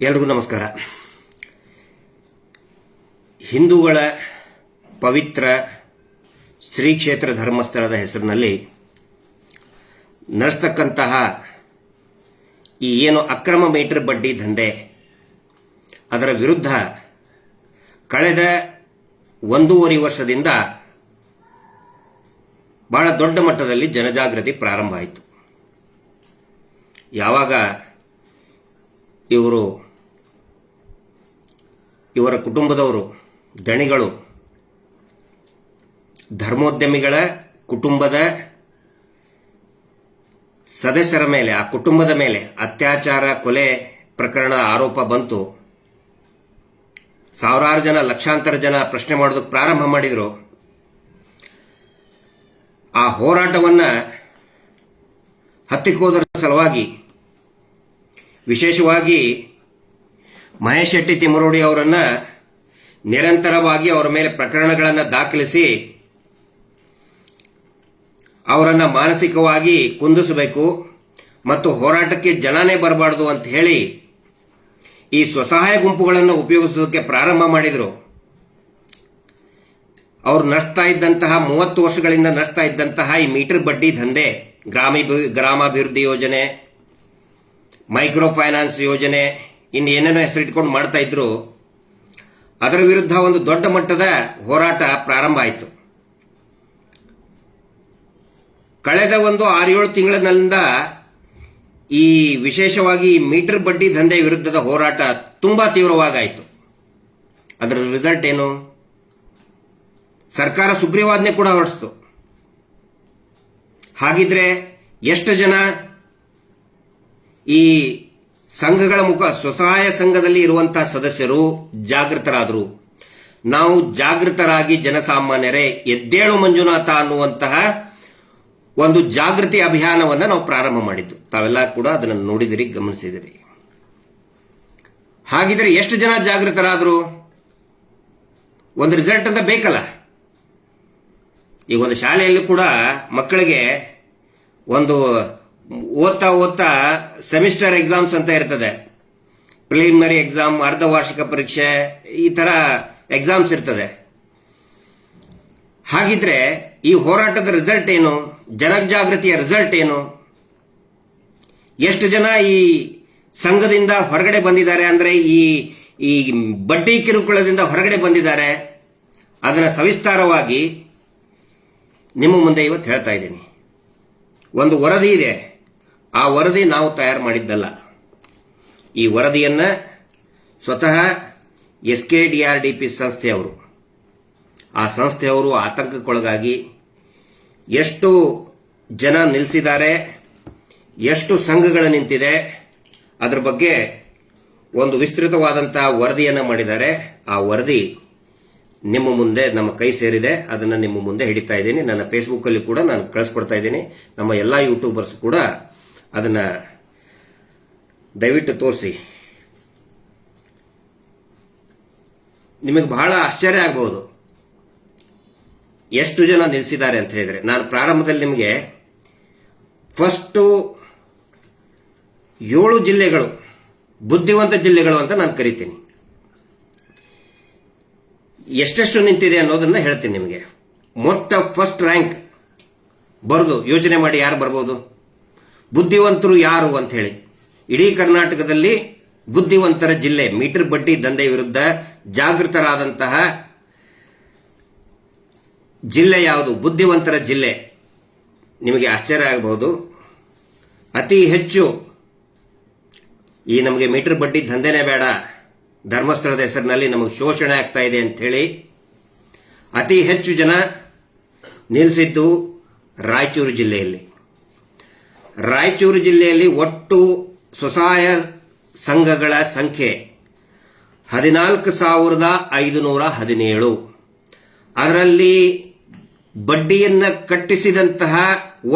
ಎಲ್ರಿಗೂ ನಮಸ್ಕಾರ. ಹಿಂದೂಗಳ ಪವಿತ್ರ ಶ್ರೀ ಕ್ಷೇತ್ರ ಧರ್ಮಸ್ಥಳದ ಹೆಸರಿನಲ್ಲಿ ನಡೆಸ್ತಕ್ಕಂತಹ ಈ ಏನು ಅಕ್ರಮ ಮೀಟರ್ ಬಡ್ಡಿ ದಂಧೆ, ಅದರ ವಿರುದ್ಧ ಕಳೆದ 1.5 ವರ್ಷದಿಂದ ಬಹಳ ದೊಡ್ಡ ಮಟ್ಟದಲ್ಲಿ ಜನಜಾಗೃತಿ ಪ್ರಾರಂಭ ಆಯಿತು. ಯಾವಾಗ ಇವರ ಕುಟುಂಬದವರು, ದಣಿಗಳು, ಧರ್ಮೋದ್ಯಮಿಗಳ ಕುಟುಂಬದ ಸದಸ್ಯರ ಮೇಲೆ, ಆ ಕುಟುಂಬದ ಮೇಲೆ ಅತ್ಯಾಚಾರ, ಕೊಲೆ ಪ್ರಕರಣದ ಆರೋಪ ಬಂತು, ಸಾವಿರಾರು ಜನ, ಲಕ್ಷಾಂತರ ಜನ ಪ್ರಶ್ನೆ ಮಾಡೋದಕ್ಕೆ ಪ್ರಾರಂಭ ಮಾಡಿದರು. ಆ ಹೋರಾಟವನ್ನು ಹತ್ತಿಕ್ಕೋದರ ಸಲುವಾಗಿ ವಿಶೇಷವಾಗಿ ಮಹೇಶ್ ಶೆಟ್ಟಿ ತಿಮ್ಮರೋಡಿ ಅವರನ್ನ ನಿರಂತರವಾಗಿ ಅವರ ಮೇಲೆ ಪ್ರಕರಣಗಳನ್ನು ದಾಖಲಿಸಿ ಅವರನ್ನ ಮಾನಸಿಕವಾಗಿ ಕುಂದಿಸಬೇಕು ಮತ್ತು ಹೋರಾಟಕ್ಕೆ ಜನನೇ ಬರಬಾರದು ಅಂತ ಹೇಳಿ ಈ ಸ್ವಸಹಾಯ ಗುಂಪುಗಳನ್ನು ಉಪಯೋಗಿಸೋದಕ್ಕೆ ಪ್ರಾರಂಭ ಮಾಡಿದರು. ಅವರು ನಡೆಸ್ತಾ ಇದ್ದಂತಹ 30 ವರ್ಷಗಳಿಂದ ನಡೆಸ್ತಾ ಇದ್ದಂತಹ ಈ ಮೀಟರ್ ಬಡ್ಡಿ ದಂಧೆ, ಗ್ರಾಮಾಭಿವೃದ್ಧಿ ಯೋಜನೆ, ಮೈಕ್ರೋ ಫೈನಾನ್ಸ್ ಯೋಜನೆ, ಇನ್ನೇನೇನೋ ಹೆಸರಿಟ್ಕೊಂಡು ಮಾಡ್ತಾ ಇದ್ರು. ಅದರ ವಿರುದ್ಧ ಒಂದು ದೊಡ್ಡ ಮಟ್ಟದ ಹೋರಾಟ ಪ್ರಾರಂಭ ಆಯಿತು. ಕಳೆದ 6-7 ತಿಂಗಳಿನಿಂದ ಈ ವಿಶೇಷವಾಗಿ ಮೀಟರ್ ಬಡ್ಡಿ ದಂಧೆ ವಿರುದ್ಧದ ಹೋರಾಟ ತುಂಬಾ ತೀವ್ರವಾಗಾಯಿತು. ಅದರ ರಿಸಲ್ಟ್ ಏನು? ಸರ್ಕಾರ ಸುಗ್ರೀವಾಜ್ಞೆ ಕೂಡ ಹೊರಡಿಸಿತು. ಹಾಗಿದ್ರೆ ಎಷ್ಟು ಜನ ಈ ಸಂಘಗಳ ಸ್ವಸಹಾಯ ಸಂಘದಲ್ಲಿ ಇರುವಂತಹ ಸದಸ್ಯರು ಜಾಗೃತರಾದರು? ನಾವು ಜಾಗೃತರಾಗಿ ಜನಸಾಮಾನ್ಯರೇ ಎದ್ದೇಳು ಮಂಜುನಾಥ ಅನ್ನುವಂತಹ ಒಂದು ಜಾಗೃತಿ ಅಭಿಯಾನವನ್ನು ನಾವು ಪ್ರಾರಂಭ ಮಾಡಿದ್ದು. ತಾವೆಲ್ಲ ಕೂಡ ಅದನ್ನು ನೋಡಿದಿರಿ, ಗಮನಿಸಿದಿರಿ. ಹಾಗಿದ್ರೆ ಎಷ್ಟು ಜನ ಜಾಗೃತರಾದರು? ಒಂದು ರಿಸಲ್ಟ್ ಅಂತ ಬೇಕಲ್ಲ. ಈಗ ಒಂದು ಶಾಲೆಯಲ್ಲಿ ಕೂಡ ಮಕ್ಕಳಿಗೆ ಒಂದು ಓದ್ತಾ ಸೆಮಿಸ್ಟರ್ ಎಕ್ಸಾಮ್ಸ್ ಅಂತ ಇರ್ತದೆ, ಪ್ರಿಲಿಮಿನರಿ ಎಕ್ಸಾಮ್, ಅರ್ಧ ವಾರ್ಷಿಕ ಪರೀಕ್ಷೆ, ಈ ತರ ಎಕ್ಸಾಮ್ಸ್ ಇರ್ತದೆ. ಹಾಗಿದ್ರೆ ಈ ಹೋರಾಟದ ರಿಸಲ್ಟ್ ಏನು? ಜನಜಾಗೃತಿಯ ರಿಸಲ್ಟ್ ಏನು? ಎಷ್ಟು ಜನ ಈ ಸಂಘದಿಂದ ಹೊರಗಡೆ ಬಂದಿದ್ದಾರೆ, ಅಂದ್ರೆ ಈ ಬಡ್ಡಿ ಕಿರುಕುಳದಿಂದ ಹೊರಗಡೆ ಬಂದಿದ್ದಾರೆ? ಅದನ್ನ ಸವಿಸ್ತಾರವಾಗಿ ನಿಮ್ಮ ಮುಂದೆ ಇವತ್ತು ಹೇಳ್ತಾ ಇದ್ದೀನಿ. ಒಂದು ವರದಿ ಇದೆ. ಆ ವರದಿ ನಾವು ತಯಾರು ಮಾಡಿದ್ದಲ್ಲ. ಈ ವರದಿಯನ್ನ ಸ್ವತಃ SKDRDP ಸಂಸ್ಥೆಯವರು, ಆ ಸಂಸ್ಥೆಯವರು ಆತಂಕಕ್ಕೊಳಗಾಗಿ ಎಷ್ಟು ಜನ ನಿಲ್ಲಿಸಿದ್ದಾರೆ, ಎಷ್ಟು ಸಂಘಗಳು ನಿಂತಿದೆ, ಅದರ ಬಗ್ಗೆ ಒಂದು ವಿಸ್ತೃತವಾದಂತಹ ವರದಿಯನ್ನು ಮಾಡಿದ್ದಾರೆ. ಆ ವರದಿ ನಿಮ್ಮ ಮುಂದೆ ನಮ್ಮ ಕೈ ಸೇರಿದೆ. ಅದನ್ನು ನಿಮ್ಮ ಮುಂದೆ ಹಿಡಿತಾ ಇದ್ದೀನಿ. ನನ್ನ ಫೇಸ್ಬುಕ್ ಅಲ್ಲಿ ಕೂಡ ನಾನು ಕಳಿಸ್ಕೊಡ್ತಾ ಇದ್ದೀನಿ. ನಮ್ಮ ಎಲ್ಲಾ ಯೂಟ್ಯೂಬರ್ಸ್ ಕೂಡ ಅದನ್ನ ದಯವಿಟ್ಟು ತೋರಿಸಿ. ನಿಮಗೆ ಬಹಳ ಆಶ್ಚರ್ಯ ಆಗಬಹುದು ಎಷ್ಟು ಜನ ನಿಲ್ಲಿಸಿದ್ದಾರೆ ಅಂತ ಹೇಳಿದ್ರೆ. ನಾನು ಪ್ರಾರಂಭದಲ್ಲಿ ನಿಮಗೆ ಫಸ್ಟ್ 7 ಜಿಲ್ಲೆಗಳು ಬುದ್ಧಿವಂತ ಜಿಲ್ಲೆಗಳು ಅಂತ ನಾನು ಕರಿತೀನಿ. ಎಷ್ಟೆಷ್ಟು ನಿಂತಿದೆ ಅನ್ನೋದನ್ನ ಹೇಳ್ತೀನಿ ನಿಮಗೆ. ಫಸ್ಟ್ ರ್ಯಾಂಕ್ ಬರೆದು ಯೋಚನೆ ಮಾಡಿ ಯಾರು ಬರ್ಬೋದು, ಬುದ್ಧಿವಂತರು ಯಾರು ಅಂತ ಹೇಳಿ. ಇಡೀ ಕರ್ನಾಟಕದಲ್ಲಿ ಬುದ್ಧಿವಂತರ ಜಿಲ್ಲೆ, ಮೀಟರ್ ಬಡ್ಡಿ ದಂಧೆ ವಿರುದ್ಧ ಜಾಗೃತರಾದಂತಹ ಜಿಲ್ಲೆ ಯಾವುದು? ಬುದ್ಧಿವಂತರ ಜಿಲ್ಲೆ. ನಿಮಗೆ ಆಶ್ಚರ್ಯ ಆಗಬಹುದು. ಅತಿ ಹೆಚ್ಚು ಈ ನಮಗೆ ಮೀಟರ್ ಬಡ್ಡಿ ದಂಧೆನೇ ಬೇಡ, ಧರ್ಮಸ್ಥಳದ ಹೆಸರಿನಲ್ಲಿ ನಮಗೆ ಶೋಷಣೆ ಆಗ್ತಾ ಇದೆ ಅಂತ ಹೇಳಿ ಅತಿ ಹೆಚ್ಚು ಜನ ನಿಲ್ಲಿಸಿದ್ದು ರಾಯಚೂರು ಜಿಲ್ಲೆಯಲ್ಲಿ. ರಾಯಚೂರು ಜಿಲ್ಲೆಯಲ್ಲಿ ಒಟ್ಟು ಸ್ವಸಹಾಯ ಸಂಘಗಳ ಸಂಖ್ಯೆ 14,517. ಅದರಲ್ಲಿ ಬಡ್ಡಿಯನ್ನ ಕಟ್ಟಿಸಿದಂತಹ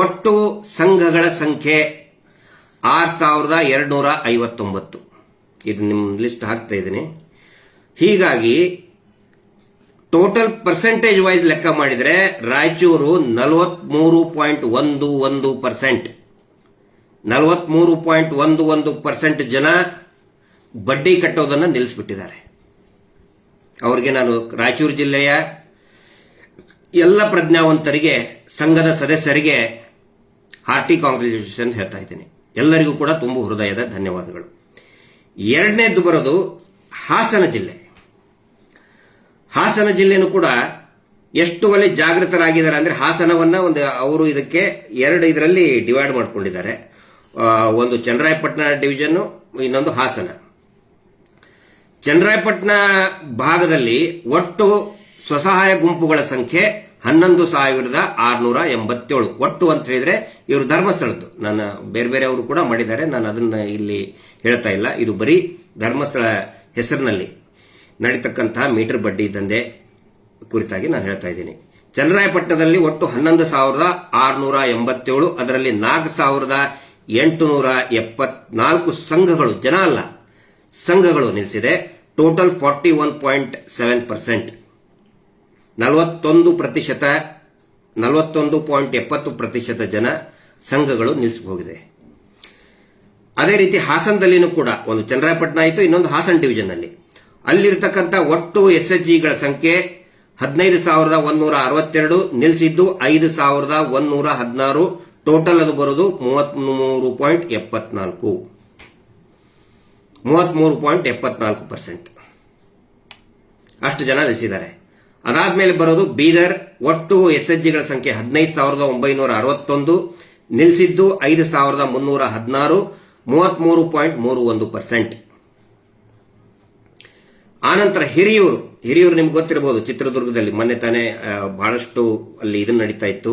ಒಟ್ಟು ಸಂಘಗಳ ಸಂಖ್ಯೆ 6,259. ಇದು ನಿಮ್ಮ ಲಿಸ್ಟ್ ಹಾಕ್ತಾ ಇದ್ದೀನಿ. ಹೀಗಾಗಿ ಟೋಟಲ್ ಪರ್ಸೆಂಟೇಜ್ ವೈಸ್ ಲೆಕ್ಕ ಮಾಡಿದರೆ ರಾಯಚೂರು 43.11%. 43.11% ಜನ ಬಡ್ಡಿ ಕಟ್ಟೋದನ್ನು ನಿಲ್ಲಿಸ್ಬಿಟ್ಟಿದ್ದಾರೆ. ಅವರಿಗೆ ನಾನು ರಾಯಚೂರು ಜಿಲ್ಲೆಯ ಎಲ್ಲ ಪ್ರಜ್ಞಾವಂತರಿಗೆ, ಸಂಘದ ಸದಸ್ಯರಿಗೆ ಹಾರ್ಟಿ ಕಾಂಗ್ರ್ಯಾಚುಲೇಷನ್ ಹೇಳ್ತಾ ಇದ್ದೀನಿ. ಎಲ್ಲರಿಗೂ ಕೂಡ ತುಂಬ ಹೃದಯದ ಧನ್ಯವಾದಗಳು. ಎರಡನೇದ್ದು ಬರೋದು ಹಾಸನ ಜಿಲ್ಲೆ. ಹಾಸನ ಜಿಲ್ಲೆನೂ ಕೂಡ ಎಷ್ಟು ಒಳ್ಳೆ ಜಾಗೃತರಾಗಿದ್ದಾರೆ ಅಂದ್ರೆ, ಹಾಸನವನ್ನ ಅವರು ಇದಕ್ಕೆ ಇದರಲ್ಲಿ ಡಿವೈಡ್ ಮಾಡ್ಕೊಂಡಿದ್ದಾರೆ. ಒಂದು ಚನ್ನರಾಯಪಟ್ಟಣ ಡಿವಿಷನ್, ಇನ್ನೊಂದು ಹಾಸನ. ಚನ್ನರಾಯಪಟ್ಟಣ ಭಾಗದಲ್ಲಿ ಒಟ್ಟು ಸ್ವಸಹಾಯ ಗುಂಪುಗಳ ಸಂಖ್ಯೆ 11,687. ಒಟ್ಟು ಅಂತ ಹೇಳಿದ್ರೆ ಇವರು ಧರ್ಮಸ್ಥಳದ್ದು, ನನ್ನ ಬೇರೆ ಅವರು ಕೂಡ ಮಾಡಿದ್ದಾರೆ, ನಾನು ಅದನ್ನ ಇಲ್ಲಿ ಹೇಳ್ತಾ ಇಲ್ಲ. ಇದು ಬರೀ ಧರ್ಮಸ್ಥಳ ಹೆಸರಿನಲ್ಲಿ ನಡೀತಕ್ಕಂತಹ ಮೀಟರ್ ಬಡ್ಡಿ ದಂಧೆ ಕುರಿತಾಗಿ ನಾನು ಹೇಳ್ತಾ ಇದ್ದೀನಿ. ಚನ್ನರಾಯಪಟ್ಟಣದಲ್ಲಿ ಒಟ್ಟು 11,687, ಅದರಲ್ಲಿ 4,874 ಸಂಘಗಳು, ಜನ ಅಲ್ಲ ಸಂಘಗಳು ನಿಲ್ಲಿಸಿದೆ. ಟೋಟಲ್ 41.7%, 41.70% ಜನ ಸಂಘಗಳು ನಿಲ್ಲಿಸಬಹುದಿದೆ. ಅದೇ ರೀತಿ ಹಾಸನದಲ್ಲಿನೂ ಕೂಡ ಒಂದು ಚನ್ನರಾಯಪಟ್ಟಣ ಆಯಿತು, ಇನ್ನೊಂದು ಹಾಸನ ಡಿವಿಷನ್ ಅಲ್ಲಿ ಅಲ್ಲಿರ್ತಕ್ಕಂಥ ಒಟ್ಟು SHGಗಳ ಸಂಖ್ಯೆ 15,162, ನಿಲ್ಲಿಸಿದ್ದು 5,116. ಟೋಟಲ್ ಅದು ಬರೋದು 33.74%. ಅಷ್ಟು ಜನ ನಿಲ್ಲಿಸಿದ್ದಾರೆ. ಅದಾದ್ಮೇಲೆ ಬರೋದು ಬೀದರ್. ಒಟ್ಟು SHGಗಳ ಸಂಖ್ಯೆ 15,961, ನಿಲ್ಲಿಸಿದ್ದು 5,316, 33.31%. ಆನಂತರ ಹಿರಿಯೂರು ನಿಮ್ಗೆ ಗೊತ್ತಿರಬಹುದು, ಚಿತ್ರದುರ್ಗದಲ್ಲಿ ಮೊನ್ನೆ ತಾನೇ ಬಹಳಷ್ಟು ಅಲ್ಲಿ ಇದನ್ನ ನಡೀತಾ ಇತ್ತು,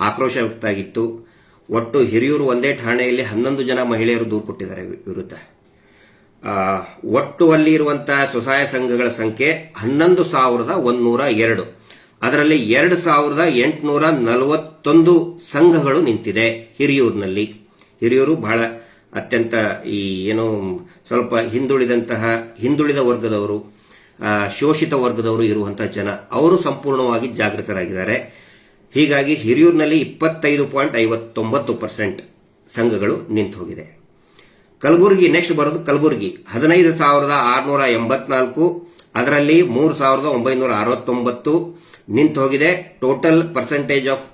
ಆಕ್ರೋಶ ವ್ಯಕ್ತ ಆಗಿತ್ತು. ಒಟ್ಟು ಹಿರಿಯೂರು ಒಂದೇ ಠಾಣೆಯಲ್ಲಿ 11 ಜನ ಮಹಿಳೆಯರು ದೂರು ಕೊಟ್ಟಿದ್ದಾರೆ ವಿರುದ್ಧ. ಒಟ್ಟು ಅಲ್ಲಿ ಇರುವಂತಹ ಸ್ವಸಹಾಯ ಸಂಘಗಳ ಸಂಖ್ಯೆ 11,102, ಅದರಲ್ಲಿ 2,841 ಸಂಘಗಳು ನಿಂತಿದೆ ಹಿರಿಯೂರಿನಲ್ಲಿ. ಹಿರಿಯೂರು ಬಹಳ ಅತ್ಯಂತ ಸ್ವಲ್ಪ ಹಿಂದುಳಿದ ವರ್ಗದವರು, ಶೋಷಿತ ವರ್ಗದವರು ಇರುವಂತಹ ಜನ, ಅವರು ಸಂಪೂರ್ಣವಾಗಿ ಜಾಗೃತರಾಗಿದ್ದಾರೆ. ಹೀಗಾಗಿ ಹಿರಿಯೂರಿನಲ್ಲಿ 25.59% ಸಂಘಗಳು ನಿಂತು ಹೋಗಿದೆ. ಕಲಬುರಗಿ ನೆಕ್ಸ್ಟ್ ಬರೋದು ಕಲಬುರಗಿ. 15,684, ಅದರಲ್ಲಿ 3,969 ನಿಂತು ಹೋಗಿದೆ. ಟೋಟಲ್ ಪರ್ಸೆಂಟೇಜ್ ಆಫ್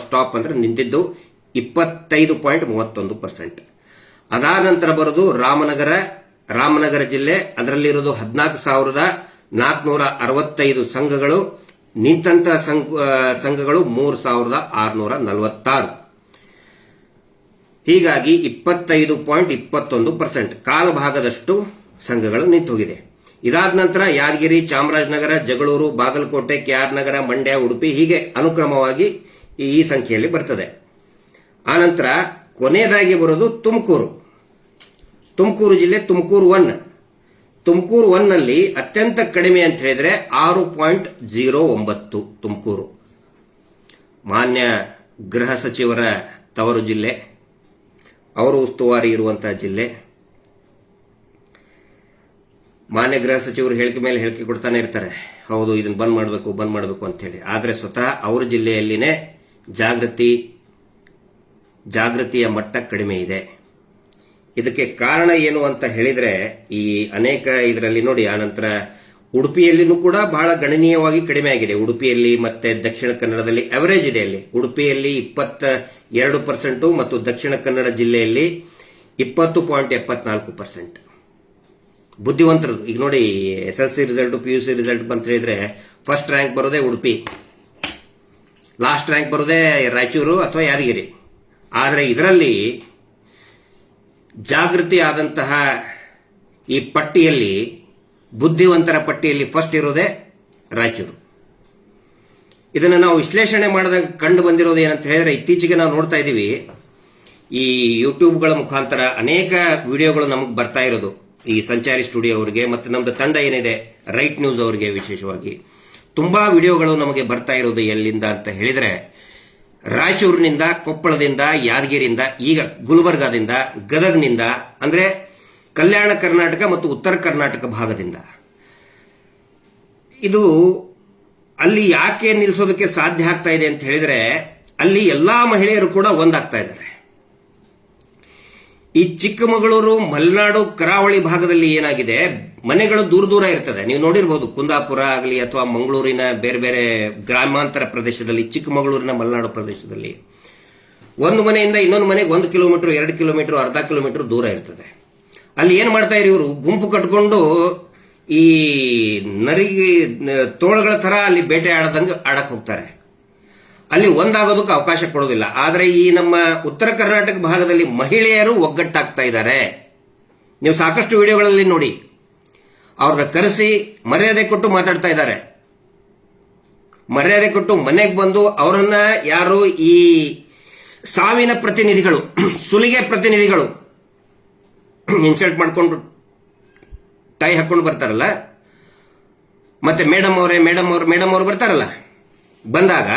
ಸ್ಟಾಪ್ ಅಂದ್ರೆ ನಿಂತಿದ್ದು 25.31%. ಅದಾದ ನಂತರ ಬರೋದು ರಾಮನಗರ ಜಿಲ್ಲೆ. ಅದರಲ್ಲಿರೋದು 14,465 ಸಂಘಗಳು. ನಿಂತಹ ಸಂಘಗಳು 3,646. ಹೀಗಾಗಿ 25.21%, ಕಾಲು ಭಾಗದಷ್ಟು ಸಂಘಗಳು ನಿಂತು ಹೋಗಿದೆ. ಇದಾದ ನಂತರ ಯಾದಗಿರಿ, ಚಾಮರಾಜನಗರ, ಜಗಳೂರು, ಬಾಗಲಕೋಟೆ, KR ನಗರ, ಮಂಡ್ಯ, ಉಡುಪಿ, ಹೀಗೆ ಅನುಕ್ರಮವಾಗಿ ಈ ಸಂಖ್ಯೆಯಲ್ಲಿ ಬರ್ತದೆ. ಆನಂತರ ಕೊನೆಯದಾಗಿ ಬರೋದು ತುಮಕೂರು ಜಿಲ್ಲೆ. ತುಮಕೂರು 1 ನಲ್ಲಿ ಅತ್ಯಂತ ಕಡಿಮೆ ಅಂತ ಹೇಳಿದ್ರೆ 6.09. ತುಮಕೂರು ಮಾನ್ಯ ಗೃಹ ಸಚಿವರ ತವರು ಜಿಲ್ಲೆ, ಅವರು ಉಸ್ತುವಾರಿ ಇರುವಂತಹ ಜಿಲ್ಲೆ. ಮಾನ್ಯ ಗೃಹ ಸಚಿವರು ಹೇಳಿಕೆ ಮೇಲೆ ಹೇಳಿಕೆ ಕೊಡ್ತಾನೆ ಇರ್ತಾರೆ, ಹೌದು ಇದನ್ನು ಬಂದ್ ಮಾಡಬೇಕು ಅಂತ ಹೇಳಿ. ಆದ್ರೆ ಸ್ವತಃ ಅವರ ಜಿಲ್ಲೆಯಲ್ಲಿನೇ ಜಾಗೃತಿಯ ಮಟ್ಟ ಕಡಿಮೆ ಇದೆ. ಇದಕ್ಕೆ ಕಾರಣ ಏನು ಅಂತ ಹೇಳಿದ್ರೆ, ಈ ಅನೇಕ ಇದರಲ್ಲಿ ನೋಡಿ, ಆನಂತರ ಉಡುಪಿಯಲ್ಲಿನೂ ಕೂಡ ಬಹಳ ಗಣನೀಯವಾಗಿ ಕಡಿಮೆ ಆಗಿದೆ. ಉಡುಪಿಯಲ್ಲಿ ಮತ್ತೆ ದಕ್ಷಿಣ ಕನ್ನಡದಲ್ಲಿ ಅವರೇಜ್ ಇದೆ. ಅಲ್ಲಿ ಉಡುಪಿಯಲ್ಲಿ 22% ಮತ್ತು ದಕ್ಷಿಣ ಕನ್ನಡ ಜಿಲ್ಲೆಯಲ್ಲಿ 20.74%. ಬುದ್ಧಿವಂತರದು ಈಗ ನೋಡಿ, SSLC ರಿಸಲ್ಟ್, PUC ರಿಸಲ್ಟ್ ಬಂತ ಹೇಳಿದ್ರೆ ಫಸ್ಟ್ ರ್ಯಾಂಕ್ ಬರೋದೇ ಉಡುಪಿ, ಲಾಸ್ಟ್ ರ್ಯಾಂಕ್ ಬರೋದೇ ರಾಯಚೂರು ಅಥವಾ ಯಾದಗಿರಿ. ಆದರೆ ಇದರಲ್ಲಿ ಜಾಗೃತಿ ಆದಂತಹ ಈ ಪಟ್ಟಿಯಲ್ಲಿ, ಬುದ್ಧಿವಂತರ ಪಟ್ಟಿಯಲ್ಲಿ ಫಸ್ಟ್ ಇರೋದೇ ರಾಯಚೂರು. ಇದನ್ನು ನಾವು ವಿಶ್ಲೇಷಣೆ ಮಾಡಿದಾಗ ಕಂಡು ಬಂದಿರೋದು ಏನಂತ ಹೇಳಿದ್ರೆ, ಇತ್ತೀಚೆಗೆ ನಾವು ನೋಡ್ತಾ ಇದ್ದೀವಿ, ಈ ಯೂಟ್ಯೂಬ್ಗಳ ಮುಖಾಂತರ ಅನೇಕ ವಿಡಿಯೋಗಳು ನಮಗೆ ಬರ್ತಾ ಇರೋದು, ಈ ಸಂಚಾರಿ ಸ್ಟುಡಿಯೋ ಅವರಿಗೆ ಮತ್ತೆ ನಮ್ದು ತಂಡ ಏನಿದೆ ರೈಟ್ ನ್ಯೂಸ್ ಅವರಿಗೆ ವಿಶೇಷವಾಗಿ ತುಂಬಾ ವಿಡಿಯೋಗಳು ನಮಗೆ ಬರ್ತಾ ಇರೋದು. ಎಲ್ಲಿಂದ ಅಂತ ಹೇಳಿದ್ರೆ, ರಾಯಚೂರಿನಿಂದ, ಕೊಪ್ಪಳದಿಂದ, ಯಾದಗಿರಿಯಿಂದ, ಈಗ ಗುಲ್ಬರ್ಗಾದಿಂದ, ಗದಗ್ನಿಂದ, ಅಂದ್ರೆ ಕಲ್ಯಾಣ ಕರ್ನಾಟಕ ಮತ್ತು ಉತ್ತರ ಕರ್ನಾಟಕ ಭಾಗದಿಂದ. ಇದು ಅಲ್ಲಿ ಯಾಕೆ ನಿಲ್ಲಿಸೋದಕ್ಕೆ ಸಾಧ್ಯ ಆಗ್ತಾ ಇದೆ ಅಂತ ಹೇಳಿದ್ರೆ, ಅಲ್ಲಿ ಎಲ್ಲಾ ಮಹಿಳೆಯರು ಕೂಡ ಒಂದಾಗ್ತಾ ಇದ್ದಾರೆ. ಈ ಚಿಕ್ಕಮಗಳೂರು ಮಲೆನಾಡು ಕರಾವಳಿ ಭಾಗದಲ್ಲಿ ಏನಾಗಿದೆ, ಮನೆಗಳು ದೂರ ದೂರ ಇರ್ತದೆ. ನೀವು ನೋಡಿರ್ಬೋದು ಕುಂದಾಪುರ ಆಗಲಿ ಅಥವಾ ಮಂಗಳೂರಿನ ಬೇರೆ ಬೇರೆ ಗ್ರಾಮಾಂತರ ಪ್ರದೇಶದಲ್ಲಿ, ಚಿಕ್ಕಮಗಳೂರಿನ ಮಲೆನಾಡು ಪ್ರದೇಶದಲ್ಲಿ ಒಂದು ಮನೆಯಿಂದ ಇನ್ನೊಂದು ಮನೆಗೆ 1 ಕಿಲೋಮೀಟರ್, 2 ಕಿಲೋಮೀಟರ್, ಅರ್ಧ ಕಿಲೋಮೀಟರ್ ದೂರ ಇರ್ತದೆ. ಅಲ್ಲಿ ಏನ್ ಮಾಡ್ತಾ ಇರಿ, ಇವರು ಗುಂಪು ಕಟ್ಕೊಂಡು ಈ ನರಿಗೆ ತೋಳಗಳ ತರ ಅಲ್ಲಿ ಬೇಟೆ ಆಡದಂಗೆ ಆಡಕ್ ಹೋಗ್ತಾರೆ. ಅಲ್ಲಿ ಒಂದಾಗೋದಕ್ಕೆ ಅವಕಾಶ ಕೊಡೋದಿಲ್ಲ. ಆದರೆ ಈ ನಮ್ಮ ಉತ್ತರ ಕರ್ನಾಟಕ ಭಾಗದಲ್ಲಿ ಮಹಿಳೆಯರು ಒಗ್ಗಟ್ಟಾಗ್ತಾ ಇದ್ದಾರೆ. ನೀವು ಸಾಕಷ್ಟು ವಿಡಿಯೋಗಳಲ್ಲಿ ನೋಡಿ, ಅವ್ರನ್ನ ಕರೆಸಿ ಮರ್ಯಾದೆ ಕೊಟ್ಟು ಮಾತಾಡ್ತಾ ಇದ್ದಾರೆ. ಮರ್ಯಾದೆ ಕೊಟ್ಟು ಮನೆಗೆ ಬಂದು ಅವರನ್ನ ಯಾರು ಈ ಸಾವಿನ ಪ್ರತಿನಿಧಿಗಳು, ಸುಲಿಗೆ ಪ್ರತಿನಿಧಿಗಳು ಇನ್ಸಲ್ಟ್ ಮಾಡ್ಕೊಂಡು ಟೈ ಹಾಕೊಂಡು ಬರ್ತಾರಲ್ಲ, ಮತ್ತೆ ಮೇಡಮ್ ಅವರು ಬರ್ತಾರಲ್ಲ, ಬಂದಾಗ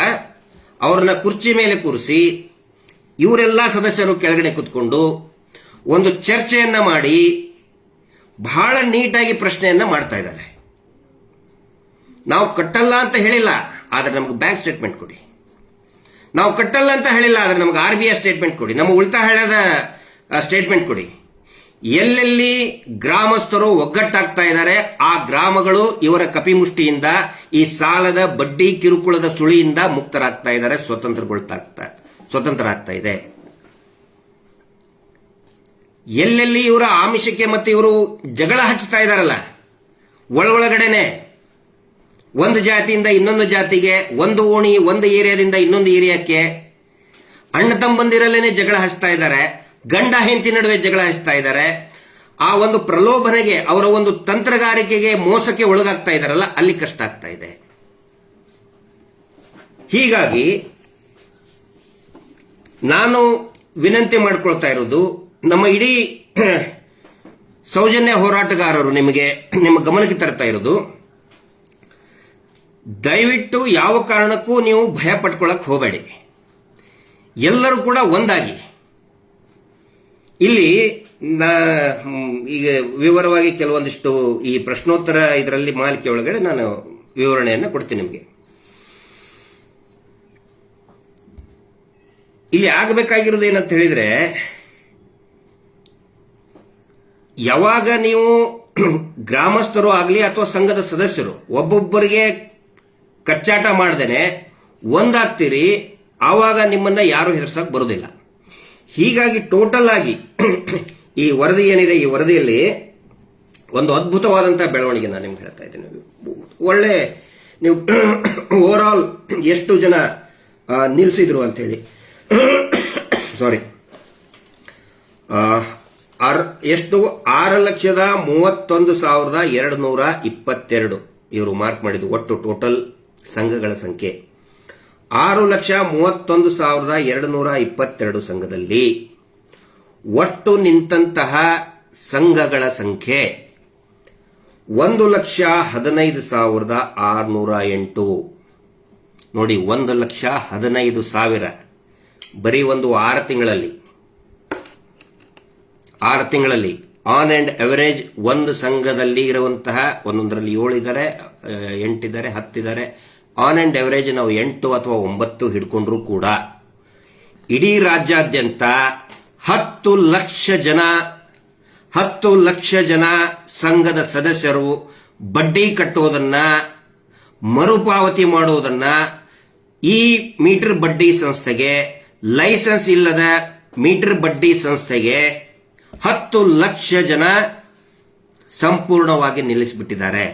ಅವ್ರನ್ನ ಕುರ್ಚಿ ಮೇಲೆ ಕೂರಿಸಿ ಇವರೆಲ್ಲ ಸದಸ್ಯರು ಕೆಳಗಡೆ ಕೂತ್ಕೊಂಡು ಒಂದು ಚರ್ಚೆಯನ್ನ ಮಾಡಿ ಬಹಳ ನೀಟಾಗಿ ಪ್ರಶ್ನೆಯನ್ನ ಮಾಡ್ತಾ ಇದ್ದಾರೆ. ನಾವು ಕಟ್ಟಲ್ಲ ಅಂತ ಹೇಳಿಲ್ಲ, ಆದ್ರೆ ನಮ್ಗೆ ಬ್ಯಾಂಕ್ ಸ್ಟೇಟ್ಮೆಂಟ್ ಕೊಡಿ. ನಾವು ಕಟ್ಟಲ್ಲ ಅಂತ ಹೇಳಿಲ್ಲ, ಆದ್ರೆ ನಮ್ಗೆ RBI ಸ್ಟೇಟ್ಮೆಂಟ್ ಕೊಡಿ, ನಮ್ಮ ಉಳಿತಾಯ ಹಣದ ಸ್ಟೇಟ್ಮೆಂಟ್ ಕೊಡಿ. ಎಲ್ಲೆಲ್ಲಿ ಗ್ರಾಮಸ್ಥರು ಒಗ್ಗಟ್ಟಾಗ್ತಾ ಇದ್ದಾರೆ ಆ ಗ್ರಾಮಗಳು ಇವರ ಕಪಿಮುಷ್ಟಿಯಿಂದ, ಈ ಸಾಲದ ಬಡ್ಡಿ ಕಿರುಕುಳದ ಸುಳಿಯಿಂದ ಮುಕ್ತರಾಗ್ತಾ ಇದ್ದಾರೆ, ಸ್ವತಂತ್ರ ಆಗ್ತಾ ಇದೆ. ಎಲ್ಲೆಲ್ಲಿ ಇವರ ಆಮಿಷಕ್ಕೆ ಮತ್ತೆ ಇವರು ಜಗಳ ಹಚ್ಚುತ್ತಾ ಇದ್ದಾರಲ್ಲ, ಒಳಗಡೆನೆ ಒಂದು ಜಾತಿಯಿಂದ ಇನ್ನೊಂದು ಜಾತಿಗೆ, ಒಂದು ಓಣಿ ಒಂದು ಏರಿಯಾದಿಂದ ಇನ್ನೊಂದು ಏರಿಯಾಕ್ಕೆ ಅಣ್ಣ ತಮ್ಮಂದಿರಲ್ಲೇನೆ ಜಗಳ ಹಚ್ತಾ ಇದ್ದಾರೆ, ಗಂಡ ಹೆಂಡತಿ ನಡುವೆ ಜಗಳ ಹಚ್ತಾ ಇದ್ದಾರೆ. ಆ ಒಂದು ಪ್ರಲೋಭನೆಗೆ, ಅವರ ಒಂದು ತಂತ್ರಗಾರಿಕೆಗೆ, ಮೋಸಕ್ಕೆ ಒಳಗಾಗ್ತಾ ಇದ್ದಾರಲ್ಲ, ಅಲ್ಲಿ ಕಷ್ಟ ಆಗ್ತಾ ಇದೆ. ಹೀಗಾಗಿ ನಾನು ವಿನಂತಿ ಮಾಡಿಕೊಳ್ತಾ ಇರೋದು, ನಮ್ಮ ಇಡೀ ಸೌಜನ್ಯ ಹೋರಾಟಗಾರರು ನಿಮ್ಮ ಗಮನಕ್ಕೆ ತರ್ತಾ ಇರೋದು, ದಯವಿಟ್ಟು ಯಾವ ಕಾರಣಕ್ಕೂ ನೀವು ಭಯ ಪಟ್ಕೊಳ್ಳಕ್ ಹೋಗಬೇಡಿ. ಎಲ್ಲರೂ ಕೂಡ ಒಂದಾಗಿ. ಇಲ್ಲಿ ಈಗ ವಿವರವಾಗಿ ಕೆಲವೊಂದಿಷ್ಟು ಈ ಪ್ರಶ್ನೋತ್ತರ ಇದರಲ್ಲಿ ಮಾಲಿಕೆ ಒಳಗಡೆ ನಾನು ವಿವರಣೆಯನ್ನು ಕೊಡ್ತೀನಿ ನಿಮಗೆ. ಇಲ್ಲಿ ಆಗಬೇಕಾಗಿರೋದು ಏನಂತ ಹೇಳಿದ್ರೆ, ಯಾವಾಗ ನೀವು ಗ್ರಾಮಸ್ಥರು ಆಗಲಿ ಅಥವಾ ಸಂಘದ ಸದಸ್ಯರು ಒಬ್ಬೊಬ್ಬರಿಗೆ ಕಚ್ಚಾಟ ಮಾಡ್ದೇನೆ ಒಂದಾಗ್ತೀರಿ, ಆವಾಗ ನಿಮ್ಮನ್ನ ಯಾರು ಹೆದರ್ಸಕ್ ಬರೋದಿಲ್ಲ. ಹೀಗಾಗಿ ಟೋಟಲ್ ಆಗಿ ಈ ವರದಿ ಏನಿದೆ, ಈ ವರದಿಯಲ್ಲಿ ಒಂದು ಅದ್ಭುತವಾದಂತಹ ಬೆಳವಣಿಗೆ ನಾನು ನಿಮ್ಗೆ ಹೇಳ್ತಾ ಇದ್ದೀನಿ. ಒಳ್ಳೆ ನೀವು ಓವರ್ ಆಲ್ ಎಷ್ಟು ಜನ ನಿಲ್ಲಿಸಿದ್ರು ಅಂತ ಹೇಳಿ, ಸಾರಿ, ಎಷ್ಟು 6,31,222 ಇವರು ಮಾರ್ಕ್ ಮಾಡಿದ್ದು ಒಟ್ಟು ಟೋಟಲ್ ಸಂಘಗಳ ಸಂಖ್ಯೆ. 6,31,222 ಸಂಘದಲ್ಲಿ ಒಟ್ಟು ನಿಂತಹ ಸಂಘಗಳ ಸಂಖ್ಯೆ 1,15,608. ನೋಡಿ, 1,15,000 ಬರೀ ಒಂದು 6 ತಿಂಗಳಲ್ಲಿ ಆನ್ ಅಂಡ್ ಅವರೇಜ್ ಒಂದು ಸಂಘದಲ್ಲಿ ಇರುವಂತಹ, ಒಂದೊಂದರಲ್ಲಿ 7 ಇದ್ದಾರೆ, 8 ಇದ್ದಾರೆ, 10 ಇದ್ದಾರೆ. ಆನ್ ಅಂಡ್ ಅವರೇಜ್ ನಾವು 8 ಅಥವಾ 9 ಹಿಡ್ಕೊಂಡ್ರು ಕೂಡ ಇಡೀ ರಾಜ್ಯಾದ್ಯಂತ 10 ಲಕ್ಷ ಜನ ಸಂಘದ ಸದಸ್ಯರು ಬಡ್ಡಿ ಕಟ್ಟೋದನ್ನ, ಮರುಪಾವತಿ ಮಾಡೋದನ್ನ, ಈ ಮೀಟರ್ ಬಡ್ಡಿ ಸಂಸ್ಥೆಗೆ, ಲೈಸೆನ್ಸ್ ಇಲ್ಲದ ಮೀಟರ್ ಬಡ್ಡಿ ಸಂಸ್ಥೆಗೆ 10 ಲಕ್ಷ ಜನ ಸಂಪೂರ್ಣವಾಗಿ ನಿಲ್ಲಿಸಿಬಿಟ್ಟಿದ್ದಾರೆ.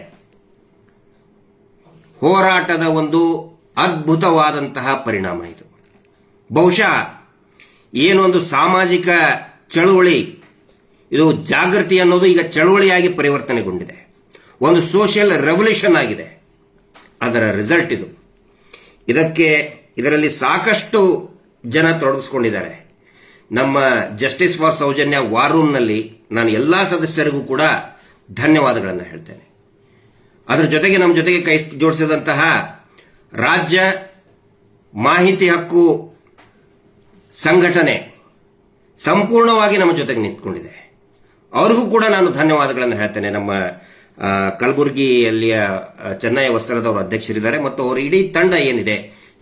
ಹೋರಾಟದ ಒಂದು ಅದ್ಭುತವಾದಂತಹ ಪರಿಣಾಮ ಇದು. ಬಹುಶಃ ಏನೊಂದು ಸಾಮಾಜಿಕ ಚಳುವಳಿ, ಇದು ಜಾಗೃತಿ ಅನ್ನೋದು ಈಗ ಚಳುವಳಿಯಾಗಿ ಪರಿವರ್ತನೆಗೊಂಡಿದೆ, ಒಂದು ಸೋಷಿಯಲ್ ರೆವಲ್ಯೂಷನ್ ಆಗಿದೆ. ಅದರ ರಿಸಲ್ಟ್ ಇದು. ಇದರಲ್ಲಿ ಸಾಕಷ್ಟು ಜನ ತೊಡಗಿಸ್ಕೊಂಡಿದ್ದಾರೆ. ನಮ್ಮ ಜಸ್ಟಿಸ್ ಫಾರ್ ಸೌಜನ್ಯ ವಾರ್ ರೂಮ್ನಲ್ಲಿ ನಾನು ಎಲ್ಲಾ ಸದಸ್ಯರಿಗೂ ಕೂಡ ಧನ್ಯವಾದಗಳನ್ನು ಹೇಳ್ತೇನೆ. ಅದರ ಜೊತೆಗೆ ನಮ್ಮ ಜೊತೆಗೆ ಕೈ ಜೋಡಿಸಿದಂತಹ ರಾಜ್ಯ ಮಾಹಿತಿ ಹಕ್ಕು ಸಂಘಟನೆ ಸಂಪೂರ್ಣವಾಗಿ ನಮ್ಮ ಜೊತೆಗೆ ನಿಂತ್ಕೊಂಡಿದೆ. ಅವ್ರಿಗೂ ಕೂಡ ನಾನು ಧನ್ಯವಾದಗಳನ್ನು ಹೇಳ್ತೇನೆ. ನಮ್ಮ ಕಲಬುರಗಿಯಲ್ಲಿಯ ಚೆನ್ನೈ ವಸ್ತ್ರದವರು ಅಧ್ಯಕ್ಷರಿದ್ದಾರೆ ಮತ್ತು ಅವರ ಇಡೀ ತಂಡ ಏನಿದೆ,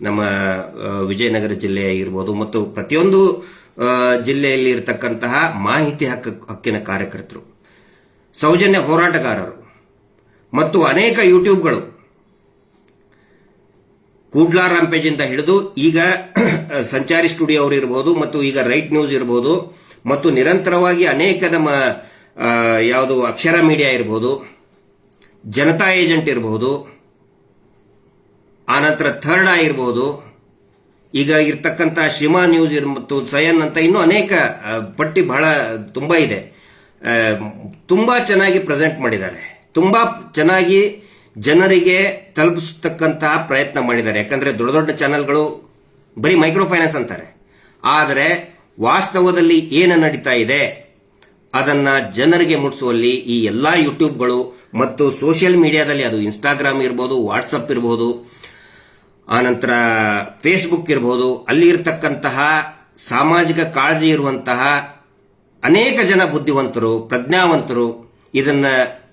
ನಮ್ಮ ವಿಜಯನಗರ ಜಿಲ್ಲೆ ಇರ್ಬೋದು ಮತ್ತು ಪ್ರತಿಯೊಂದು ಜಿಲ್ಲೆಯಲ್ಲಿ ಇರತಕ್ಕಂತಹ ಮಾಹಿತಿ ಹಕ್ಕಿನ ಕಾರ್ಯಕರ್ತರು, ಸೌಜನ್ಯ ಹೋರಾಟಗಾರರು ಮತ್ತು ಅನೇಕ ಯೂಟ್ಯೂಬ್ಗಳು ಕೂಡ್ಲಾ ರಾಂಪೇಜಿಂದ ಹಿಡಿದು ಈಗ ಸಂಚಾರಿ ಸ್ಟುಡಿಯೋ ಅವರು ಇರಬಹುದು ಮತ್ತು ಈಗ ರೈಟ್ ನ್ಯೂಸ್ ಇರಬಹುದು ಮತ್ತು ನಿರಂತರವಾಗಿ ಅನೇಕ ನಮ್ಮ ಯಾವುದು ಅಕ್ಷರ ಮೀಡಿಯಾ ಇರಬಹುದು, ಜನತಾ ಏಜೆಂಟ್ ಇರಬಹುದು, ಆನಂತರ ಥರ್ಡ್ ಐ ಇರಬಹುದು, ಈಗ ಇರ್ತಕ್ಕಂಥ ಶಿಮಾ ನ್ಯೂಸ್ ಮತ್ತು ಸಯನ್ ಅಂತ ಇನ್ನೂ ಅನೇಕ ಪಟ್ಟಿ ಬಹಳ ತುಂಬಾ ಇದೆ. ತುಂಬಾ ಚೆನ್ನಾಗಿ ಪ್ರೆಸೆಂಟ್ ಮಾಡಿದ್ದಾರೆ, ತುಂಬಾ ಚೆನ್ನಾಗಿ ಜನರಿಗೆ ತಲುಪಿಸತಕ್ಕಂತಹ ಪ್ರಯತ್ನ ಮಾಡಿದ್ದಾರೆ. ಯಾಕಂದ್ರೆ ದೊಡ್ಡ ದೊಡ್ಡ ಚಾನೆಲ್ಗಳು ಬರೀ ಮೈಕ್ರೋ ಫೈನಾನ್ಸ್ ಅಂತಾರೆ, ಆದರೆ ವಾಸ್ತವದಲ್ಲಿ ಏನು ನಡೀತಾ ಇದೆ ಅದನ್ನ ಜನರಿಗೆ ಮುಟ್ಟಿಸುವಲ್ಲಿ ಈ ಎಲ್ಲಾ ಯೂಟ್ಯೂಬ್ಗಳು ಮತ್ತು ಸೋಷಿಯಲ್ ಮೀಡಿಯಾದಲ್ಲಿ, ಅದು ಇನ್ಸ್ಟಾಗ್ರಾಮ್ ಇರಬಹುದು, ವಾಟ್ಸಪ್ ಇರಬಹುದು, ಆನಂತರ ಫೇಸ್ಬುಕ್ ಇರಬಹುದು, ಅಲ್ಲಿ ಇರತಕ್ಕಂತಹ ಸಾಮಾಜಿಕ ಕಾಳಜಿ ಇರುವಂತಹ ಅನೇಕ ಜನ ಬುದ್ಧಿವಂತರು, ಪ್ರಜ್ಞಾವಂತರು ಇದನ್ನ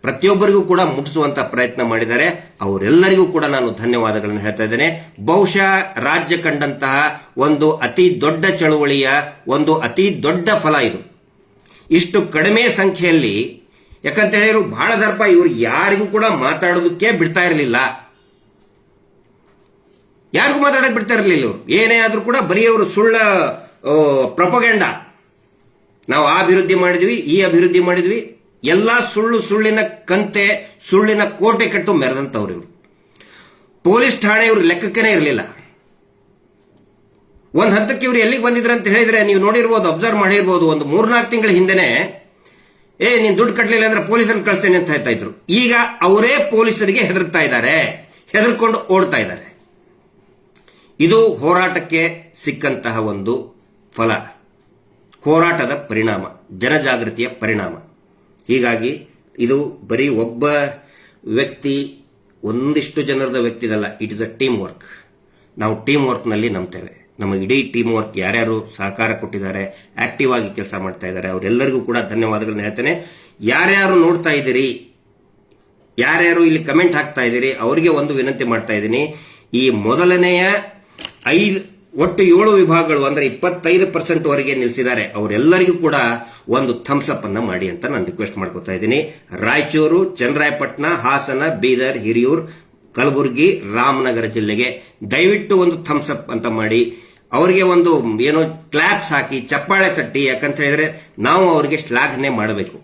ಪ್ರತಿಯೊಬ್ಬರಿಗೂ ಕೂಡ ಮುಟ್ಟಿಸುವಂತಹ ಪ್ರಯತ್ನ ಮಾಡಿದ್ದಾರೆ. ಅವರೆಲ್ಲರಿಗೂ ಕೂಡ ನಾನು ಧನ್ಯವಾದಗಳನ್ನು ಹೇಳ್ತಾ ಇದ್ದೇನೆ. ಬಹುಶಃ ರಾಜ್ಯ ಕಂಡಂತಹ ಒಂದು ಅತಿ ದೊಡ್ಡ ಚಳುವಳಿಯ ಒಂದು ಅತಿ ದೊಡ್ಡ ಫಲ ಇದು. ಇಷ್ಟು ಕಡಿಮೆ ಸಂಖ್ಯೆಯಲ್ಲಿ, ಯಾಕಂತ ಹೇಳಿದ್ರು ಬಹಳ ದರ್ಪ ಇವರು ಯಾರಿಗೂ ಕೂಡ ಮಾತಾಡೋದಕ್ಕೆ ಬಿಡ್ತಾ ಇರಲಿಲ್ಲ, ಯಾರಿಗೂ ಮಾತಾಡಕ್ ಬಿಡ್ತಾ ಇರಲಿಲ್ಲ. ಇವರು ಏನೇ ಆದ್ರೂ ಕೂಡ ಬರೀ ಅವರು ಸುಳ್ಳ ಪ್ರೊಪಗಂಡ, ನಾವು ಆ ಅಭಿವೃದ್ಧಿ ಮಾಡಿದ್ವಿ, ಈ ಅಭಿವೃದ್ಧಿ ಮಾಡಿದ್ವಿ, ಎಲ್ಲಾ ಸುಳ್ಳಿನ ಕಂತೆ, ಸುಳ್ಳಿನ ಕೋಟೆ ಕಟ್ಟು ಮೆರೆದಂತವ್ರು ಇವರು. ಪೊಲೀಸ್ ಠಾಣೆ ಇವ್ರ ಲೆಕ್ಕಕ್ಕೇ ಇರಲಿಲ್ಲ. ಒಂದ್ ಹಂತಕ್ಕೆ ಇವ್ರು ಎಲ್ಲಿಗೆ ಬಂದಿದ್ರ ಅಂತ ಹೇಳಿದ್ರೆ ನೀವು ನೋಡಿರ್ಬೋದು, ಅಬ್ಸರ್ವ್ ಮಾಡಿರ್ಬೋದು. ಒಂದು 3-4 ತಿಂಗಳ ಹಿಂದೆನೆ ನೀನ್ ದುಡ್ಡು ಕಟ್ಟಲಿಲ್ಲ ಅಂದ್ರೆ ಪೊಲೀಸರನ್ನು ಕಳಿಸ್ತೇನೆ ಅಂತ ಹೇಳ್ತಾ ಇದ್ರು. ಈಗ ಅವರೇ ಪೊಲೀಸರಿಗೆ ಹೆದರ್ತಾ ಇದ್ದಾರೆ, ಹೆದರ್ಕೊಂಡು ಓಡ್ತಾ ಇದ್ದಾರೆ. ಇದು ಹೋರಾಟಕ್ಕೆ ಸಿಕ್ಕಂತಹ ಒಂದು ಫಲ, ಹೋರಾಟದ ಪರಿಣಾಮ, ಜನಜಾಗೃತಿಯ ಪರಿಣಾಮ. ಹೀಗಾಗಿ ಇದು ಬರೀ ಒಬ್ಬ ವ್ಯಕ್ತಿ, ಒಂದಿಷ್ಟು ಜನರದ ವ್ಯಕ್ತಿದಲ್ಲ, it is a team work. ನಾವು ಟೀಮ್ ವರ್ಕ್ನಲ್ಲಿ ನಂಬ್ತೇವೆ. ನಮ್ಮ ಇಡೀ ಟೀಮ್ ವರ್ಕ್ ಯಾರ್ಯಾರು ಸಹಕಾರ ಕೊಟ್ಟಿದ್ದಾರೆ, ಆಕ್ಟಿವ್ ಆಗಿ ಕೆಲಸ ಮಾಡ್ತಾ ಇದ್ದಾರೆ, ಅವರೆಲ್ಲರಿಗೂ ಕೂಡ ಧನ್ಯವಾದಗಳನ್ನ ಹೇಳ್ತೇನೆ. ಯಾರ್ಯಾರು ನೋಡ್ತಾ ಇದ್ದೀರಿ, ಯಾರ್ಯಾರು ಇಲ್ಲಿ ಕಮೆಂಟ್ ಹಾಕ್ತಾ ಇದ್ದೀರಿ, ಅವರಿಗೆ ಒಂದು ವಿನಂತಿ ಮಾಡ್ತಾ ಇದ್ದೀನಿ. ಈ ಮೊದಲನೆಯ ಒಟ್ಟು 7 ವಿಭಾಗಗಳು ಅಂದ್ರೆ 25% ವರೆಗೆ ನಿಲ್ಲಿಸಿದ್ದಾರೆ, ಅವರೆಲ್ಲರಿಗೂ ಕೂಡ ಒಂದು ಥಮ್ಸ್ ಅಪ್ ಅನ್ನ ಮಾಡಿ ಅಂತ ನಾನು ರಿಕ್ವೆಸ್ಟ್ ಮಾಡ್ಕೊತಾ ಇದ್ದೀನಿ. ರಾಯಚೂರು, ಚನ್ನರಾಯಪಟ್ಟಣ, ಹಾಸನ, ಬೀದರ್, ಹಿರಿಯೂರು, ಕಲಬುರಗಿ, ರಾಮನಗರ ಜಿಲ್ಲೆಗೆ ದಯವಿಟ್ಟು ಒಂದು ಥಮ್ಸ್ ಅಪ್ ಅಂತ ಮಾಡಿ, ಅವರಿಗೆ ಒಂದು ಏನೋ ಕ್ಲಾಪ್ಸ್ ಹಾಕಿ, ಚಪ್ಪಾಳೆ ತಟ್ಟಿ. ಯಾಕಂತ ಹೇಳಿದ್ರೆ ನಾವು ಅವರಿಗೆ ಶ್ಲಾಘನೆ ಮಾಡಬೇಕು.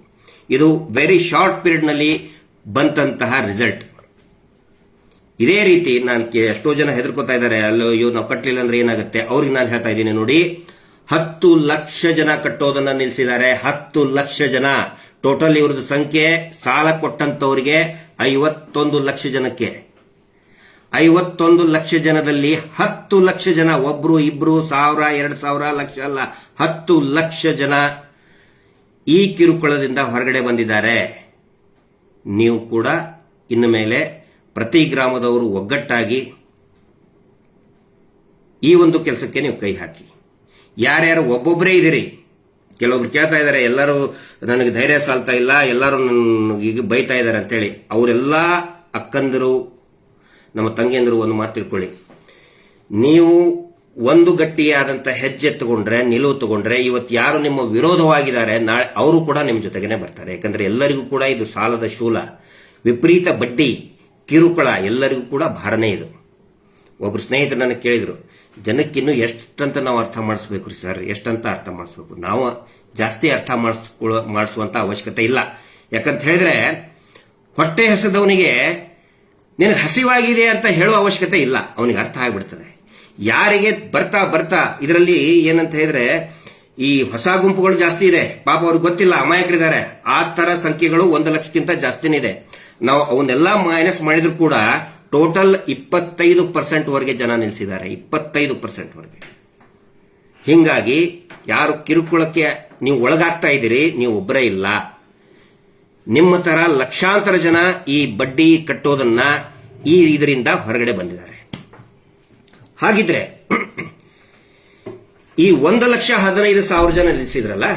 ಇದು ವೆರಿ ಶಾರ್ಟ್ ಪೀರಿಯಡ್ ನಲ್ಲಿ ಬಂದಂತಹ ರಿಸಲ್ಟ್. ಇದೇ ರೀತಿ ನಾನು ಎಷ್ಟೋ ಜನ ಹೆದರ್ಕೋತಾ ಇದ್ದಾರೆ, ಅಲ್ಲೋ ನಾವು ಕಟ್ಟಲಿಲ್ಲ ಅಂದ್ರೆ ಏನಾಗುತ್ತೆ. ಅವ್ರಿಗೆ ನಾನು ಹೇಳ್ತಾ ಇದ್ದೀನಿ ನೋಡಿ, 10 ಲಕ್ಷ ಜನ ಕಟ್ಟೋದನ್ನ ನಿಲ್ಲಿಸಿದ್ದಾರೆ. 10 ಲಕ್ಷ ಜನ ಟೋಟಲ್. ಇವ್ರದ್ದು ಸಂಖ್ಯೆ ಸಾಲ ಕೊಟ್ಟಂತವರಿಗೆ 51 ಲಕ್ಷ ಜನಕ್ಕೆ. 51 ಲಕ್ಷ ಜನದಲ್ಲಿ 10 ಲಕ್ಷ ಜನ, ಒಬ್ರು ಇಬ್ರು 1000 2000 ಲಕ್ಷ ಅಲ್ಲ, 10 ಲಕ್ಷ ಜನ ಈ ಕಿರುಕುಳದಿಂದ ಹೊರಗಡೆ ಬಂದಿದ್ದಾರೆ. ನೀವು ಕೂಡ ಇನ್ನು ಮೇಲೆ ಪ್ರತಿ ಗ್ರಾಮದವರು ಒಗ್ಗಟ್ಟಾಗಿ ಈ ಒಂದು ಕೆಲಸಕ್ಕೆ ನೀವು ಕೈ ಹಾಕಿ. ಯಾರ್ಯಾರು ಒಬ್ಬೊಬ್ಬರೇ ಇದ್ದೀರಿ, ಕೆಲವೊಬ್ರು ಕೇಳ್ತಾ ಇದ್ದಾರೆ, ಎಲ್ಲರೂ ನನಗೆ ಧೈರ್ಯ ಸಾಲ್ತಾ ಇಲ್ಲ, ಎಲ್ಲರೂ ಈಗ ಬೈತಾ ಇದ್ದಾರೆ ಅಂತೇಳಿ. ಅವರೆಲ್ಲ ಅಕ್ಕಂದರು, ನಮ್ಮ ತಂಗಿಯಂದರು ಒಂದು ಮಾತು ತಿಳ್ಕೊಳ್ಳಿ, ನೀವು ಒಂದು ಗಟ್ಟಿಯಾದಂಥ ಹೆಜ್ಜೆ ತಗೊಂಡ್ರೆ, ನಿಲುವು ತಗೊಂಡ್ರೆ, ಇವತ್ತು ಯಾರು ನಿಮ್ಮ ವಿರೋಧವಾಗಿದ್ದಾರೆ ನಾಳೆ ಅವರು ಕೂಡ ನಿಮ್ಮ ಜೊತೆಗೇನೆ ಬರ್ತಾರೆ. ಯಾಕಂದ್ರೆ ಎಲ್ಲರಿಗೂ ಕೂಡ ಇದು ಸಾಲದ ಶೂಲ, ವಿಪರೀತ ಬಡ್ಡಿ, ಕಿರುಕುಳ ಎಲ್ಲರಿಗೂ ಕೂಡ ಭಾರನೇ ಇದು. ಒಬ್ರು ಸ್ನೇಹಿತರು ನನಗೆ ಕೇಳಿದ್ರು, ಜನಕ್ಕಿನ್ನೂ ಎಷ್ಟಂತ ನಾವು ಅರ್ಥ ಮಾಡಿಸ್ಬೇಕು ರೀ ಸರ್, ಎಷ್ಟಂತ ಅರ್ಥ ಮಾಡಿಸ್ಬೇಕು? ನಾವು ಜಾಸ್ತಿ ಅರ್ಥ ಮಾಡಿಸುವಂತ ಅವಶ್ಯಕತೆ ಇಲ್ಲ. ಯಾಕಂತ ಹೇಳಿದ್ರೆ ಹೊಟ್ಟೆ ಹಸಿದವನಿಗೆ ನಿನಗೆ ಹಸಿವಾಗಿದೆ ಅಂತ ಹೇಳೋ ಅವಶ್ಯಕತೆ ಇಲ್ಲ, ಅವನಿಗೆ ಅರ್ಥ ಆಗ್ಬಿಡ್ತದೆ. ಯಾರಿಗೆ ಬರ್ತಾ ಬರ್ತಾ ಇದರಲ್ಲಿ ಏನಂತ ಹೇಳಿದ್ರೆ ಈ ಹೊಸ ಗುಂಪುಗಳು ಜಾಸ್ತಿ ಇದೆ, ಪಾಪ ಅವ್ರಿಗೆ ಗೊತ್ತಿಲ್ಲ, ಅಮಾಯಕರಿದ್ದಾರೆ. ಆ ತರ ಸಂಖ್ಯೆಗಳು 1 ಲಕ್ಷಕ್ಕಿಂತ ಜಾಸ್ತಿನೇ ಇದೆ. ನಾವು ಅವನ್ನೆಲ್ಲ ಮೈನಸ್ ಮಾಡಿದ್ರು ಕೂಡ ಟೋಟಲ್ 25% ವರೆಗೆ ಜನ ನಿಲ್ಲಿಸಿದ್ದಾರೆ, 25% ವರೆಗೆ. ಹಿಂಗಾಗಿ ಯಾರು ಕಿರುಕುಳಕ್ಕೆ ನೀವು ಒಳಗಾಗ್ತಾ ಇದ್ದೀರಿ, ನೀವು ಒಬ್ಬರೇ ಇಲ್ಲ. ನಿಮ್ಮ ತರ ಲಕ್ಷಾಂತರ ಜನ ಈ ಬಡ್ಡಿ ಕಟ್ಟೋದನ್ನ ಇದರಿಂದ ಹೊರಗಡೆ ಬಂದಿದ್ದಾರೆ. ಹಾಗಿದ್ರೆ ಈ 1,15,000 ಜನ ನಿಲ್ಲಿಸಿದ್ರಲ್ಲ,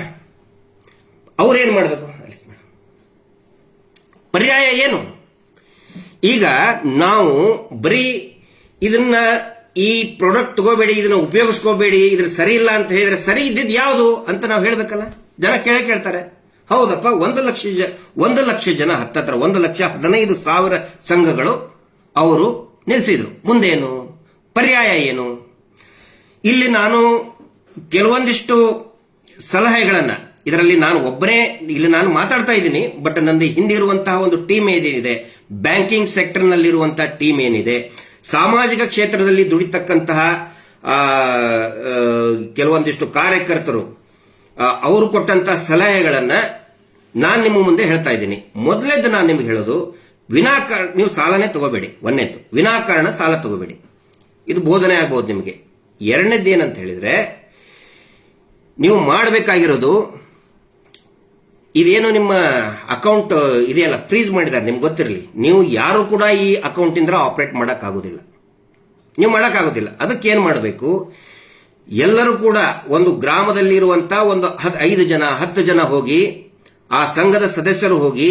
ಅವ್ರೇನ್ ಮಾಡಬೇಕು? ಪರ್ಯಾಯ ಏನು? ಈಗ ನಾವು ಬರೀ ಇದನ್ನ ಈ ಪ್ರಾಡಕ್ಟ್ ತಗೋಬೇಡಿ, ಇದನ್ನ ಉಪಯೋಗಿಸ್ಕೋಬೇಡಿ, ಇದ್ರ ಸರಿ ಇಲ್ಲ ಅಂತ ಹೇಳಿದ್ರೆ ಸರಿ ಇದ್ದಿದ್ದು ಯಾವುದು ಅಂತ ನಾವು ಹೇಳಬೇಕಲ್ಲ. ಜನ ಕೇಳ್ತಾರೆ. ಹೌದಪ್ಪ, 1 ಲಕ್ಷ ಜನ ಹತ್ತತ್ರ 1,15,000 ಸಂಘಗಳು ಅವರು ನಿಲ್ಲಿಸಿದ್ರು. ಮುಂದೇನು ಪರ್ಯಾಯ ಏನು? ಇಲ್ಲಿ ನಾನು ಕೆಲವೊಂದಿಷ್ಟು ಸಲಹೆಗಳನ್ನ, ಇದರಲ್ಲಿ ನಾನು ಒಬ್ಬನೇ ಇಲ್ಲಿ ನಾನು ಮಾತಾಡ್ತಾ ಇದ್ದೀನಿ, ಬಟ್ ನಂದು ಹಿಂದಿರುವಂತಹ ಒಂದು ಟೀಮ್ ಏನಿದೆ, ಬ್ಯಾಂಕಿಂಗ್ ಸೆಕ್ಟರ್ ನಲ್ಲಿರುವಂತಹ ಟೀಮ್ ಏನಿದೆ, ಸಾಮಾಜಿಕ ಕ್ಷೇತ್ರದಲ್ಲಿ ದುಡಿತಕ್ಕಂತಹ ಕೆಲವೊಂದಿಷ್ಟು ಕಾರ್ಯಕರ್ತರು ಅವರು ಕೊಟ್ಟಂತಹ ಸಲಹೆಗಳನ್ನ ನಾನು ನಿಮ್ಮ ಮುಂದೆ ಹೇಳ್ತಾ ಇದ್ದೀನಿ. ಮೊದಲೇದು ನಾನು ನಿಮ್ಗೆ ಹೇಳೋದು, ವಿನಾಕಾರಣ ನೀವು ಸಾಲನೇ ತಗೋಬೇಡಿ. ಒಂದನೇದು, ವಿನಾಕಾರಣ ಸಾಲ ತಗೋಬೇಡಿ. ಇದು ಬೋಧನೆ ಆಗ್ಬಹುದು ನಿಮಗೆ. ಎರಡನೇದ್ದು ಏನಂತ ಹೇಳಿದ್ರೆ, ನೀವು ಮಾಡಬೇಕಾಗಿರೋದು, ಇದೇನು ನಿಮ್ಮ ಅಕೌಂಟ್ ಇದೆಯಲ್ಲ ಫ್ರೀಸ್ ಮಾಡಿದ್ದಾರೆ, ನಿಮ್ಗೆ ಗೊತ್ತಿರಲಿ, ನೀವು ಯಾರು ಕೂಡ ಈ ಅಕೌಂಟ್ ಇಂದ ಆಪರೇಟ್ ಮಾಡೋಕ್ಕಾಗೋದಿಲ್ಲ. ನೀವು ಮಾಡೋಕ್ಕಾಗೋದಿಲ್ಲ. ಅದಕ್ಕೆ ಏನು ಮಾಡಬೇಕು, ಎಲ್ಲರೂ ಕೂಡ ಒಂದು ಗ್ರಾಮದಲ್ಲಿರುವಂತಹ ಒಂದು 5 ಜನ 10 ಜನ ಹೋಗಿ, ಆ ಸಂಘದ ಸದಸ್ಯರು ಹೋಗಿ,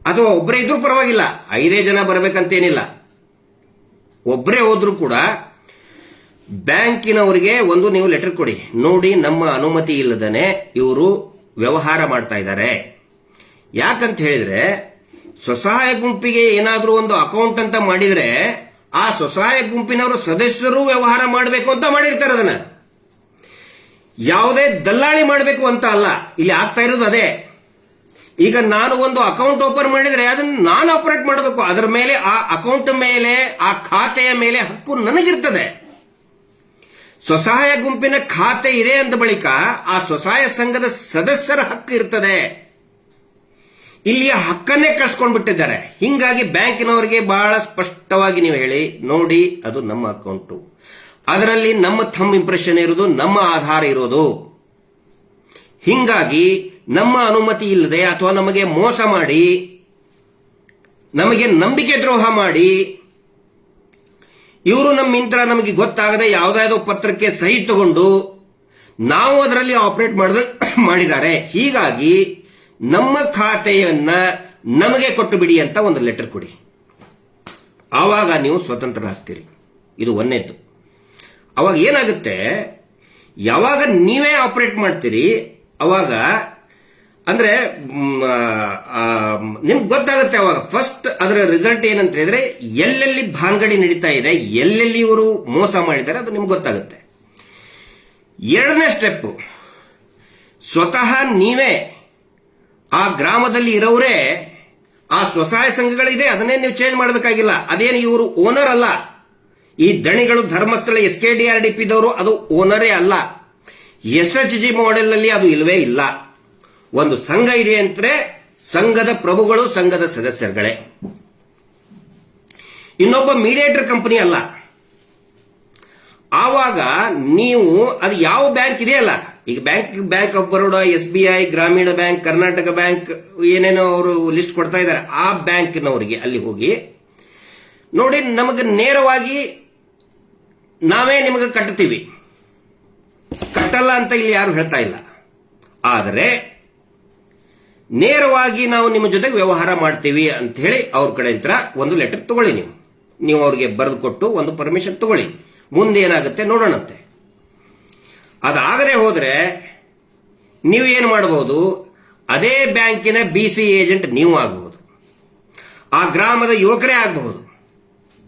ಅಥವಾ ಒಬ್ಬರೇ ಇದ್ರೂ ಪರವಾಗಿಲ್ಲ, 5 ಜನ ಬರಬೇಕಂತೇನಿಲ್ಲ, ಒಬ್ಬರೇ ಹೋದ್ರೂ ಕೂಡ ಬ್ಯಾಂಕಿನವರಿಗೆ ಒಂದು ನೀವು ಲೆಟರ್ ಕೊಡಿ, ನೋಡಿ ನಮ್ಮ ಅನುಮತಿ ಇಲ್ಲದನೆ ಇವರು ವ್ಯವಹಾರ ಮಾಡ್ತಾ ಇದ್ದಾರೆ. ಯಾಕಂತ ಹೇಳಿದ್ರೆ, ಸ್ವಸಹಾಯ ಗುಂಪಿಗೆ ಏನಾದರೂ ಒಂದು ಅಕೌಂಟ್ ಅಂತ ಮಾಡಿದ್ರೆ ಆ ಸ್ವಸಹಾಯ ಗುಂಪಿನವರು ಸದಸ್ಯರು ವ್ಯವಹಾರ ಮಾಡಬೇಕು ಅಂತ ಮಾಡಿರ್ತಾರೆ. ಅದನ್ನ ಯಾವುದೇ ದಲ್ಲಾಳಿ ಮಾಡಬೇಕು ಅಂತ ಅಲ್ಲ, ಇಲ್ಲಿ ಆಗ್ತಾ ಇರೋದು ಅದೇ. ಈಗ ನಾನು ಒಂದು ಅಕೌಂಟ್ ಓಪನ್ ಮಾಡಿದ್ರೆ ಅದನ್ನು ನಾನು ಆಪರೇಟ್ ಮಾಡಬೇಕು, ಅದರ ಮೇಲೆ, ಆ ಅಕೌಂಟ್ ಮೇಲೆ, ಆ ಖಾತೆಯ ಮೇಲೆ ಹಕ್ಕು ನನಗಿರ್ತದೆ. ಸ್ವಸಹಾಯ ಗುಂಪಿನ ಖಾತೆ ಇದೆ ಅಂದ ಬಳಿಕ ಆ ಸ್ವಸಹಾಯ ಸಂಘದ ಸದಸ್ಯರ ಹಕ್ಕು ಇರ್ತದೆ. ಇಲ್ಲಿಯ ಹಕ್ಕನ್ನೇ ಕಳ್ಸ್ಕೊಂಡ್ಬಿಟ್ಟಿದ್ದಾರೆ. ಹಿಂಗಾಗಿ ಬ್ಯಾಂಕಿನವರಿಗೆ ಬಹಳ ಸ್ಪಷ್ಟವಾಗಿ ನೀವು ಹೇಳಿ, ನೋಡಿ ಅದು ನಮ್ಮ ಅಕೌಂಟು, ಅದರಲ್ಲಿ ನಮ್ಮ ಥಂಬ್ ಇಂಪ್ರೆಷನ್ ಇರೋದು, ನಮ್ಮ ಆಧಾರ ಇರೋದು. ಹಿಂಗಾಗಿ ನಮ್ಮ ಅನುಮತಿ ಇಲ್ಲದೆ ಅಥವಾ ನಮಗೆ ಮೋಸ ಮಾಡಿ, ನಮಗೆ ನಂಬಿಕೆ ದ್ರೋಹ ಮಾಡಿ, ಇವರು ನಮ್ಮಿಂತ್ರ ನಮಗೆ ಗೊತ್ತಾಗದೆ ಯಾವುದಾವುದೋ ಪತ್ರಕ್ಕೆ ಸಹಿ ತಗೊಂಡು ನಾವು ಅದರಲ್ಲಿ ಆಪರೇಟ್ ಮಾಡಿದ್ದಾರೆ. ಹೀಗಾಗಿ ನಮ್ಮ ಖಾತೆಯನ್ನ ನಮಗೆ ಕೊಟ್ಟು ಬಿಡಿ ಅಂತ ಒಂದು ಲೆಟರ್ ಕೊಡಿ, ಆವಾಗ ನೀವು ಸ್ವತಂತ್ರರಾಗ್ತೀರಿ. ಇದು ಒಂದನೇದ್ದು. ಅವಾಗ ಏನಾಗುತ್ತೆ, ಯಾವಾಗ ನೀವೇ ಆಪರೇಟ್ ಮಾಡ್ತೀರಿ ಅವಾಗ ಅಂದ್ರೆ ನಿಮ್ಗೆ ಗೊತ್ತಾಗುತ್ತೆ. ಅವಾಗ ಫಸ್ಟ್ ಅದರ ರಿಸಲ್ಟ್ ಏನಂತ ಹೇಳಿದ್ರೆ, ಎಲ್ಲೆಲ್ಲಿ ಭಾಂಗಡಿ ನಡೀತಾ ಇದೆ, ಎಲ್ಲೆಲ್ಲಿ ಇವರು ಮೋಸ ಮಾಡಿದ್ದಾರೆ ಅದು ನಿಮ್ಗೆ ಗೊತ್ತಾಗುತ್ತೆ. ಎರಡನೇ ಸ್ಟೆಪ್, ಸ್ವತಃ ನೀವೇ ಆ ಗ್ರಾಮದಲ್ಲಿ ಇರೋರೇ, ಆ ಸ್ವಸಹಾಯ ಸಂಘಗಳಿದೆ ಅದನ್ನೇ ನೀವು ಚೇಂಜ್ ಮಾಡಬೇಕಾಗಿಲ್ಲ. ಅದೇನು ಇವರು ಓನರ್ ಅಲ್ಲ. ಈ ದಣಿಗಳು ಧರ್ಮಸ್ಥಳ SKDRDP ದವರು ಅದು ಓನರೇ ಅಲ್ಲ. SHG ಮಾಡೆಲ್ ನಲ್ಲಿ ಅದು ಇಲ್ವೇ ಇಲ್ಲ. ಒಂದು ಸಂಘ ಇದೆ ಅಂದ್ರೆ ಸಂಘದ ಪ್ರಭುಗಳು ಸಂಘದ ಸದಸ್ಯರುಗಳೇ, ಇನ್ನೊಬ್ಬ ಮೀಡಿಯೇಟರ್ ಕಂಪನಿ ಅಲ್ಲ. ಆವಾಗ ನೀವು ಅದು ಯಾವ ಬ್ಯಾಂಕ್ ಇದೆಯಲ್ಲ, ಈಗ ಬ್ಯಾಂಕ್ ಆಫ್ ಬರೋಡಾ, SBI, ಗ್ರಾಮೀಣ ಬ್ಯಾಂಕ್, ಕರ್ನಾಟಕ ಬ್ಯಾಂಕ್, ಏನೇನೋ ಅವರು ಲಿಸ್ಟ್ ಕೊಡ್ತಾ ಇದ್ದಾರೆ, ಆ ಬ್ಯಾಂಕಿನವರಿಗೆ ಅಲ್ಲಿ ಹೋಗಿ ನೋಡಿ, ನಮಗೆ ನೇರವಾಗಿ ನಾವೇ ನಿಮಗೆ ಕಟ್ತೀವಿ, ಕಟ್ಟಲ್ಲ ಅಂತ ಇಲ್ಲಿ ಯಾರು ಹೇಳ್ತಾ ಇಲ್ಲ. ಆದರೆ ನೇರವಾಗಿ ನಾವು ನಿಮ್ಮ ಜೊತೆ ವ್ಯವಹಾರ ಮಾಡ್ತೀವಿ ಅಂತ ಹೇಳಿ ಅವ್ರ ಕಡೆ ಒಂದು ಲೆಟರ್ ತಗೊಳ್ಳಿ. ನೀವು ಅವ್ರಿಗೆ ಬರೆದು ಕೊಟ್ಟು ಒಂದು ಪರ್ಮಿಷನ್ ತಗೊಳ್ಳಿ. ಮುಂದೆ ಏನಾಗುತ್ತೆ ನೋಡೋಣಂತೆ. ಅದಾಗದೆ ಹೋದ್ರೆ ನೀವು ಏನು ಮಾಡಬಹುದು, ಅದೇ ಬ್ಯಾಂಕಿನ BC ಏಜೆಂಟ್ ನೀವು ಆಗಬಹುದು, ಆ ಗ್ರಾಮದ ಯುವಕರೇ ಆಗಬಹುದು.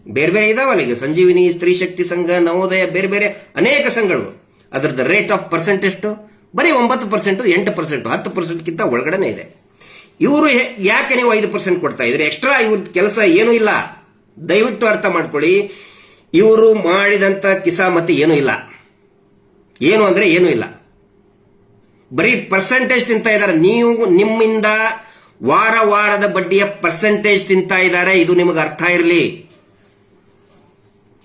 ಬೇರೆ ಬೇರೆ ಇದಾವಲ್ಲ, ಈಗ ಸಂಜೀವಿನಿ, ಸ್ತ್ರೀ ಶಕ್ತಿ ಸಂಘ, ನವೋದಯ, ಬೇರೆ ಬೇರೆ ಅನೇಕ ಸಂಘಗಳು. ಅದರದ್ದು ರೇಟ್ ಆಫ್ ಪರ್ಸೆಂಟ್ ಎಷ್ಟು? ಬರೀ 9%, 8%, 10%ಗಿಂತ ಒಳಗಡೆನೆ ಇದೆ. ಇವರು ಯಾಕೆ ನೀವು 5% ಕೊಡ್ತಾ ಇದ್ರಿ? ಎಕ್ಸ್ಟ್ರಾ ಇವ್ರದ್ದು ಕೆಲಸ ಏನೂ ಇಲ್ಲ. ದಯವಿಟ್ಟು ಅರ್ಥ ಮಾಡ್ಕೊಳ್ಳಿ, ಇವರು ಮಾಡಿದಂತ ಕಿಸಾಮತಿ ಏನೂ ಇಲ್ಲ. ಏನು ಅಂದ್ರೆ ಏನೂ ಇಲ್ಲ, ಬರೀ ಪರ್ಸೆಂಟೇಜ್ ತಿಂತಾ ಇದ್ದಾರೆ. ನೀವು ನಿಮ್ಮಿಂದ ವಾರದ ಬಡ್ಡಿಯ ಪರ್ಸೆಂಟೇಜ್ ತಿಂತಾ ಇದ್ದಾರೆ. ಇದು ನಿಮಗೆ ಅರ್ಥ ಇರಲಿ.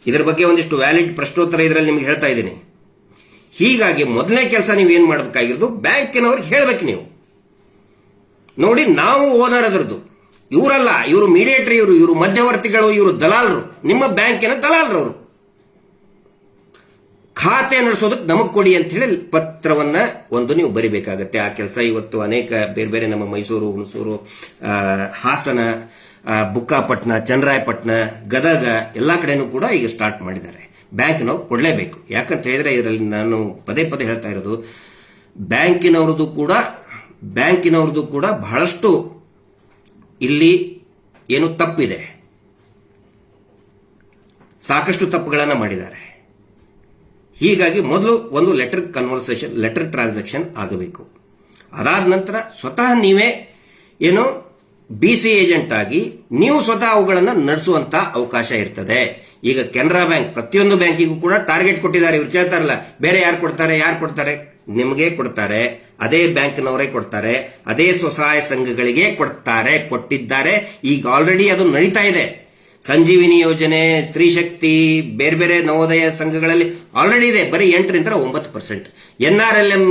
ಇದರ ಬಗ್ಗೆ ಒಂದಿಷ್ಟು ವ್ಯಾಲಿಡ್ ಪ್ರಶ್ನೋತ್ತರ ಇದರಲ್ಲಿ ನಿಮ್ಗೆ ಹೇಳ್ತಾ ಇದ್ದೀನಿ. ಹೀಗಾಗಿ ಮೊದಲನೇ ಕೆಲಸ ನೀವೇನು ಮಾಡಬೇಕಾಗಿರೋದು, ಬ್ಯಾಂಕಿನವ್ರಿಗೆ ಹೇಳ್ಬೇಕು. ನೀವು ನೋಡಿ, ನಾವು ಓನರ್ ಅದರದ್ದು, ಇವರಲ್ಲ, ಇವರು ಮೀಡಿಯೇಟರ್, ಇವರು ಮಧ್ಯವರ್ತಿಗಳು, ಇವರು ದಲಾಲರು, ನಿಮ್ಮ ಬ್ಯಾಂಕಿನ ದಲಾಲರು. ಅವರು ಖಾತೆ ನಡೆಸೋದಕ್ಕೆ ನಮಗ್ ಕೊಡಿ ಅಂತ ಹೇಳಿ ಪತ್ರವನ್ನ ನೀವು ಬರಿಬೇಕಾಗತ್ತೆ. ಆ ಕೆಲಸ ಇವತ್ತು ಅನೇಕ ಬೇರೆ ಬೇರೆ ನಮ್ಮ ಮೈಸೂರು, ಹುಣಸೂರು, ಹಾಸನ, ಬುಕ್ಕಾಪಟ್ನ, ಚನ್ನರಾಯಪಟ್ಟಣ, ಗದಗ ಎಲ್ಲಾ ಕಡೆನೂ ಕೂಡ ಈಗ ಸ್ಟಾರ್ಟ್ ಮಾಡಿದ್ದಾರೆ. ಬ್ಯಾಂಕ್ನವ್ರು ಕೊಡಲೇಬೇಕು. ಯಾಕಂತ ಹೇಳಿದ್ರೆ ಇದರಲ್ಲಿ ನಾನು ಪದೇ ಪದೇ ಹೇಳ್ತಾ ಇರೋದು, ಬ್ಯಾಂಕಿನವ್ರದ್ದು ಕೂಡ ಬಹಳಷ್ಟು ಇಲ್ಲಿ ಏನು ತಪ್ಪಿದೆ, ಸಾಕಷ್ಟು ತಪ್ಪುಗಳನ್ನು ಮಾಡಿದ್ದಾರೆ. ಹೀಗಾಗಿ ಮೊದಲು ಒಂದು ಲೆಟರ್ ಟ್ರಾನ್ಸಾಕ್ಷನ್ ಆಗಬೇಕು. ಅದಾದ ನಂತರ ಸ್ವತಃ ನೀವೇ ಏನು BC ಏಜೆಂಟ್ ಆಗಿ ನೀವು ಸ್ವತಃ ಅವುಗಳನ್ನು ನಡೆಸುವಂತ ಅವಕಾಶ ಇರ್ತದೆ. ಈಗ ಕೆನರಾ ಬ್ಯಾಂಕ್ ಪ್ರತಿಯೊಂದು ಬ್ಯಾಂಕಿಗೂ ಕೂಡ ಟಾರ್ಗೆಟ್ ಕೊಟ್ಟಿದ್ದಾರೆ. ಇವ್ರು ಕೇಳ್ತಾರಲ್ಲ, ಬೇರೆ ಯಾರು ಕೊಡ್ತಾರೆ? ನಿಮಗೆ ಕೊಡ್ತಾರೆ, ಅದೇ ಬ್ಯಾಂಕ್ನವರೇ ಕೊಡ್ತಾರೆ, ಅದೇ ಸ್ವಸಹಾಯ ಸಂಘಗಳಿಗೆ ಕೊಟ್ಟಿದ್ದಾರೆ. ಈಗ ಆಲ್ರೆಡಿ ಅದು ನಡೀತಾ ಇದೆ. ಸಂಜೀವಿನಿ ಯೋಜನೆ, ಸ್ತ್ರೀ ಶಕ್ತಿ, ಬೇರೆ ಬೇರೆ ನವೋದಯ ಸಂಘಗಳಲ್ಲಿ ಆಲ್ರೆಡಿ ಇದೆ. ಬರೀ 8ರಿಂದ 9%. NRLM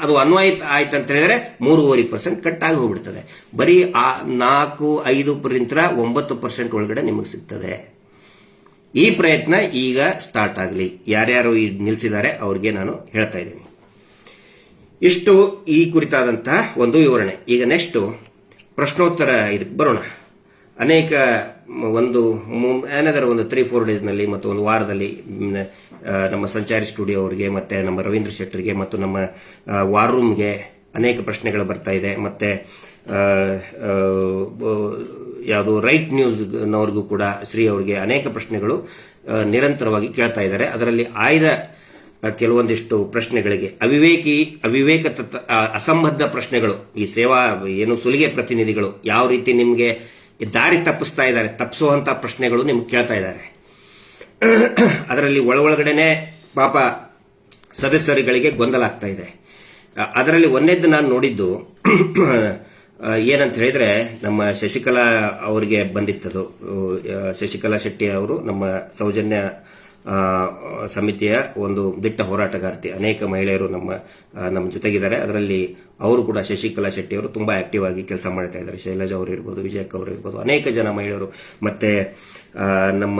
ಅದು ಅನ್ವಯ ಆಯ್ತು ಅಂತ ಹೇಳಿದ್ರೆ 3.5% ಕಟ್ ಆಗಿ ಹೋಗ್ಬಿಡ್ತದೆ. ಬರೀ 4-5% 9% ಒಳಗಡೆ ನಿಮಗೆ ಸಿಗ್ತದೆ. ಈ ಪ್ರಯತ್ನ ಈಗ ಸ್ಟಾರ್ಟ್ ಆಗಲಿ. ಯಾರ್ಯಾರು ನಿಲ್ಲಿಸಿದ್ದಾರೆ ಅವ್ರಿಗೆ ನಾನು ಹೇಳ್ತಾ ಇದ್ದೀನಿ. ಇಷ್ಟು ಈ ಕುರಿತಾದಂತಹ ಒಂದು ವಿವರಣೆ. ಈಗ ನೆಕ್ಸ್ಟ್ ಪ್ರಶ್ನೋತ್ತರ ಇದಕ್ಕೆ ಬರೋಣ. ಅನೇಕ ಒಂದು 3-4 ಡೇಸ್ನಲ್ಲಿ ಮತ್ತು ಒಂದು ವಾರದಲ್ಲಿ ನಮ್ಮ ಸಂಚಾರಿ ಸ್ಟುಡಿಯೋ ಅವರಿಗೆ ಮತ್ತೆ ನಮ್ಮ ರವೀಂದ್ರ ಶೆಟ್ಟರಿಗೆ ಮತ್ತು ನಮ್ಮ ವಾರ್ ರೂಮ್ಗೆ ಅನೇಕ ಪ್ರಶ್ನೆಗಳು ಬರ್ತಾ ಇದೆ. ಮತ್ತೆ ಯಾವುದು ರೈಟ್ ನ್ಯೂಸ್ನವ್ರಿಗೂ ಕೂಡ ಶ್ರೀ ಅವರಿಗೆ ಅನೇಕ ಪ್ರಶ್ನೆಗಳು ನಿರಂತರವಾಗಿ ಕೇಳ್ತಾ ಇದ್ದಾರೆ. ಅದರಲ್ಲಿ ಆಯ್ದ ಕೆಲವೊಂದಿಷ್ಟು ಪ್ರಶ್ನೆಗಳಿಗೆ ಅವಿವೇಕ ಅಸಂಬದ್ಧ ಪ್ರಶ್ನೆಗಳು, ಈ ಸೇವಾ ಏನು ಸುಲಿಗೆ ಪ್ರತಿನಿಧಿಗಳು ಯಾವ ರೀತಿ ನಿಮಗೆ ದಾರಿ ತಪ್ಪಿಸುವಂತ ಪ್ರಶ್ನೆಗಳು ನಿಮ್ಗೆ ಕೇಳ್ತಾ ಇದ್ದಾರೆ. ಅದರಲ್ಲಿ ಒಳಗಡೆನೆ ಪಾಪ ಸದಸ್ಯರುಗಳಿಗೆ ಗೊಂದಲ ಆಗ್ತಾ ಇದೆ. ಅದರಲ್ಲಿ ಒಂದೇದ್ದು ನಾನು ನೋಡಿದ್ದು ಏನಂತ ಹೇಳಿದ್ರೆ, ನಮ್ಮ ಶಶಿಕಲಾ ಅವರಿಗೆ ಬಂದಿತ್ತದು. ಶಶಿಕಲಾ ಶೆಟ್ಟಿ ಅವರು ನಮ್ಮ ಸೌಜನ್ಯ ಸಮಿತಿಯ ಒಂದು ದಿಟ್ಟ ಹೋರಾಟಗಾರ್ತಿ. ಅನೇಕ ಮಹಿಳೆಯರು ನಮ್ಮ ಜೊತೆಗಿದ್ದಾರೆ. ಅದರಲ್ಲಿ ಅವರು ಕೂಡ ಶಶಿಕಲಾ ಶೆಟ್ಟಿ ಅವರು ತುಂಬಾ ಆಕ್ಟಿವ್ ಆಗಿ ಕೆಲಸ ಮಾಡ್ತಾ ಇದ್ದಾರೆ. ಶೈಲಜಾ ಅವರು ಇರ್ಬೋದು, ವಿಜಯಕ್ಕ ಅವರು ಇರ್ಬೋದು, ಅನೇಕ ಜನ ಮಹಿಳೆಯರು. ಮತ್ತೆ ನಮ್ಮ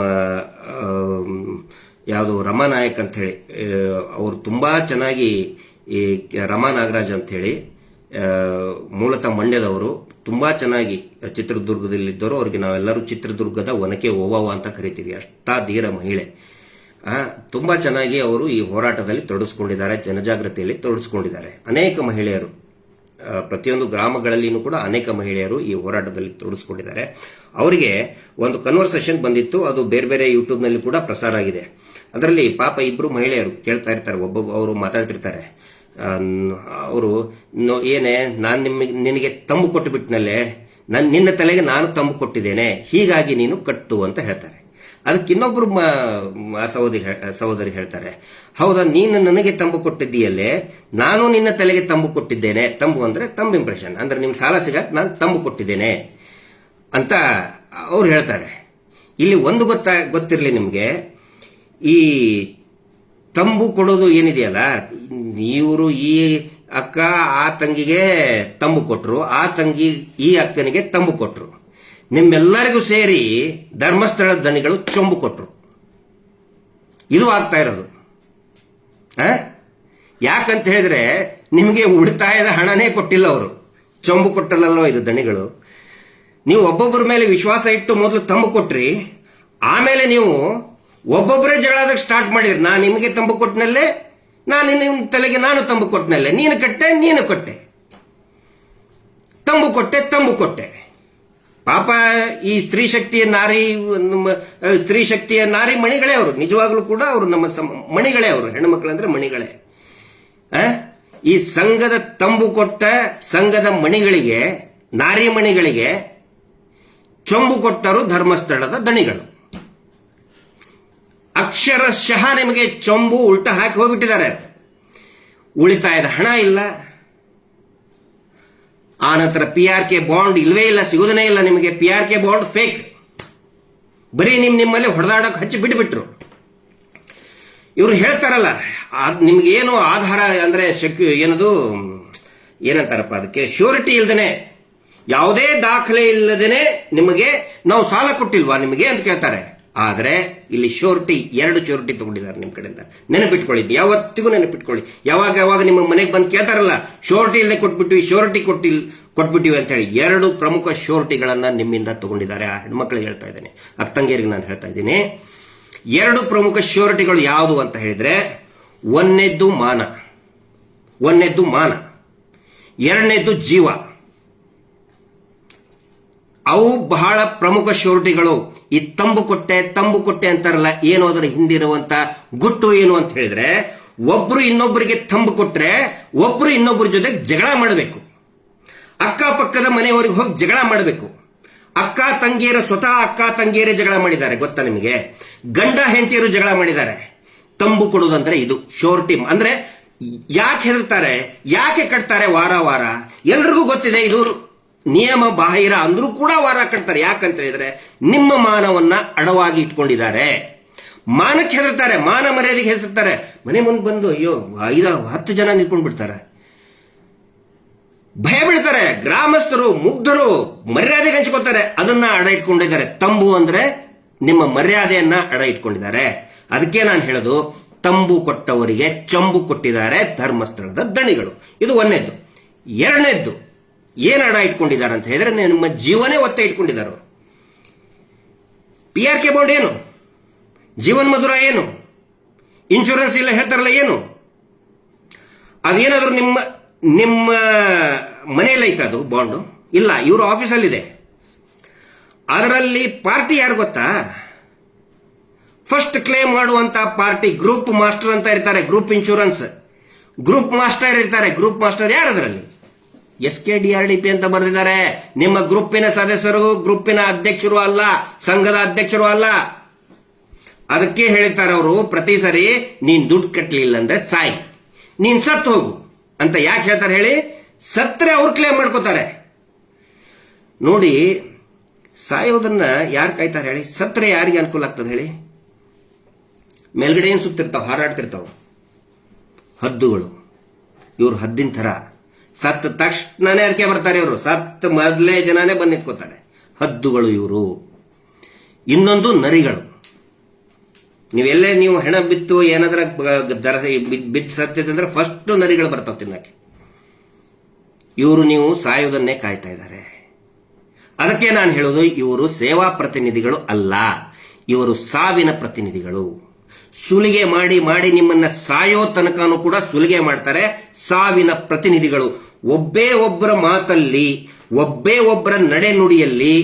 ಯಾವುದು ರಮಾ ನಾಯಕ್ ಅಂತ ಹೇಳಿ ಅವರು ತುಂಬಾ ಚೆನ್ನಾಗಿ, ಈ ರಮಾ ನಾಗರಾಜ್ ಅಂತ ಹೇಳಿ ಮೂಲತಃ ಮಂಡ್ಯದವರು, ತುಂಬಾ ಚೆನ್ನಾಗಿ ಚಿತ್ರದುರ್ಗದಲ್ಲಿದ್ದವರು. ಅವ್ರಿಗೆ ನಾವೆಲ್ಲರೂ ಚಿತ್ರದುರ್ಗದ ಒನಕೆ ಓವಾವ ಅಂತ ಕರಿತೀವಿ. ಅಷ್ಟಾ ಧೀರ ಮಹಿಳೆ. ತುಂಬಾ ಚೆನ್ನಾಗಿ ಅವರು ಈ ಹೋರಾಟದಲ್ಲಿ ತೊಡಗಿಸ್ಕೊಂಡಿದ್ದಾರೆ, ಜನಜಾಗೃತಿಯಲ್ಲಿ ತೊಡಗಿಸ್ಕೊಂಡಿದ್ದಾರೆ. ಅನೇಕ ಮಹಿಳೆಯರು ಪ್ರತಿಯೊಂದು ಗ್ರಾಮಗಳಲ್ಲಿನೂ ಕೂಡ ಅನೇಕ ಮಹಿಳೆಯರು ಈ ಹೋರಾಟದಲ್ಲಿ ತೊಡಗಿಸ್ಕೊಂಡಿದ್ದಾರೆ. ಅವರಿಗೆ ಒಂದು ಕನ್ವರ್ಸೇಷನ್ ಬಂದಿತ್ತು, ಅದು ಬೇರೆ ಬೇರೆ ಯೂಟ್ಯೂಬ್ನಲ್ಲಿ ಕೂಡ ಪ್ರಸಾರ ಆಗಿದೆ. ಅದರಲ್ಲಿ ಪಾಪ ಇಬ್ರು ಮಹಿಳೆಯರು ಕೇಳ್ತಾ ಇರ್ತಾರೆ, ಅವರು ಮಾತಾಡ್ತಿರ್ತಾರೆ. ಅವರು ಏನೇ ನಿನಗೆ ತಂಬು ಕೊಟ್ಟು ಬಿಟ್ನಲ್ಲೇ, ನಿನ್ನ ತಲೆಗೆ ನಾನು ತಂಬು ಕೊಟ್ಟಿದ್ದೇನೆ, ಹೀಗಾಗಿ ನೀನು ಕಟ್ಟು ಅಂತ ಹೇಳ್ತಾರೆ. ಅದಕ್ಕೆ ಇನ್ನೊಬ್ರು ಸಹೋದರಿ ಹೇಳ್ತಾರೆ, ಹೌದಾ ನೀನು ನನಗೆ ತಂಬು ಕೊಟ್ಟಿದ್ದೀಯಲ್ಲೇ, ನಾನು ನಿನ್ನ ತಲೆಗೆ ತಂಬು ಕೊಟ್ಟಿದ್ದೇನೆ. ತಂಬು ಅಂದ್ರೆ ತಂಬು ಇಂಪ್ರೆಷನ್, ಅಂದ್ರೆ ನಿಮ್ ಸಾಲ ಸಿಗಕ್ಕೆ ನಾನು ತಂಬು ಕೊಟ್ಟಿದ್ದೇನೆ ಅಂತ ಅವ್ರು ಹೇಳ್ತಾರೆ. ಇಲ್ಲಿ ಒಂದು ಗೊತ್ತಿರಲಿ ನಿಮ್ಗೆ, ಈ ತಂಬು ಕೊಡೋದು ಏನಿದೆಯಲ್ಲ, ಇವರು ಈ ಅಕ್ಕ ಆ ತಂಗಿಗೆ ತಂಬು ಕೊಟ್ರು, ಆ ತಂಗಿ ಈ ಅಕ್ಕನಿಗೆ ತಂಬು ಕೊಟ್ರು, ನಿಮ್ಮೆಲ್ಲರಿಗೂ ಸೇರಿ ಧರ್ಮಸ್ಥಳದ ದಣಿಗಳು ಚೊಂಬು ಕೊಟ್ರು. ಇದು ಆಗ್ತಾ ಇರೋದು. ಯಾಕಂತ ಹೇಳಿದ್ರೆ ನಿಮಗೆ ಉಳಿತಾಯದ ಹಣನೇ ಕೊಟ್ಟಿಲ್ಲ ಅವರು, ಚೊಂಬು ಕೊಟ್ಟಲ್ಲೋ ಇದು ದಣಿಗಳು. ನೀವು ಒಬ್ಬೊಬ್ಬರ ಮೇಲೆ ವಿಶ್ವಾಸ ಇಟ್ಟು ಮೊದಲು ತಂಬು ಕೊಟ್ರಿ, ಆಮೇಲೆ ನೀವು ಒಬ್ಬೊಬ್ಬರೇ ಜಗಳಾದಾಗ ಸ್ಟಾರ್ಟ್ ಮಾಡಿದ್ರಿ. ನಾನು ನಿಮಗೆ ತಂಬು ಕೊಟ್ಟನಲ್ಲೇ, ನಾನು ನಿಮ್ಮ ತಲೆಗೆ ನಾನು ತಂಬು ಕೊಟ್ಟನಲ್ಲೇ, ನೀನು ಕೊಟ್ಟೆ, ತಂಬು ಕೊಟ್ಟೆ. ಪಾಪ ಈ ಸ್ತ್ರೀ ಶಕ್ತಿಯ ನಾರಿ ಮಣಿಗಳೇ ಅವರು, ನಿಜವಾಗ್ಲೂ ಕೂಡ ಅವರು ನಮ್ಮ ಮಣಿಗಳೇ, ಅವರು ಹೆಣ್ಣುಮಕ್ಕಳಂದ್ರೆ ಮಣಿಗಳೇ. ಈ ಸಂಘದ ತಂಬು ಕೊಟ್ಟ ಸಂಘದ ಮಣಿಗಳಿಗೆ, ನಾರಿ ಮಣಿಗಳಿಗೆ ಚೊಂಬು ಕೊಟ್ಟರು ಧರ್ಮಸ್ಥಳದ ದಣಿಗಳು. ಅಕ್ಷರಶಃ ನಿಮಗೆ ಚೊಂಬು ಉಲ್ಟ ಹಾಕಿ ಹೋಗ್ಬಿಟ್ಟಿದ್ದಾರೆ. ಉಳಿತಾಯದ ಹಣ ಇಲ್ಲ, ಆ ನಂತರ PRK ಬಾಂಡ್ ಇಲ್ವೇ ಇಲ್ಲ, ಸಿಗೋದನೇ ಇಲ್ಲ ನಿಮಗೆ. PRK ಬಾಂಡ್ ಫೇಕ್, ಬರೀ ನಿಮ್ಮಲ್ಲಿ ಹೊಡೆದಾಡಕ್ಕೆ ಹಚ್ಚಿ ಬಿಟ್ಬಿಟ್ರು. ಇವರು ಹೇಳ್ತಾರಲ್ಲ, ನಿಮ್ಗೆ ಏನು ಆಧಾರ ಅಂದ್ರೆ ಏನಂತಾರಪ್ಪ ಅದಕ್ಕೆ, ಶ್ಯೂರಿಟಿ ಇಲ್ದೇನೆ, ಯಾವುದೇ ದಾಖಲೆ ಇಲ್ಲದೇನೆ ನಿಮಗೆ ನಾವು ಸಾಲ ಕೊಟ್ಟಿಲ್ವಾ ನಿಮಗೆ ಅಂತ ಕೇಳ್ತಾರೆ. ಆದ್ರೆ ಇಲ್ಲಿ ಶ್ಯೂರಿಟಿ, 2 ಶ್ಯೂರಿಟಿ ತಗೊಂಡಿದ್ದಾರೆ ನಿಮ್ ಕಡೆಯಿಂದ. ನೆನಪಿಟ್ಕೊಳ್ಳಿ, ಯಾವತ್ತಿಗೂ ನೆನಪಿಟ್ಕೊಳ್ಳಿ. ಯಾವಾಗ ನಿಮ್ಮ ಮನೆಗೆ ಬಂದು ಕೇಳ್ತಾರಲ್ಲ, ಶ್ಯೂರಿಟಿ ಇಲ್ಲದೆ ಕೊಟ್ಬಿಟ್ಟಿವಿ ಅಂತ ಹೇಳಿ, 2 ಪ್ರಮುಖ ಶ್ಯೂರಿಟಿಗಳನ್ನ ನಿಮ್ಮಿಂದ ತಗೊಂಡಿದ್ದಾರೆ. ಆ ಹೆಣ್ಮಕ್ಳಿಗೆ ಹೇಳ್ತಾ ಇದ್ದೇನೆ, ಅಕ್ಕಂಗೇರಿಗೆ ನಾನು ಹೇಳ್ತಾ ಇದ್ದೀನಿ. ಎರಡು ಪ್ರಮುಖ ಶ್ಯೂರಿಟಿಗಳು ಯಾವುದು ಅಂತ ಹೇಳಿದ್ರೆ, ಒಂದನೇದ್ದು ಮಾನ, ಎರಡನೇದ್ದು ಜೀವ. ಅವು ಬಹಳ ಪ್ರಮುಖ ಶ್ಯೂರಿಟಿಗಳು. ಈ ತಂಬು ಕೊಟ್ಟೆ ಅಂತಾರಲ್ಲ, ಏನು ಅದರ ಹಿಂದಿರುವಂತ ಗುಟ್ಟು ಏನು ಅಂತ ಹೇಳಿದ್ರೆ, ಒಬ್ರು ಇನ್ನೊಬ್ಬರಿಗೆ ತಂಬು ಕೊಟ್ರೆ ಒಬ್ರು ಇನ್ನೊಬ್ಬರ ಜೊತೆ ಜಗಳ ಮಾಡಬೇಕು. ಅಕ್ಕಪಕ್ಕದ ಮನೆಯವರಿಗೆ ಹೋಗಿ ಜಗಳ ಮಾಡಬೇಕು. ಸ್ವತಃ ಅಕ್ಕ ತಂಗಿಯರೇ ಜಗಳ ಮಾಡಿದ್ದಾರೆ, ಗೊತ್ತಾ ನಿಮಗೆ? ಗಂಡ ಹೆಂಡತಿಯರು ಜಗಳ ಮಾಡಿದ್ದಾರೆ. ತಂಬು ಕೊಡುವುದಂದ್ರೆ ಇದು ಶ್ಯೂರಿಟಿ. ಅಂದ್ರೆ ಯಾಕೆ ಹೆದರ್ತಾರೆ, ಯಾಕೆ ಕಟ್ತಾರೆ ವಾರ? ಎಲ್ರಿಗೂ ಗೊತ್ತಿದೆ ಇದು ನಿಯಮ ಬಾಹಿರ ಅಂದ್ರೂ ಕೂಡ ವಾರ ಕಟ್ತಾರೆ. ಯಾಕಂತ ಹೇಳಿದ್ರೆ ನಿಮ್ಮ ಮಾನವನ್ನ ಅಡವಾಗಿ ಇಟ್ಕೊಂಡಿದ್ದಾರೆ. ಮಾನಕ್ಕೆ ಹೆದರ್ತಾರೆ, ಮಾನ ಮರ್ಯಾದೆಗೆ ಹೆದರ್ತಾರೆ. ಮನೆ ಮುಂದೆ ಬಂದು ಅಯ್ಯೋ 5-10 ಜನ ನಿಂತ್ಕೊಂಡು ಬಿಡ್ತಾರೆ, ಭಯ ಬೀಳ್ತಾರೆ. ಗ್ರಾಮಸ್ಥರು ಮುಗ್ಧರು ಮರ್ಯಾದೆಗೆ ಹಂಚ್ಕೋತಾರೆ. ಅದನ್ನ ಅಡ ಇಟ್ಕೊಂಡಿದ್ದಾರೆ. ತಂಬು ಅಂದ್ರೆ ನಿಮ್ಮ ಮರ್ಯಾದೆಯನ್ನ ಅಡ ಇಟ್ಕೊಂಡಿದ್ದಾರೆ. ಅದಕ್ಕೆ ನಾನು ಹೇಳೋದು, ತಂಬು ಕೊಟ್ಟವರಿಗೆ ಚಂಬು ಕೊಟ್ಟಿದ್ದಾರೆ ಧರ್ಮಸ್ಥಳದ ದಣಿಗಳು. ಇದು ಒಂದನೇದ್ದು. ಎರಡನೇದ್ದು ಏನ್ ಅಡ ಇಟ್ಕೊಂಡಿದ್ದಾರೆ ಅಂತ ಹೇಳಿದ್ರೆ, ನಿಮ್ಮ ಜೀವನೇ ಒತ್ತೆ ಇಟ್ಕೊಂಡಿದ್ದಾರೆ. PRK ಬಾಂಡ್ ಏನು, ಜೀವನ್ ಮಧುರ ಏನು, ಇನ್ಶೂರೆನ್ಸ್ ಇಲ್ಲ ಹೇಳ್ತಾರಲ್ಲ ಏನು, ಅದೇನಾದ್ರೂ ನಿಮ್ಮ ಮನೆಯಲ್ಲಿ ಐತೆ ಅದು ಬಾಂಡು? ಇಲ್ಲ, ಇವರು ಆಫೀಸಲ್ಲಿದೆ. ಅದರಲ್ಲಿ ಪಾರ್ಟಿ ಯಾರು ಗೊತ್ತಾ? ಫಸ್ಟ್ ಕ್ಲೇಮ್ ಮಾಡುವಂತ ಪಾರ್ಟಿ ಗ್ರೂಪ್ ಮಾಸ್ಟರ್ ಅಂತ ಇರ್ತಾರೆ. ಗ್ರೂಪ್ ಇನ್ಶೂರೆನ್ಸ್ ಗ್ರೂಪ್ ಮಾಸ್ಟರ್ ಇರ್ತಾರೆ. ಗ್ರೂಪ್ ಮಾಸ್ಟರ್ ಯಾರು ಅದರಲ್ಲಿ? SKDRDP ಅಂತ ಬರೆದಿದ್ದಾರೆ. ನಿಮ್ಮ ಗ್ರೂಪಿನ ಸದಸ್ಯರು ಗ್ರೂಪಿನ ಅಧ್ಯಕ್ಷರು ಅಲ್ಲ, ಸಂಘದ ಅಧ್ಯಕ್ಷರು ಅಲ್ಲ. ಅದಕ್ಕೆ ಹೇಳ್ತಾರೆ ಅವರು ಪ್ರತಿ ಸರಿ, ನೀನ್ ದುಡ್ಡು ಕಟ್ಟಲಿಲ್ಲ ಅಂದ್ರೆ ಸಾಯಿ, ನೀನ್ ಸತ್ ಹೋಗು ಅಂತ. ಯಾಕೆ ಹೇಳ್ತಾರೆ ಹೇಳಿ? ಸತ್ರೆ ಅವ್ರು ಕ್ಲೇಮ್ ಮಾಡ್ಕೋತಾರೆ. ನೋಡಿ, ಸಾಯೋದನ್ನ ಯಾರು ಕಾಯ್ತಾರೆ ಹೇಳಿ? ಸತ್ರೆ ಯಾರಿಗೆ ಅನುಕೂಲ ಆಗ್ತದೆ ಹೇಳಿ? ಮೇಲ್ಗಡೆ ಏನು ಸುತ್ತಿರ್ತಾವ, ಹಾರಾಡ್ತಿರ್ತಾವ ಹದ್ದುಗಳು. ಇವ್ರು ಹದ್ದಿನ ಥರ ಸತ್ತ ತಕ್ಷಣನೇ ಅರ್ಕೆ ಬರ್ತಾರೆ. ಇವರು ಸತ್ತ ಮೊದಲೇ ಜನನೇ ಬಂದು ನಿಂತ್ಕೋತಾರೆ. ಹದ್ದುಗಳು ಇವರು. ಇನ್ನೊಂದು ನರಿಗಳು. ನೀವು ಹೆಣ ಬಿತ್ತು ಏನಾದ್ರ ಬಿತ್ತು ಸತ್ತಿದ್ರೆ ಫಸ್ಟ್ ನರಿಗಳು ಬರ್ತಾವ ತಿನ್ನಕ್ಕೆ. ಇವರು ನೀವು ಸಾಯೋದನ್ನೇ ಕಾಯ್ತಾ ಇದ್ದಾರೆ. ಅದಕ್ಕೆ ನಾನು ಹೇಳೋದು, ಇವರು ಸೇವಾ ಪ್ರತಿನಿಧಿಗಳು ಅಲ್ಲ, ಇವರು ಸಾವಿನ ಪ್ರತಿನಿಧಿಗಳು. ಸುಲಿಗೆ ಮಾಡಿ ಮಾಡಿ ನಿಮ್ಮನ್ನ ಸಾಯೋ ತನಕನೂ ಕೂಡ ಸುಲಿಗೆ ಮಾಡ್ತಾರೆ. ಸಾವಿನ ಪ್ರತಿನಿಧಿಗಳು. ಒಬ್ಬೇ ಒಬ್ಬರ ಮಾತಲ್ಲಿ, ಒಬ್ಬೇ ಒಬ್ಬರ ನಡೆ ನುಡಿಯಲ್ಲಿ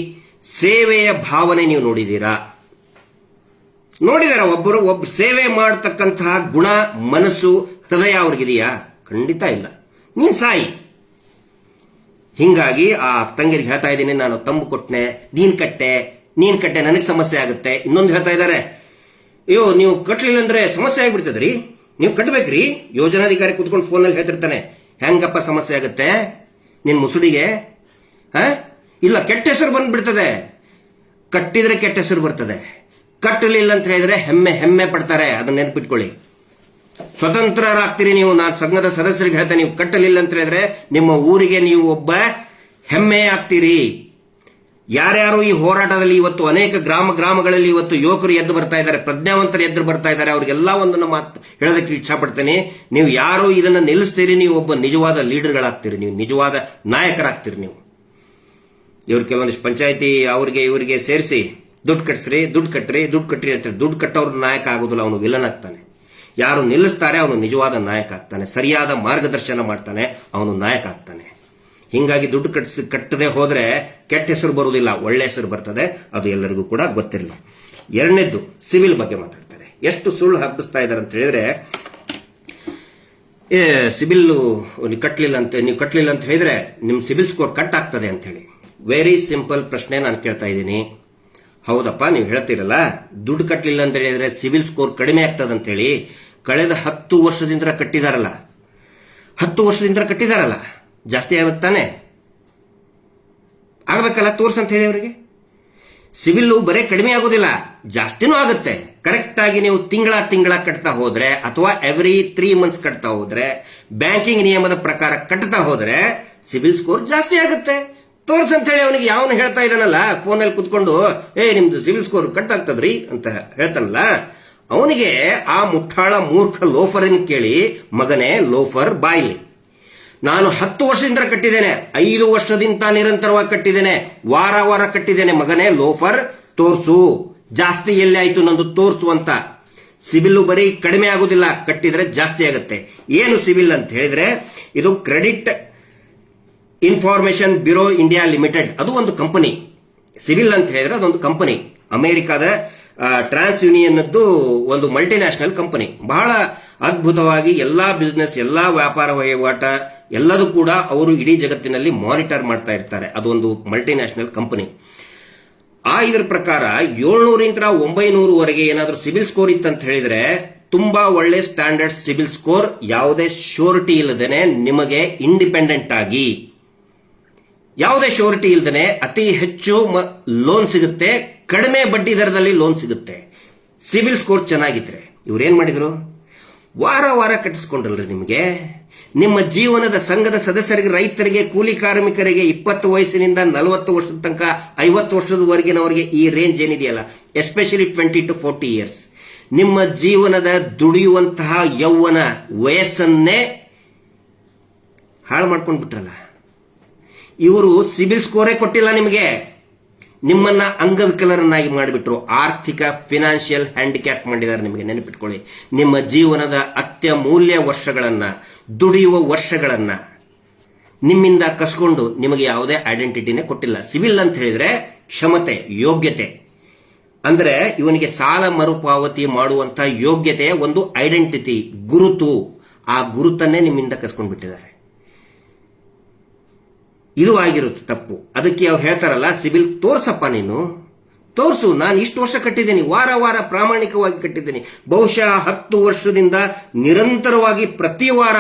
ಸೇವೆಯ ಭಾವನೆ ನೀವು ನೋಡಿದೀರಾ? ಒಬ್ಬ ಸೇವೆ ಮಾಡತಕ್ಕಂತಹ ಗುಣ, ಮನಸ್ಸು, ಹೃದಯ ಅವ್ರಿಗಿದೆಯಾ? ಖಂಡಿತ ಇಲ್ಲ. ನೀನ್ ಸಾಯಿ. ಹಿಂಗಾಗಿ ಆ ತಂಗಿರಿಗೆ ಹೇಳ್ತಾ ಇದ್ದೀನಿ, ನಾನು ತಂಬು ಕೊಟ್ಟನೆ, ನೀನ್ ಕಟ್ಟೆ ನನಗೆ ಸಮಸ್ಯೆ ಆಗುತ್ತೆ. ಇನ್ನೊಂದು ಹೇಳ್ತಾ ಇದ್ದಾರೆ, ಅಯ್ಯೋ ನೀವು ಕಟ್ಟಲಿಲ್ಲ ಅಂದ್ರೆ ಸಮಸ್ಯೆ ಆಗ್ಬಿಡ್ತದ್ರಿ, ನೀವು ಕಟ್ಟಬೇಕ್ರಿ. ಯೋಜನಾಧಿಕಾರಿ ಕುತ್ಕೊಂಡು ಫೋನಲ್ಲಿ ಹೇಳ್ತಿರ್ತಾನೆ, ಹೆಂಗಪ್ಪ ಸಮಸ್ಯೆ ಆಗುತ್ತೆ ನಿನ್ ಮುಸುಡಿಗೆ? ಇಲ್ಲ, ಕೆಟ್ಟ ಹೆಸರು ಬಂದ್ಬಿಡ್ತದೆ. ಕಟ್ಟಿದ್ರೆ ಕೆಟ್ಟ ಹೆಸರು ಬರ್ತದೆ, ಕಟ್ಟಲಿಲ್ಲ ಅಂತ ಹೇಳಿದ್ರೆ ಹೆಮ್ಮೆ ಪಡ್ತಾರೆ. ಅದನ್ನ ನೆನ್ಪಿಟ್ಕೊಳ್ಳಿ. ಸ್ವತಂತ್ರರಾಗ್ತೀರಿ ನೀವು. ನಾನು ಸಂಘದ ಸದಸ್ಯರಿಗೆ ಹೇಳ್ತೇನೆ, ನೀವು ಕಟ್ಟಲಿಲ್ಲ ಅಂತ ಹೇಳಿದ್ರೆ ನಿಮ್ಮ ಊರಿಗೆ ನೀವು ಒಬ್ಬ ಹೆಮ್ಮೆ ಆಗ್ತೀರಿ. ಯಾರ್ಯಾರು ಈ ಹೋರಾಟದಲ್ಲಿ ಇವತ್ತು ಅನೇಕ ಗ್ರಾಮಗಳಲ್ಲಿ ಇವತ್ತು ಯುವಕರು ಎದ್ದು ಬರ್ತಾ ಇದ್ದಾರೆ, ಪ್ರಜ್ಞಾವಂತರು ಎದ್ದು ಬರ್ತಾ ಇದ್ದಾರೆ, ಅವ್ರಿಗೆಲ್ಲ ಒಂದನ್ನು ಮಾತು ಹೇಳೋದಕ್ಕೆ ಇಚ್ಛಾ ಪಡ್ತೇನೆ. ನೀವು ಯಾರು ಇದನ್ನ ನಿಲ್ಲಿಸ್ತೀರಿ, ನೀವು ಒಬ್ಬ ನಿಜವಾದ ಲೀಡರ್ಗಳಾಗ್ತೀರಿ, ನೀವು ನಿಜವಾದ ನಾಯಕರಾಗ್ತೀರಿ. ನೀವು ಇವ್ರು ಕೆಲವೊಂದಿಷ್ಟು ಪಂಚಾಯತಿ ಅವ್ರಿಗೆ ಇವರಿಗೆ ಸೇರಿಸಿ ದುಡ್ಡು ಕಟ್ಟ್ರಿ ಅಂತ, ದುಡ್ಡು ಕಟ್ಟೋರು ನಾಯಕ ಆಗೋದಿಲ್ಲ, ಅವನು ವಿಲನ್ ಆಗ್ತಾನೆ. ಯಾರು ನಿಲ್ಲಿಸ್ತಾರೆ ಅವನು ನಿಜವಾದ ನಾಯಕ ಆಗ್ತಾನೆ, ಸರಿಯಾದ ಮಾರ್ಗದರ್ಶನ ಮಾಡ್ತಾನೆ, ಅವನು ನಾಯಕ ಆಗ್ತಾನೆ. ಹಿಂಗಾಗಿ ದುಡ್ಡು ಕಟ್ಟದೆ ಹೋದ್ರೆ ಕೆಟ್ಟ ಹೆಸರು ಬರುವುದಿಲ್ಲ, ಒಳ್ಳೆ ಹೆಸರು ಬರ್ತದೆ. ಅದು ಎಲ್ಲರಿಗೂ ಕೂಡ ಗೊತ್ತಿರಲಿಲ್ಲ. ಎರಡನೇದ್ದು ಸಿವಿಲ್ ಬಗ್ಗೆ ಮಾತಾಡ್ತಾರೆ. ಎಷ್ಟು ಸುಳ್ಳು ಹಬ್ಬಿಸ್ತಾ ಇದ್ದಾರೆ ಅಂತ ಹೇಳಿದ್ರೆ, ಸಿಬಿಲ್ ನೀವು ಕಟ್ಟಲಿಲ್ಲ ಅಂತ ಹೇಳಿದ್ರೆ ನಿಮ್ ಸಿಬಿಲ್ ಸ್ಕೋರ್ ಕಟ್ ಆಗ್ತದೆ ಅಂತ ಹೇಳಿ. ವೆರಿ ಸಿಂಪಲ್ ಪ್ರಶ್ನೆ ನಾನು ಕೇಳ್ತಾ ಇದ್ದೀನಿ. ಹೌದಪ್ಪ, ನೀವು ಹೇಳ್ತೀರಲ್ಲ ದುಡ್ಡು ಕಟ್ಟಲಿಲ್ಲ ಅಂತ ಹೇಳಿದ್ರೆ ಸಿಬಿಲ್ ಸ್ಕೋರ್ ಕಡಿಮೆ ಆಗ್ತದೆ ಅಂತ ಹೇಳಿ. ಕಳೆದ 10 ವರ್ಷದಿಂದ ಕಟ್ಟಿದಾರಲ್ಲ, 10 ವರ್ಷದಿಂದ ಕಟ್ಟಿದಾರಲ್ಲ, ಜಾಸ್ತಿ ಆಗುತ್ತಾನೆ? ಆಗಬೇಕಲ್ಲ, ತೋರ್ಸಂತ ಹೇಳಿ ಅವರಿಗೆ. ಸಿವಿಲ್ ಬರೀ ಕಡಿಮೆ ಆಗೋದಿಲ್ಲ, ಜಾಸ್ತಿನೂ ಆಗುತ್ತೆ. ಕರೆಕ್ಟ್ ಆಗಿ ನೀವು ತಿಂಗಳ ಕಟ್ತಾ ಹೋದ್ರೆ, ಅಥವಾ ಎವ್ರಿ 3 ಮಂತ್ಸ್ ಕಟ್ತಾ ಹೋದ್ರೆ, ಬ್ಯಾಂಕಿಂಗ್ ನಿಯಮದ ಪ್ರಕಾರ ಕಟ್ತಾ ಹೋದ್ರೆ ಸಿಬಿಲ್ ಸ್ಕೋರ್ ಜಾಸ್ತಿ ಆಗುತ್ತೆ. ತೋರ್ಸಂತ ಹೇಳಿ ಅವನಿಗೆ ಯಾವನು ಹೇಳ್ತಾ ಇದ್ದಾನಲ್ಲ ಫೋನಲ್ಲಿ ಕುತ್ಕೊಂಡು, ನಿಮ್ದು ಸಿವಿಲ್ ಸ್ಕೋರ್ ಕಟ್ ಆಗ್ತದ್ರಿ ಅಂತ ಹೇಳ್ತಾನಲ್ಲ, ಅವನಿಗೆ ಆ ಮುಟ್ಟಾಳ ಮೂರ್ಖ ಲೋಫರನ್ ಕೇಳಿ, ಮಗನೇ ಲೋಫರ್ ಬಾಯ್ಲಿ, ನಾನು 10 ವರ್ಷದಿಂದ ಕಟ್ಟಿದ್ದೇನೆ, 5 ವರ್ಷದಿಂದ ನಿರಂತರವಾಗಿ ಕಟ್ಟಿದ್ದೇನೆ, ವಾರ ಕಟ್ಟಿದ್ದೇನೆ. ಮಗನೇ ಲೋಫರ್, ತೋರ್ಸು ಜಾಸ್ತಿ ಎಲ್ಲಿ ಆಯ್ತು ನಂದು ತೋರಿಸುವಂತ. ಸಿಬಿಲ್ ಬರೀ ಕಡಿಮೆ ಆಗುದಿಲ್ಲ, ಕಟ್ಟಿದ್ರೆ ಜಾಸ್ತಿ ಆಗುತ್ತೆ. ಏನು ಸಿಬಿಲ್ ಅಂತ ಹೇಳಿದ್ರೆ ಇದು credit information bureau India limited, ಅದು ಒಂದು ಕಂಪನಿ. ಸಿಬಿಲ್ ಅಂತ ಹೇಳಿದ್ರೆ ಅದೊಂದು ಕಂಪನಿ, ಅಮೆರಿಕಾದ ಟ್ರಾನ್ಸ್ ಯೂನಿಯನ್ ಒಂದು ಮಲ್ಟಿನ್ಯಾಷನಲ್ ಕಂಪನಿ. ಬಹಳ ಅದ್ಭುತವಾಗಿ ಎಲ್ಲಾ ಬಿಸ್ನೆಸ್, ಎಲ್ಲಾ ವ್ಯಾಪಾರ ವಹಿವಾಟ ಎಲ್ಲದೂ ಕೂಡ ಅವರು ಇಡೀ ಜಗತ್ತಿನಲ್ಲಿ ಮಾನಿಟರ್ ಮಾಡ್ತಾ ಇರ್ತಾರೆ. ಅದೊಂದು ಮಲ್ಟಿನ್ಯಾಷನಲ್ ಕಂಪನಿ. ಇದರ ಪ್ರಕಾರ 700 900ವರೆಗೆ ಏನಾದರೂ ಸಿಬಿಲ್ ಸ್ಕೋರ್ ಇತ್ತಂತ ಹೇಳಿದ್ರೆ ತುಂಬಾ ಒಳ್ಳೆ ಸ್ಟ್ಯಾಂಡರ್ಡ್ ಸಿಬಿಲ್ ಸ್ಕೋರ್, ಯಾವುದೇ ಶ್ಯೂರಿಟಿ ಇಲ್ಲದೇನೆ ನಿಮಗೆ ಇಂಡಿಪೆಂಡೆಂಟ್ ಆಗಿ, ಯಾವುದೇ ಶ್ಯೂರಿಟಿ ಇಲ್ಲದೇನೆ ಅತಿ ಹೆಚ್ಚು ಲೋನ್ ಸಿಗುತ್ತೆ, ಕಡಿಮೆ ಬಡ್ಡಿ ದರದಲ್ಲಿ ಲೋನ್ ಸಿಗುತ್ತೆ. ಸಿಬಿಲ್ ಸ್ಕೋರ್ ಚೆನ್ನಾಗಿದ್ರೆ ಇವ್ರೇನ್ ಮಾಡಿದ್ರು, ವಾರ ವಾರ ಕಟ್ಟಿಸ್ಕೊಂಡ್ರಲ್ರಿ ನಿಮಗೆ. ನಿಮ್ಮ ಜೀವನದ ಸಂಘದ ಸದಸ್ಯರಿಗೆ, ರೈತರಿಗೆ, ಕೂಲಿ ಕಾರ್ಮಿಕರಿಗೆ 20 ವಯಸ್ಸಿನಿಂದ 40 ವರ್ಷದ ತನಕ 50 ವರ್ಷದವರೆಗಿನವರಿಗೆ ಈ ರೇಂಜ್ ಏನಿದೆಯಲ್ಲ, ಎಸ್ಪೆಷಲಿ 20 to 40 ಇಯರ್ಸ್, ನಿಮ್ಮ ಜೀವನದ ದುಡಿಯುವಂತಹ ಯೌವನ ವಯಸ್ಸನ್ನೇ ಹಾಳು ಮಾಡ್ಕೊಂಡು ಬಿಟ್ರಲ್ಲ. ಇವರು ಸಿಬಿಲ್ ಸ್ಕೋರೇ ಕೊಟ್ಟಿಲ್ಲ ನಿಮಗೆ, ನಿಮ್ಮನ್ನ ಅಂಗವಿಕಲರನ್ನಾಗಿ ಮಾಡಿಬಿಟ್ರು. ಆರ್ಥಿಕ ಫಿನಾನ್ಷಿಯಲ್ ಹ್ಯಾಂಡಿಕ್ಯಾಪ್ ಮಾಡಿದ್ದಾರೆ ನಿಮಗೆ. ನೆನಪಿಟ್ಕೊಳ್ಳಿ, ನಿಮ್ಮ ಜೀವನದ ಅತ್ಯಮೂಲ್ಯ ವರ್ಷಗಳನ್ನ, ದುಡಿಯುವ ವರ್ಷಗಳನ್ನ ನಿಮ್ಮಿಂದ ಕಸ್ಕೊಂಡು ನಿಮಗೆ ಯಾವುದೇ ಐಡೆಂಟಿಟಿನೇ ಕೊಟ್ಟಿಲ್ಲ. ಸಿವಿಲ್ ಅಂತ ಹೇಳಿದ್ರೆ ಕ್ಷಮತೆ, ಯೋಗ್ಯತೆ, ಅಂದ್ರೆ ಇವನಿಗೆ ಸಾಲ ಮರುಪಾವತಿ ಮಾಡುವಂತ ಯೋಗ್ಯತೆಯ ಒಂದು ಐಡೆಂಟಿಟಿ, ಗುರುತು. ಆ ಗುರುತನ್ನೇ ನಿಮ್ಮಿಂದ ಕಸ್ಕೊಂಡು ಬಿಟ್ಟಿದ್ದಾರೆ. ಇದು ಆಗಿರುತ್ತೆ ತಪ್ಪು. ಅದಕ್ಕೆ ಅವ್ರು ಹೇಳ್ತಾರಲ್ಲ, ಸಿಬಿಲ್ ತೋರ್ಸಪ್ಪ, ನೀನು ತೋರ್ಸು, ನಾನು ಇಷ್ಟು ವರ್ಷ ಕಟ್ಟಿದ್ದೀನಿ, ವಾರ ವಾರ ಪ್ರಾಮಾಣಿಕವಾಗಿ ಕಟ್ಟಿದ್ದೀನಿ, ಬಹುಶಃ 10 ವರ್ಷದಿಂದ ನಿರಂತರವಾಗಿ ಪ್ರತಿ ವಾರ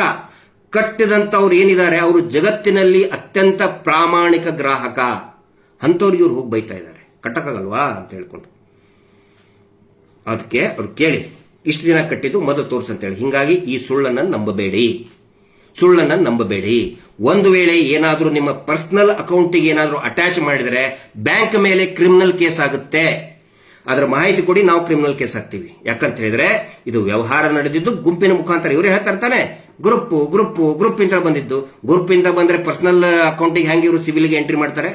ಕಟ್ಟಿದಂತವ್ರು ಏನಿದ್ದಾರೆ ಅವರು ಜಗತ್ತಿನಲ್ಲಿ ಅತ್ಯಂತ ಪ್ರಾಮಾಣಿಕ ಗ್ರಾಹಕ. ಅಂಥವ್ರಿಗೆ ಇವ್ರು ಹೋಗಿ ಬೈತಾ ಇದ್ದಾರೆ, ಕಟ್ಟಕ್ಕಾಗಲ್ವಾ ಅಂತ ಹೇಳ್ಕೊಂಡು. ಅದಕ್ಕೆ ಅವ್ರು ಕೇಳಿ, ಇಷ್ಟು ದಿನ ಕಟ್ಟಿದ್ದು ಮೊದಲು ತೋರ್ಸಂತೇಳಿ. ಹಿಂಗಾಗಿ ಈ ಸುಳ್ಳನ್ನು ನಂಬಬೇಡಿ. ಒಂದು ವೇಳೆ ಏನಾದರೂ ನಿಮ್ಮ ಪರ್ಸನಲ್ ಅಕೌಂಟಿಗೆ ಏನಾದರೂ ಅಟ್ಯಾಚ್ ಮಾಡಿದರೆ ಬ್ಯಾಂಕ್ ಮೇಲೆ ಕ್ರಿಮಿನಲ್ ಕೇಸ್ ಆಗುತ್ತೆ. ಅದರ ಮಾಹಿತಿ ಕೊಡಿ, ನಾವು ಕ್ರಿಮಿನಲ್ ಕೇಸ್ ಹಾಕ್ತೀವಿ. ಯಾಕಂತ ಹೇಳಿದ್ರೆ ಇದು ವ್ಯವಹಾರ ನಡೆದಿದ್ದು ಗುಂಪಿನ ಮುಖಾಂತರ. ಇವರೇ ಹೇಳ್ತಾರೆ ತಾನೆ, ಗ್ರೂಪ್ ಇಂದ ಬಂದಿದ್ದು. ಗ್ರೂಪ್ ಇಂದ ಬಂದ್ರೆ ಪರ್ಸನಲ್ ಅಕೌಂಟಿಗೆ ಹೆಂಗೆ ಇವರು ಸಿವಿಲ್ಗೆ ಎಂಟ್ರಿ ಮಾಡ್ತಾರೆ?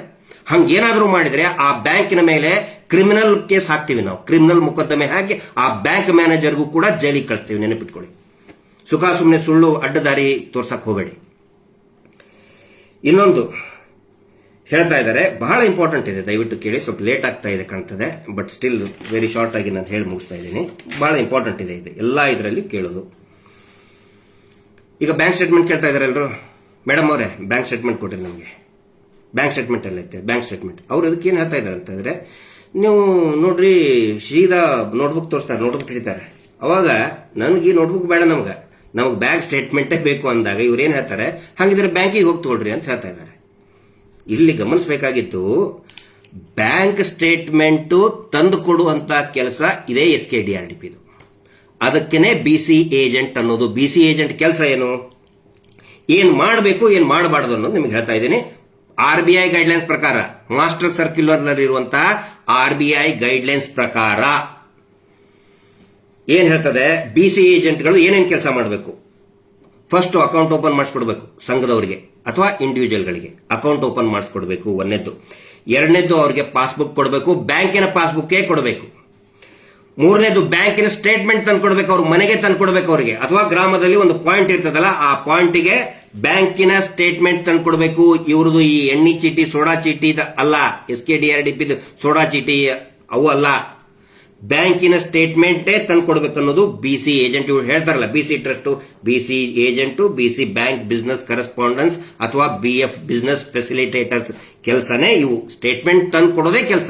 ಹಂಗೇನಾದ್ರೂ ಮಾಡಿದ್ರೆ ಆ ಬ್ಯಾಂಕಿನ ಮೇಲೆ ಕ್ರಿಮಿನಲ್ ಕೇಸ್ ಹಾಕ್ತೀವಿ ನಾವು, ಕ್ರಿಮಿನಲ್ ಮೊಕದ್ದಮೆ ಹಾಕಿ ಆ ಬ್ಯಾಂಕ್ ಮ್ಯಾನೇಜರ್ಗೂ ಕೂಡ ಜೈಲಿಗೆ ಕಳಿಸ್ತೀವಿ. ನೆನಪಿಟ್ಕೊಳ್ಳಿ. ಸುಮ್ಮನೆ ಸುಳ್ಳು ಅಡ್ಡದಾರಿ ತೋರ್ಸಕ್ ಹೋಗಬೇಡಿ. ಇನ್ನೊಂದು ಹೇಳ್ತಾ ಇದ್ದಾರೆ, ಬಹಳ ಇಂಪಾರ್ಟೆಂಟ್ ಇದೆ, ದಯವಿಟ್ಟು ಕೇಳಿ. ಸ್ವಲ್ಪ ಲೇಟ್ ಆಗ್ತಾ ಇದೆ ಕಾಣ್ತದೆ, ಬಟ್ ಸ್ಟಿಲ್ ವೆರಿ ಶಾರ್ಟ್ ಆಗಿ ನಾನು ಹೇಳಿ ಮುಗಿಸ್ತಾ ಇದ್ದೀನಿ. ಬಹಳ ಇಂಪಾರ್ಟೆಂಟ್ ಇದೆ ಇದು, ಎಲ್ಲ ಇದರಲ್ಲಿ ಕೇಳೋದು. ಈಗ ಬ್ಯಾಂಕ್ ಸ್ಟೇಟ್ಮೆಂಟ್ ಕೇಳ್ತಾ ಇದ್ದಾರೆ ಎಲ್ಲರೂ. ಮೇಡಮ್ ಅವರೇ, ಬ್ಯಾಂಕ್ ಸ್ಟೇಟ್ಮೆಂಟ್ ಕೊಡ್ರಿ ನಮಗೆ. ಬ್ಯಾಂಕ್ ಸ್ಟೇಟ್ಮೆಂಟ್ ಎಲ್ಲ ಐತೆ, ಬ್ಯಾಂಕ್ ಸ್ಟೇಟ್ಮೆಂಟ್. ಅವ್ರು ಅದಕ್ಕೆ ಏನು ಹೇಳ್ತಾ ಇದ್ದಾರೆ ಅಂತಂದ್ರೆ, ನೀವು ನೋಡ್ರಿ ಸೀದಾ ನೋಟ್ಬುಕ್ ತೋರಿಸ್ತಾರೆ, ನೋಟ್ಬುಕ್ ಹಿಡಿತಾರೆ. ಅವಾಗ ನನಗೆ ಈ ನೋಟ್ಬುಕ್ ಬೇಡ, ನಮಗೆ ಬ್ಯಾಂಕ್ ಸ್ಟೇಟ್ಮೆಂಟೇ ಬೇಕು ಅಂದಾಗ ಇವ್ರು ಏನ್ ಹೇಳ್ತಾರೆ, ಹಾಗಿದ್ರೆ ಬ್ಯಾಂಕಿಗೆ ಹೋಗಿ ತಗೊಳ್ರಿ ಅಂತ ಹೇಳ್ತಾ ಇದ್ದಾರೆ. ಇಲ್ಲಿ ಗಮನಿಸಬೇಕಾಗಿತ್ತು, ಬ್ಯಾಂಕ್ ಸ್ಟೇಟ್ಮೆಂಟ್ ತಂದು ಕೊಡುವಂತ ಕೆಲಸ ಇದೇ SKDRDP. ಅದಕ್ಕೇನೆ BC ಏಜೆಂಟ್ ಅನ್ನೋದು. BC ಏಜೆಂಟ್ ಕೆಲಸ ಏನು, ಏನ್ ಮಾಡಬೇಕು, ಏನ್ ಮಾಡಬಾರ್ದು ಅನ್ನೋದು ನಿಮಗೆ ಹೇಳ್ತಾ ಇದ್ದೀನಿ. RBI ಗೈಡ್ಲೈನ್ಸ್ ಪ್ರಕಾರ, ಮಾಸ್ಟರ್ ಸರ್ಕ್ಯುಲರ್ ಇರುವಂತಹ RBI ಗೈಡ್ಲೈನ್ಸ್ ಪ್ರಕಾರ ಏನ್ ಹೇಳ್ತದೆ, BC ಏಜೆಂಟ್ಗಳು ಏನೇನು ಕೆಲಸ ಮಾಡಬೇಕು. ಫಸ್ಟ್ ಅಕೌಂಟ್ ಓಪನ್ ಮಾಡಿಸ್ಕೊಡ್ಬೇಕು ಸಂಘದವರಿಗೆ ಅಥವಾ ಇಂಡಿವಿಜುವಲ್ಗಳಿಗೆ. Account open ಮಾಡಿಸ್ಕೊಡ್ಬೇಕು ಒಂದನೇದ್ದು. ಎರಡನೇದ್ದು ಅವ್ರಿಗೆ ಪಾಸ್ಬುಕ್ ಕೊಡಬೇಕು, ಬ್ಯಾಂಕಿನ ಪಾಸ್ಬುಕ್ ಕೊಡಬೇಕು. ಮೂರನೇದು ಬ್ಯಾಂಕಿನ ಸ್ಟೇಟ್ಮೆಂಟ್ ತಂದು ಕೊಡಬೇಕು, ಅವ್ರ ಮನೆಗೆ ತಂದು ಕೊಡಬೇಕು ಅವ್ರಿಗೆ. ಅಥವಾ ಗ್ರಾಮದಲ್ಲಿ ಒಂದು ಪಾಯಿಂಟ್ ಇರ್ತದಲ್ಲ, ಆ ಪಾಯಿಂಟಿಗೆ ಬ್ಯಾಂಕಿನ ಸ್ಟೇಟ್ಮೆಂಟ್ ತಂದು ಕೊಡಬೇಕು. ಇವ್ರದ್ದು ಈ ಎಣ್ಣೆ ಚೀಟಿ, ಸೋಡಾ ಚೀಟಿ ಅಲ್ಲ, SKDRDP ಸೋಡಾ ಚೀಟಿ ಅವು ಅಲ್ಲ, ಬ್ಯಾಂಕಿನ ಸ್ಟೇಟ್ಮೆಂಟೇ ತಂದು ಕೊಡಬೇಕು ಅನ್ನೋದು BC ಏಜೆಂಟ್. ಇವ್ರು ಹೇಳ್ತಾರಲ್ಲ, BC trust, BC agent, BC bank business correspondence ಅಥವಾ BF ಬಿಸ್ನೆಸ್ ಫೆಸಿಲಿಟೇಟರ್ಸ್ ಕೆಲಸನೇ ಇವು. ಸ್ಟೇಟ್ಮೆಂಟ್ ತಂದು ಕೊಡೋದೇ ಕೆಲಸ.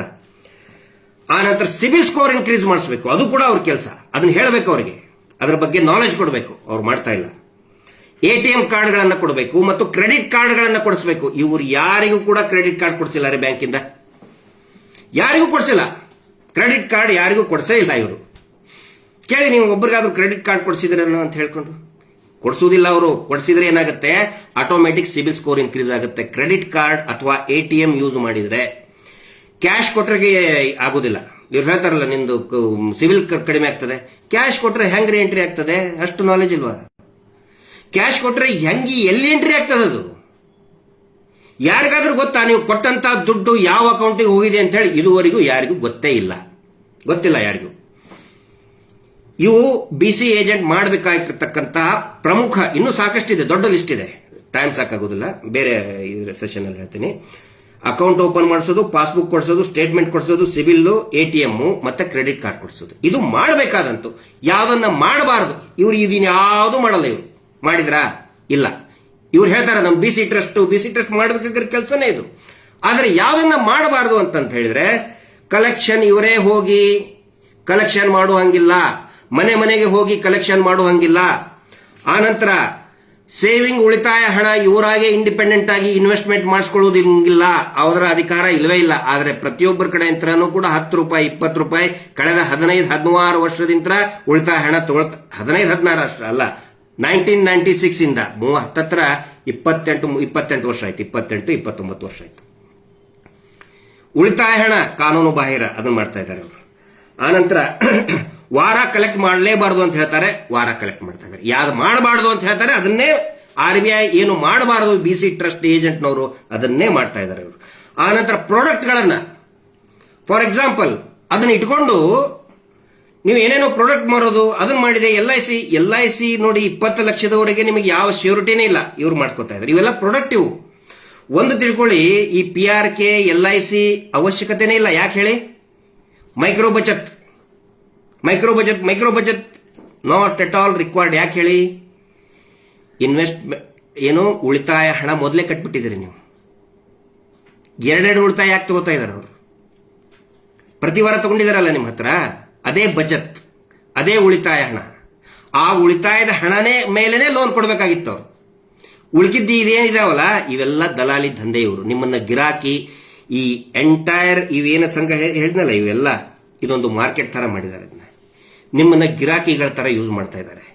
ಆ ನಂತರ ಸಿಬಿಲ್ ಸ್ಕೋರ್ ಇನ್ಕ್ರೀಸ್ ಮಾಡಿಸಬೇಕು, ಅದು ಕೂಡ ಅವ್ರ ಕೆಲಸ. ಅದನ್ನ ಹೇಳಬೇಕು ಅವರಿಗೆ, ಅದರ ಬಗ್ಗೆ ನಾಲೆಜ್ ಕೊಡಬೇಕು. ಅವ್ರು ಮಾಡ್ತಾ ಇಲ್ಲ. ATM ಕಾರ್ಡ್ಗಳನ್ನ ಕೊಡಬೇಕು ಮತ್ತು ಕ್ರೆಡಿಟ್ ಕಾರ್ಡ್ಗಳನ್ನ ಕೊಡಿಸಬೇಕು. ಇವರು ಯಾರಿಗೂ ಕೂಡ ಕ್ರೆಡಿಟ್ ಕಾರ್ಡ್ ಕೊಡಿಸಿಲ್ಲ ರೀ, ಬ್ಯಾಂಕಿಂದ ಯಾರಿಗೂ ಕೊಡಿಸಿಲ್ಲ. ಕ್ರೆಡಿಟ್ ಕಾರ್ಡ್ ಯಾರಿಗೂ ಕೊಡಿಸೇ ಇಲ್ಲ ಇವರು. ಕೇಳಿ, ನೀವು ಒಬ್ಬರಿಗಾದ್ರೂ ಕ್ರೆಡಿಟ್ ಕಾರ್ಡ್ ಕೊಡಿಸಿದ್ರೇನೋ ಅಂತ ಹೇಳ್ಕೊಂಡು. ಕೊಡಿಸೋದಿಲ್ಲ ಅವರು. ಕೊಡಿಸಿದ್ರೆ ಏನಾಗುತ್ತೆ, ಆಟೋಮೆಟಿಕ್ ಸಿಬಿಲ್ ಸ್ಕೋರ್ ಇನ್ಕ್ರೀಸ್ ಆಗುತ್ತೆ. ಕ್ರೆಡಿಟ್ ಕಾರ್ಡ್ ಅಥವಾ ATM ಯೂಸ್ ಮಾಡಿದ್ರೆ. ಕ್ಯಾಶ್ ಕೊಟ್ರಿಗೆ ಆಗೋದಿಲ್ಲ. ಇವ್ರು ಹೇಳ್ತಾರಲ್ಲ, ನಿಂದು ಸಿವಿಲ್ ಕಡಿಮೆ ಆಗ್ತದೆ. ಕ್ಯಾಶ್ ಕೊಟ್ರೆ ಹೆಂಗ್ರಿ ಎಂಟ್ರಿ ಆಗ್ತದೆ? ಅಷ್ಟು ನಾಲೆಜ್ ಇಲ್ವಾ? ಕ್ಯಾಶ್ ಕೊಟ್ರೆ ಹೆಂಗಿ ಎಲ್ಲಿ ಎಂಟ್ರಿ ಆಗ್ತದೆ? ಅದು ಯಾರಿಗಾದ್ರೂ ಗೊತ್ತಾ? ನೀವು ಕೊಟ್ಟಂತ ದುಡ್ಡು ಯಾವ ಅಕೌಂಟಿಗೆ ಹೋಗಿದೆ ಅಂತ ಹೇಳಿ ಇದುವರೆಗೂ ಯಾರಿಗೂ ಗೊತ್ತೇ ಇಲ್ಲ. ಗೊತ್ತಿಲ್ಲ ಯಾರಿಗೂ. ಇವು BC ಏಜೆಂಟ್ ಮಾಡಬೇಕಾಗಿರ್ತಕ್ಕಂತಹ ಪ್ರಮುಖ, ಇನ್ನೂ ಸಾಕಷ್ಟಿದೆ, ದೊಡ್ಡ ಲಿಸ್ಟ್ ಇದೆ, ಟೈಮ್ ಸಾಕಾಗೋದಿಲ್ಲ, ಬೇರೆ ಸೆಷನ್ ಅಲ್ಲಿ ಹೇಳ್ತೀನಿ. ಅಕೌಂಟ್ ಓಪನ್ ಮಾಡಿಸೋದು, ಪಾಸ್ಬುಕ್ ಕೊಡಿಸೋದು, ಸ್ಟೇಟ್ಮೆಂಟ್ ಕೊಡಿಸೋದು, ಸಿಬಿಲ್, ATM ಮತ್ತೆ ಕ್ರೆಡಿಟ್ ಕಾರ್ಡ್ ಕೊಡಿಸೋದು, ಇದು ಮಾಡಬೇಕಾದಂತು. ಯಾವ್ದನ್ನ ಮಾಡಬಾರದು, ಇವ್ರು ಇದನ್ನ ಯಾವುದು ಮಾಡಲ್ಲ. ಇವ್ರು ಮಾಡಿದ್ರಾ? ಇಲ್ಲ. ಇವ್ರು ಹೇಳ್ತಾರೆ ನಮ್ BC ಟ್ರಸ್ಟ್ ಮಾಡಬೇಕಾಗಿರೋ ಕೆಲಸನೇ ಇದು. ಆದ್ರೆ ಯಾವ್ದನ್ನ ಮಾಡಬಾರದು ಅಂತಂತ ಹೇಳಿದ್ರೆ, ಕಲೆಕ್ಷನ್ ಇವರೇ ಹೋಗಿ ಕಲೆಕ್ಷನ್ ಮಾಡುವಂಗಿಲ್ಲ, ಮನೆ ಮನೆಗೆ ಹೋಗಿ ಕಲೆಕ್ಷನ್ ಮಾಡುವಂಗಿಲ್ಲ. ಆನಂತರ ಸೇವಿಂಗ್, ಉಳಿತಾಯ ಹಣ ಇವರಾಗೆ ಇಂಡಿಪೆಂಡೆಂಟ್ ಆಗಿ ಇನ್ವೆಸ್ಟ್ಮೆಂಟ್ ಮಾಡಿಸ್ಕೊಳ್ಳೋದಿಲ್ಲ, ಅವರ ಅಧಿಕಾರ ಇಲ್ಲವೇ ಇಲ್ಲ. ಆದ್ರೆ ಪ್ರತಿಯೊಬ್ಬರ ಕಡೆ ಇಂತನೂ ಕೂಡ 10 ರೂಪಾಯಿ 20 ರೂಪಾಯಿ ಕಳೆದ 15-16 ವರ್ಷದಿಂದ ಉಳಿತಾಯ ಹಣ ತಗೊಳ್ತಾ, 15-16 ಅಷ್ಟೇ ಅಲ್ಲ, 1996 ಇಂದ 28 ವರ್ಷ ಆಯ್ತು, 28-29 ವರ್ಷ ಆಯ್ತು. ಉಳಿತಾಯ ಹಣ ಕಾನೂನು ಬಾಹಿರ, ಅದನ್ನ ಮಾಡ್ತಾ ಇದ್ದಾರೆ ಅವರು. ಆನಂತರ ವಾರ ಕಲೆಕ್ಟ್ ಮಾಡಲೇಬಾರದು ಅಂತ ಹೇಳ್ತಾರೆ, ವಾರ ಕಲೆಕ್ಟ್ ಮಾಡ್ತಾ ಇದ್ದಾರೆ. ಯಾವ್ದು ಮಾಡಬಾರದು ಅಂತ ಹೇಳ್ತಾರೆ ಅದನ್ನೇ RBI ಏನು ಮಾಡಬಾರದು BC ಟ್ರಸ್ಟ್ ಏಜೆಂಟ್ನವರು ಅದನ್ನೇ ಮಾಡ್ತಾ ಇದ್ದಾರೆ ಅವರು. ಆನಂತರ ಪ್ರಾಡಕ್ಟ್ಗಳನ್ನ, ಫಾರ್ ಎಕ್ಸಾಂಪಲ್, ಅದನ್ನ ಇಟ್ಕೊಂಡು ನೀವು ಏನೇನೋ ಪ್ರಾಡಕ್ಟ್ ಮಾರೋದು, ಅದನ್ನ ಮಾಡಿದೆ. LIC ನೋಡಿ, 20 ಲಕ್ಷದವರೆಗೆ ನಿಮಗೆ ಯಾವ ಶ್ಯೂರಿಟಿನೇ ಇಲ್ಲ, ಇವ್ರು ಮಾಡ್ಕೋತಾ ಇದ್ದಾರೆ. ಇವೆಲ್ಲ ಪ್ರೊಡಕ್ಟಿವ್. ಒಂದು ತಿಳ್ಕೊಳ್ಳಿ, ಈ PRK LIC ಅವಶ್ಯಕತೆನೇ ಇಲ್ಲ. ಯಾಕೆ ಹೇಳಿ? ಮೈಕ್ರೋ ಬಚತ್ ನಾಟ್ ಎಟ್ ಆಲ್ ರಿಕ್ವೈರ್ಡ್. ಯಾಕೆ ಹೇಳಿ? ಏನು ಉಳಿತಾಯ ಹಣ ಮೊದಲೇ ಕಟ್ಬಿಟ್ಟಿದ್ದೀರಿ ನೀವು. ಎರಡೆರಡು ಉಳಿತಾಯ ಯಾಕೆ ತಗೋತಾ ಇದ್ದಾರೆ ಅವರು? ಪ್ರತಿ ವಾರ ತಗೊಂಡಿದಾರಲ್ಲ ನಿಮ್ಮ ಹತ್ರ, ಅದೇ ಬಚತ್, ಅದೇ ಉಳಿತಾಯ ಹಣ. ಆ ಉಳಿತಾಯದ ಹಣನೇ ಮೇಲೇನೆ ಲೋನ್ ಕೊಡಬೇಕಾಗಿತ್ತು ಅವರು. ಉಳಿಕಿದ್ದು ಇದೇನಿದಾವಲ್ಲ, ಇವೆಲ್ಲ ದಲಾಲಿ ದಂಧೆ. ಇವರು ನಿಮ್ಮನ್ನ ಗಿರಾಕಿ, ಈ ಎಂಟೈರ್ ಇವೇನ ಸಂಘ ಹೇಳಿದ್ನಲ್ಲ, ಇವೆಲ್ಲ ಇದೊಂದು ಮಾರ್ಕೆಟ್ ತರ ಮಾಡಿದ್ದಾರೆ. ನಿಮ್ಮನ್ನ ಗಿರಾಕಿಗಳ ತರ ಯೂಸ್ ಮಾಡ್ತಾ ಇದ್ದಾರೆ.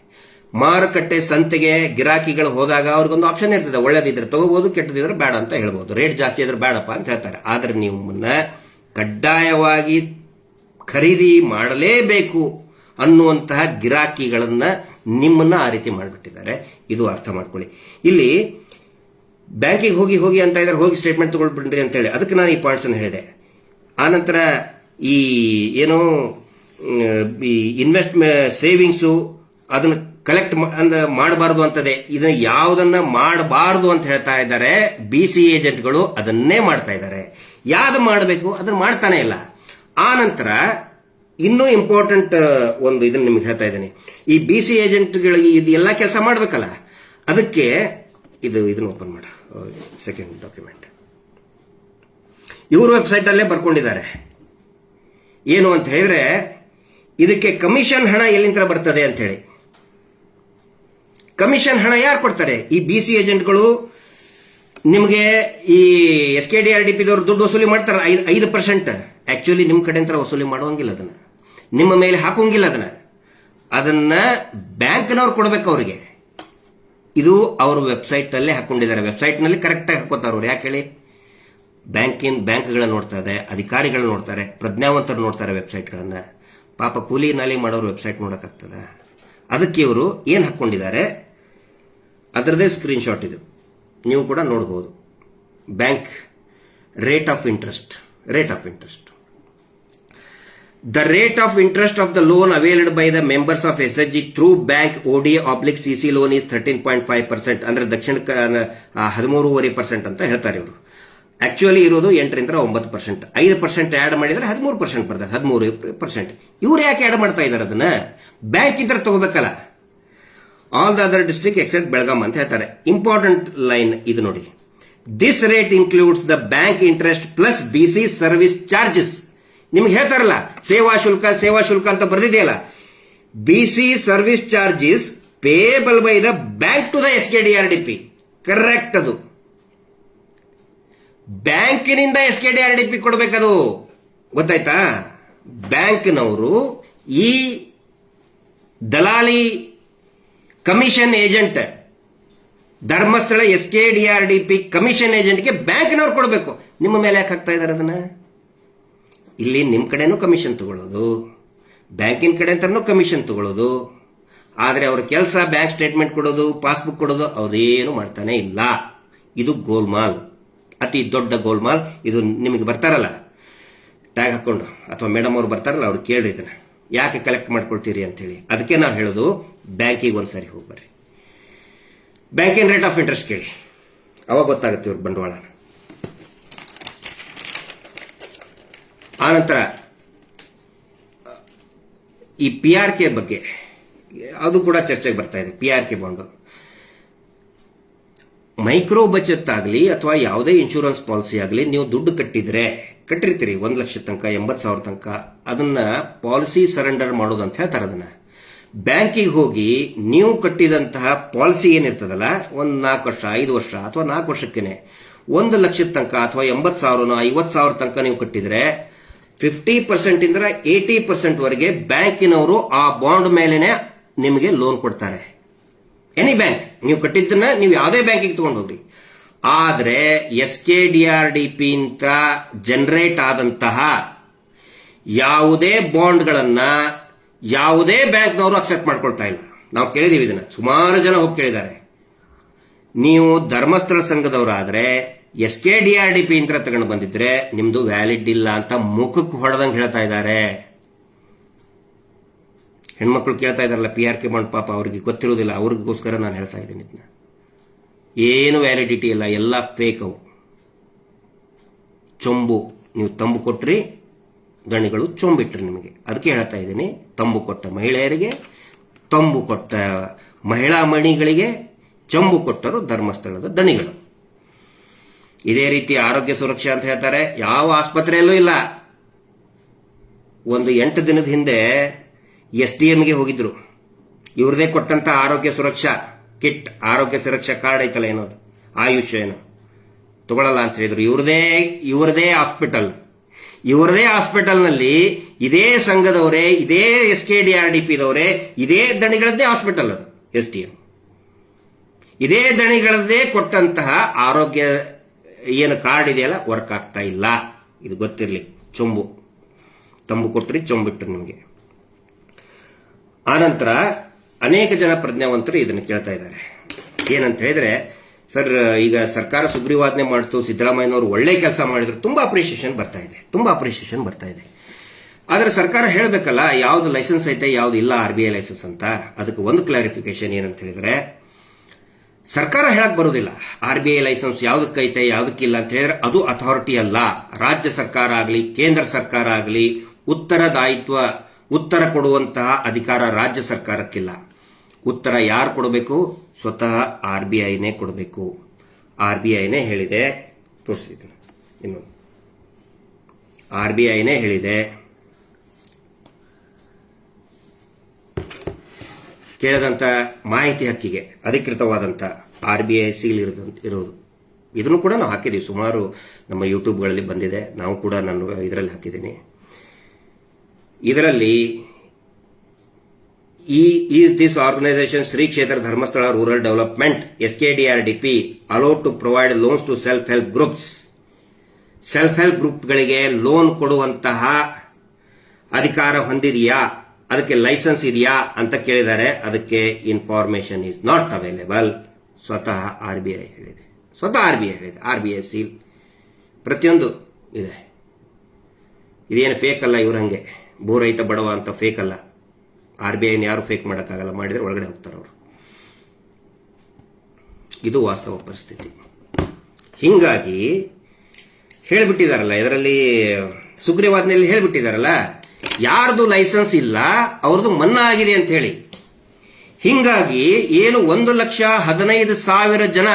ಮಾರುಕಟ್ಟೆ ಸಂತೆಗೆ ಗಿರಾಕಿಗಳು ಹೋದಾಗ ಅವ್ರಿಗೊಂದು ಆಪ್ಷನ್ ಇರ್ತದೆ, ಒಳ್ಳೇದಿದ್ರೆ ತಗೋಬಹುದು, ಕೆಟ್ಟದಿದ್ರೆ ಬೇಡ ಅಂತ ಹೇಳ್ಬೋದು. ರೇಟ್ ಜಾಸ್ತಿ ಇದ್ರೆ ಬೇಡಪ್ಪ ಅಂತ ಹೇಳ್ತಾರೆ. ಆದ್ರೆ ನಿಮ್ಮನ್ನ ಕಡ್ಡಾಯವಾಗಿ ಖರೀದಿ ಮಾಡಲೇಬೇಕು ಅನ್ನುವಂತಹ ಗಿರಾಕಿಗಳನ್ನ ನಿಮ್ಮನ್ನ ಆ ರೀತಿ ಮಾಡಿಬಿಟ್ಟಿದ್ದಾರೆ. ಇದು ಅರ್ಥ ಮಾಡ್ಕೊಳ್ಳಿ. ಇಲ್ಲಿ ಬ್ಯಾಂಕಿಗೆ ಹೋಗಿ ಅಂತ ಇದ್ದಾರೆ, ಹೋಗಿ ಸ್ಟೇಟ್ಮೆಂಟ್ ತಗೊಳ್ಬಿಡ್ರಿ ಅಂತ ಹೇಳಿ, ಅದಕ್ಕೆ ನಾನು ಈ ಪಾಯಿಂಟ್ಸ್ ಅನ್ನು ಹೇಳಿದೆ. ಆನಂತರ ಈ ಏನೋ ಈ ಸೇವಿಂಗ್ಸು ಅದನ್ನ ಕಲೆಕ್ಟ್ ಮಾಡಬಾರದು ಅಂತದೆ. ಇದನ್ನ ಯಾವುದನ್ನ ಮಾಡಬಾರದು ಅಂತ ಹೇಳ್ತಾ ಇದ್ದಾರೆ BC ಏಜೆಂಟ್ಗಳು, ಅದನ್ನೇ ಮಾಡ್ತಾ ಇದ್ದಾರೆ. ಯಾವ್ದು ಮಾಡಬೇಕು ಅದನ್ನ ಮಾಡ್ತಾನೆ ಇಲ್ಲ. ಆನಂತರ ಇನ್ನೂ ಇಂಪಾರ್ಟೆಂಟ್ ಒಂದು ಇದನ್ನ ನಿಮ್ಗೆ ಹೇಳ್ತಾ ಇದ್ದೇನೆ. ಈ BC ಏಜೆಂಟ್ಗಳಿಗೆ ಇದು ಎಲ್ಲ ಕೆಲಸ ಮಾಡ್ಬೇಕಲ್ಲ, ಅದಕ್ಕೆ ಇದನ್ನ ಓಪನ್ ಮಾಡ, ಸೆಕೆಂಡ್ ಡಾಕ್ಯುಮೆಂಟ್. ಇವ್ರ ವೆಬ್ಸೈಟ್ ಅಲ್ಲೇ ಬರ್ಕೊಂಡಿದ್ದಾರೆ. ಏನು ಅಂತ ಹೇಳಿದ್ರೆ, ಇದಕ್ಕೆ ಕಮಿಷನ್ ಹಣ ಎಲ್ಲಿಂದ ಬರ್ತದೆ ಅಂತ ಹೇಳಿ. ಕಮಿಷನ್ ಹಣ ಯಾರು ಕೊಡ್ತಾರೆ? ಈ BC ಏಜೆಂಟ್ಗಳು. ನಿಮಗೆ ಈ SKDRDPದವರು ದುಡ್ಡು ವಸೂಲಿ ಮಾಡ್ತಾರೆ 5%. ಆಕ್ಚುಲಿ ನಿಮ್ಮ ಕಡೆ ಅಂತ ವಸೂಲಿ ಮಾಡುವಂಗಿಲ್ಲ, ಅದನ್ನ ನಿಮ್ಮ ಮೇಲೆ ಹಾಕುವಂಗಿಲ್ಲ. ಅದನ್ನ ಬ್ಯಾಂಕ್ನವ್ರು ಕೊಡ್ಬೇಕು ಅವರಿಗೆ. ಇದು ಅವ್ರ ವೆಬ್ಸೈಟ್ ಅಲ್ಲೇ ಹಾಕೊಂಡಿದ್ದಾರೆ. ವೆಬ್ಸೈಟ್ ನಲ್ಲಿ ಕರೆಕ್ಟ್ ಆಗಿ ಹಾಕೋತಾರೆ ಅವ್ರು. ಯಾಕೆ ಹೇಳಿ? ಬ್ಯಾಂಕ್ಗಳ ನೋಡ್ತಾರೆ, ಅಧಿಕಾರಿಗಳು ನೋಡ್ತಾರೆ, ಪ್ರಜ್ಞಾವಂತರು ನೋಡ್ತಾರೆ ವೆಬ್ಸೈಟ್ಗಳನ್ನ. ಪಾಪ ಕೂಲಿ ನಾಲಿ ಮಾಡೋರು ವೆಬ್ಸೈಟ್ ನೋಡಕ್ಕಾಗ್ತದ? ಅದಕ್ಕೆ ಇವರು ಏನ್ ಹಾಕೊಂಡಿದ್ದಾರೆ ಅದರದೇ ಸ್ಕ್ರೀನ್ ಶಾಟ್ ಇದು, ನೀವು ಕೂಡ ನೋಡಬಹುದು. Bank rate of interest. The rate of interest of the loan availed by the members of SHG through bank OD/CC loan is 13.5%. ಅಂದ್ರೆ ದಕ್ಷಿಣ 13.5% ಅಂತ ಹೇಳ್ತಾರೆ ಇವರು. ಆಕ್ಚುಲಿ ಇರೋದು 8ರಿಂದ 9%. 5% ಆಡ್ ಮಾಡಿದ್ರೆ 13% ಬರ್ತದೆ, 13%. ಇವ್ರು ಯಾಕೆ ಆಡ್ ಮಾಡ್ತಾ ಇದ್ದಾರೆ ಅದನ್ನ? ಬ್ಯಾಂಕ್ ಇದ್ರೆ ತಗೋಬೇಕಲ್ಲ. All the other district except Belgaum ಅಂತ ಹೇಳ್ತಾರೆ. ಇಂಪಾರ್ಟೆಂಟ್ ಲೈನ್ ಇದು ನೋಡಿ. This rate includes the bank interest plus BC service charges. ನಿಮ್ಗೆ ಹೇಳ್ತಾರಲ್ಲ ಸೇವಾ ಶುಲ್ಕ ಅಂತ ಬರೆದಿದೆಯಲ್ಲ, BC service charges payable by the bank to the SKDRDP. Correct. ಅದು ಬ್ಯಾಂಕಿನಿಂದ SKDRDP ಕೊಡಬೇಕದು, ಗೊತ್ತಾಯ್ತಾ? ಬ್ಯಾಂಕ್ನವರು ಈ ದಲಾಲಿ commission agent Dharmasthala SKDRDP commission ಏಜೆಂಟ್ಗೆ ಬ್ಯಾಂಕ್ನವ್ರು ಕೊಡಬೇಕು. ನಿಮ್ಮ ಮೇಲೆ ಯಾಕೆ ಹಾಕ್ತಾ ಇದ್ದಾರೆ ಅದನ್ನ? ಇಲ್ಲಿ ನಿಮ್ಮ ಕಡೆನೂ ಕಮಿಷನ್ ತಗೊಳ್ಳೋದು, ಬ್ಯಾಂಕಿನ ಕಡೆ ಅಂತಾನು ಕಮಿಷನ್ ತಗೊಳ್ಳೋದು. ಆದರೆ ಅವ್ರ ಕೆಲಸ ಬ್ಯಾಂಕ್ ಸ್ಟೇಟ್ಮೆಂಟ್ ಕೊಡೋದು, ಪಾಸ್ಬುಕ್ ಕೊಡೋದು, ಅದೇನು ಮಾಡ್ತಾನೆ ಇಲ್ಲ. ಇದು ಗೋಲ್ಮಾಲ್, ಅತಿ ದೊಡ್ಡ ಗೋಲ್ಮಾಲ್. ಇದು ನಿಮಗೆ ಬರ್ತಾರಲ್ಲ ಟ್ಯಾಗ್ ಹಾಕೊಂಡು, ಅಥವಾ ಮೇಡಮ್ ಅವ್ರು ಬರ್ತಾರಲ್ಲ ಅವ್ರು ಕೇಳ್ರಿ ಇದನ್ನ ಯಾಕೆ ಕಲೆಕ್ಟ್ ಮಾಡ್ಕೊಳ್ತೀರಿ ಅಂತೇಳಿ. ಅದಕ್ಕೆ ನಾವು ಹೇಳೋದು ಬ್ಯಾಂಕಿಗೆ ಒಂದ್ಸರಿ ಹೋಗಿ ಬರ್ರಿ, ಬ್ಯಾಂಕಿನ ರೇಟ್ ಆಫ್ ಇಂಟ್ರೆಸ್ಟ್ ಕೇಳಿ, ಅವಾಗ ಗೊತ್ತಾಗುತ್ತೆ ಇವ್ರ ಬಂಡವಾಳ. ಆನಂತರ ಈ PRK ಬಗ್ಗೆ ಅದು ಕೂಡ ಚರ್ಚೆಗೆ ಬರ್ತಾ ಇದೆ. PRK ಬಾಂಡು ಮೈಕ್ರೋ ಬಚತ್ ಆಗಲಿ ಅಥವಾ ಯಾವುದೇ ಇನ್ಶೂರೆನ್ಸ್ ಪಾಲಿಸಿ ಆಗಲಿ, ನೀವು ದುಡ್ಡು ಕಟ್ಟಿರ್ತೀರಿ 1 ಲಕ್ಷ ತನಕ, 80,000 ತನಕ, ಅದನ್ನ ಪಾಲಿಸಿ ಸರೆಂಡರ್ ಮಾಡೋದು ಅಂತ ಹೇಳ್ತಾರೆ. ಅದನ್ನ ಬ್ಯಾಂಕಿಗೆ ಹೋಗಿ ನೀವು ಕಟ್ಟಿದಂತಹ ಪಾಲಿಸಿ ಏನಿರ್ತದಲ್ಲ, ಒಂದು 4 ವರ್ಷ 5 ವರ್ಷ ಅಥವಾ 4 ವರ್ಷಕ್ಕೇನೆ 1 ಲಕ್ಷದ ತನಕ ಅಥವಾ 80,000 50,000 ತನಕ ನೀವು ಕಟ್ಟಿದ್ರೆ 50% ಇಂದ 80% ವರೆಗೆ ಬ್ಯಾಂಕಿನವರು ಆ ಬಾಂಡ್ ಮೇಲೆನೆ ನಿಮಗೆ ಲೋನ್ ಕೊಡ್ತಾರೆ. ಎನಿ ಬ್ಯಾಂಕ್, ನೀವು ಕಟ್ಟಿದ್ದನ್ನ ನೀವು ಯಾವುದೇ ಬ್ಯಾಂಕಿಗೆ ತಗೊಂಡು ಹೋಗ್ರಿ. ಆದ್ರೆ SKDRDP ಅಂತ ಜನರೇಟ್ ಆದಂತಹ ಯಾವುದೇ ಬಾಂಡ್ಗಳನ್ನ ಯಾವುದೇ ಬ್ಯಾಂಕ್ನವರು ಅಕ್ಸೆಪ್ಟ್ ಮಾಡ್ಕೊಳ್ತಾ ಇಲ್ಲ. ನಾವು ಕೇಳಿದೀವಿ ಇದನ್ನ, ಸುಮಾರು ಜನ ಹೋಗಿ ಕೇಳಿದ್ದಾರೆ. ನೀವು ಧರ್ಮಸ್ಥಳ ಸಂಘದವರಾದ್ರೆ SKDRDP ಅಂತ ತಗೊಂಡು ಬಂದಿದ್ರೆ ನಿಮ್ದು ವ್ಯಾಲಿಡ್ ಇಲ್ಲ ಅಂತ ಮುಖಕ್ಕೆ ಹೊಡೆದಂಗೆ ಹೇಳ್ತಾ ಇದ್ದಾರೆ. ಹೆಣ್ಮಕ್ಳು ಕೇಳ್ತಾ ಇದಾರಲ್ಲ PRK ಬಾಂಡ್, ಪಾಪ ಅವ್ರಿಗೆ ಗೊತ್ತಿರೋದಿಲ್ಲ, ಅವ್ರಿಗೋಸ್ಕರ ನಾನು ಹೇಳ್ತಾ ಇದ್ದೀನಿ ಇದನ್ನ. ಏನು ವ್ಯಾಲಿಡಿಟಿ ಇಲ್ಲ, ಎಲ್ಲ ಫೇಕ್ ಅವು, ಚೊಂಬು. ನೀವು ತಂಬು ಕೊಟ್ರಿ, ದಣಿಗಳು ಚೊಂಬಿಟ್ರಿ ನಿಮಗೆ. ಅದಕ್ಕೆ ಹೇಳ್ತಾ ಇದ್ದೀನಿ, ತಂಬು ಕೊಟ್ಟ ಮಹಿಳೆಯರಿಗೆ, ತಂಬು ಕೊಟ್ಟ ಮಹಿಳಾ ಮಣಿಗಳಿಗೆ ಚೊಂಬು ಕೊಟ್ಟರು ಧರ್ಮಸ್ಥಳದ ದಣಿಗಳು. ಇದೇ ರೀತಿ ಆರೋಗ್ಯ ಸುರಕ್ಷಾ ಅಂತ ಹೇಳ್ತಾರೆ, ಯಾವ ಆಸ್ಪತ್ರೆಯಲ್ಲೂ ಇಲ್ಲ. ಒಂದು 8 ದಿನದ ಹಿಂದೆ SDMಗೆ ಹೋಗಿದ್ರು, ಇವ್ರದೇ ಕೊಟ್ಟಂತ ಆರೋಗ್ಯ ಸುರಕ್ಷಾ ಕಿಟ್, ಆರೋಗ್ಯ ಸುರಕ್ಷಾ ಕಾರ್ಡ್ ಐತಲ್ಲ ಏನೋದು, ಆಯುಷ್ ಏನೋ ತಗೊಳ್ಳಲ್ಲ ಅಂತ ಹೇಳಿದ್ರು. ಇವರದೇ ಹಾಸ್ಪಿಟಲ್ನಲ್ಲಿ ಇದೇ ಸಂಘದವರೇ, ಇದೇ SKDRDPದವರೇ, ಇದೇ ದಣಿಗಳದ್ದೇ ಹಾಸ್ಪಿಟಲ್ ಅದು SDM, ಇದೇ ದಣಿಗಳದ್ದೇ ಕೊಟ್ಟಂತಹ ಆರೋಗ್ಯ ಏನು ಕಾರ್ಡ್ ಇದೆಯಲ್ಲ ವರ್ಕ್ ಆಗ್ತಾ ಇಲ್ಲ. ಇದು ಗೊತ್ತಿರಲಿ. ಚೊಂಬು, ತಂಬು ಕೊಟ್ರಿ, ಚೊಂಬಿಟ್ರು ನಿಮಗೆ. ಆನಂತರ ಅನೇಕ ಜನ ಪ್ರಜ್ಞಾವಂತರು ಇದನ್ನು ಕೇಳ್ತಾ ಇದ್ದಾರೆ. ಏನಂತ ಹೇಳಿದ್ರೆ, ಸರ್ ಈಗ ಸರ್ಕಾರ ಸುಗ್ರೀವಾಜ್ಞೆ ಮಾಡ್ತು, ಸಿದ್ದರಾಮಯ್ಯನವರು ಒಳ್ಳೆ ಕೆಲಸ ಮಾಡಿದ್ರು, ತುಂಬಾ ಅಪ್ರಿಷಿಯೇಷನ್ ಬರ್ತಾ ಇದೆ. ಆದ್ರೆ ಸರ್ಕಾರ ಹೇಳಬೇಕಲ್ಲ ಯಾವ್ದು ಲೈಸೆನ್ಸ್ ಐತೆ ಯಾವ್ದು ಇಲ್ಲ RBI ಲೈಸೆನ್ಸ್ ಅಂತ. ಅದಕ್ಕೆ ಒಂದು ಕ್ಲಾರಿಫಿಕೇಶನ್ ಏನಂತ ಹೇಳಿದ್ರೆ, ಸರ್ಕಾರ ಹೇಳಕ್ ಬರೋದಿಲ್ಲ RBI ಲೈಸೆನ್ಸ್ ಯಾವ್ದಕ್ಕೈತೆ ಯಾವ್ದಕ್ಕಿಲ್ಲ ಅಂತ ಹೇಳಿದ್ರೆ ಅದು ಅಥಾರಿಟಿ ಅಲ್ಲ. ರಾಜ್ಯ ಸರ್ಕಾರ ಆಗಲಿ ಕೇಂದ್ರ ಸರ್ಕಾರ ಆಗಲಿ ಉತ್ತರ ಕೊಡುವಂತಹ ಅಧಿಕಾರ ರಾಜ್ಯ ಸರ್ಕಾರಕ್ಕಿಲ್ಲ. ಉತ್ತರ ಯಾರು ಕೊಡಬೇಕು? ಸ್ವತಃ RBIನೇ ಕೊಡಬೇಕು. RBIನೇ ಹೇಳಿದೆ, ತೋರಿಸಿದ್ದೀನಿ ಇನ್ನೊಂದು, RBIನೇ ಹೇಳಿದೆ, ಕೇಳದಂತ ಮಾಹಿತಿ ಹಕ್ಕಿಗೆ ಅಧಿಕೃತವಾದಂತ RBI ಸೀಲ್ ಇರೋದು. ಇದನ್ನು ಕೂಡ ನಾವು ಹಾಕಿದೀವಿ, ಸುಮಾರು ನಮ್ಮ ಯೂಟ್ಯೂಬ್ಗಳಲ್ಲಿ ಬಂದಿದೆ, ನಾವು ಕೂಡ ನಾನು ಇದರಲ್ಲಿ ಹಾಕಿದ್ದೀನಿ. ಇದರಲ್ಲಿ this organisation Shri Kshetra Dharmasthala rural development SKDRDP allowed to provide loans to self help ಗ್ರೂಪ್ಗಳಿಗೆ ಲೋನ್ ಕೊಡುವಂತಹ ಅಧಿಕಾರ ಹೊಂದಿದೆಯಾ, ಅದಕ್ಕೆ ಲೈಸೆನ್ಸ್ ಇದೆಯಾ ಅಂತ ಕೇಳಿದ್ದಾರೆ. ಅದಕ್ಕೆ ಇನ್ಫಾರ್ಮೇಶನ್ ಈಸ್ ನಾಟ್ ಅವೈಲೇಬಲ್. ಸ್ವತಃ RBI ಹೇಳಿದೆ. RBI ಸೀಲ್ ಪ್ರತಿಯೊಂದು ಇದೆ. ಇದೇನು ಫೇಕ್ ಅಲ್ಲ, ಇವ್ರ ಹಂಗೆ ಬೋರೈತ ಬಡವ ಅಂತ ಫೇಕ್ ಅಲ್ಲ. RBIನ ಯಾರು ಫೇಕ್ ಮಾಡೋಕ್ಕಾಗಲ್ಲ, ಮಾಡಿದ್ರೆ ಒಳಗಡೆ ಹೋಗ್ತಾರೆ ಅವರು. ಇದು ವಾಸ್ತವ ಪರಿಸ್ಥಿತಿ. ಹಿಂಗಾಗಿ ಹೇಳಿಬಿಟ್ಟಿದಾರಲ್ಲ, ಇದರಲ್ಲಿ ಸುಗ್ರೀವಾಜ್ಞೆಯಲ್ಲಿ ಹೇಳಿಬಿಟ್ಟಿದಾರಲ್ಲ, ಯಾರ್ದು ಲೈಸೆನ್ಸ್ ಇಲ್ಲ ಅವ್ರದ್ದು ಮನ್ನಾ ಆಗಿದೆ ಅಂತ ಹೇಳಿ. ಹಿಂಗಾಗಿ ಏನು 1,15,000 ಜನ,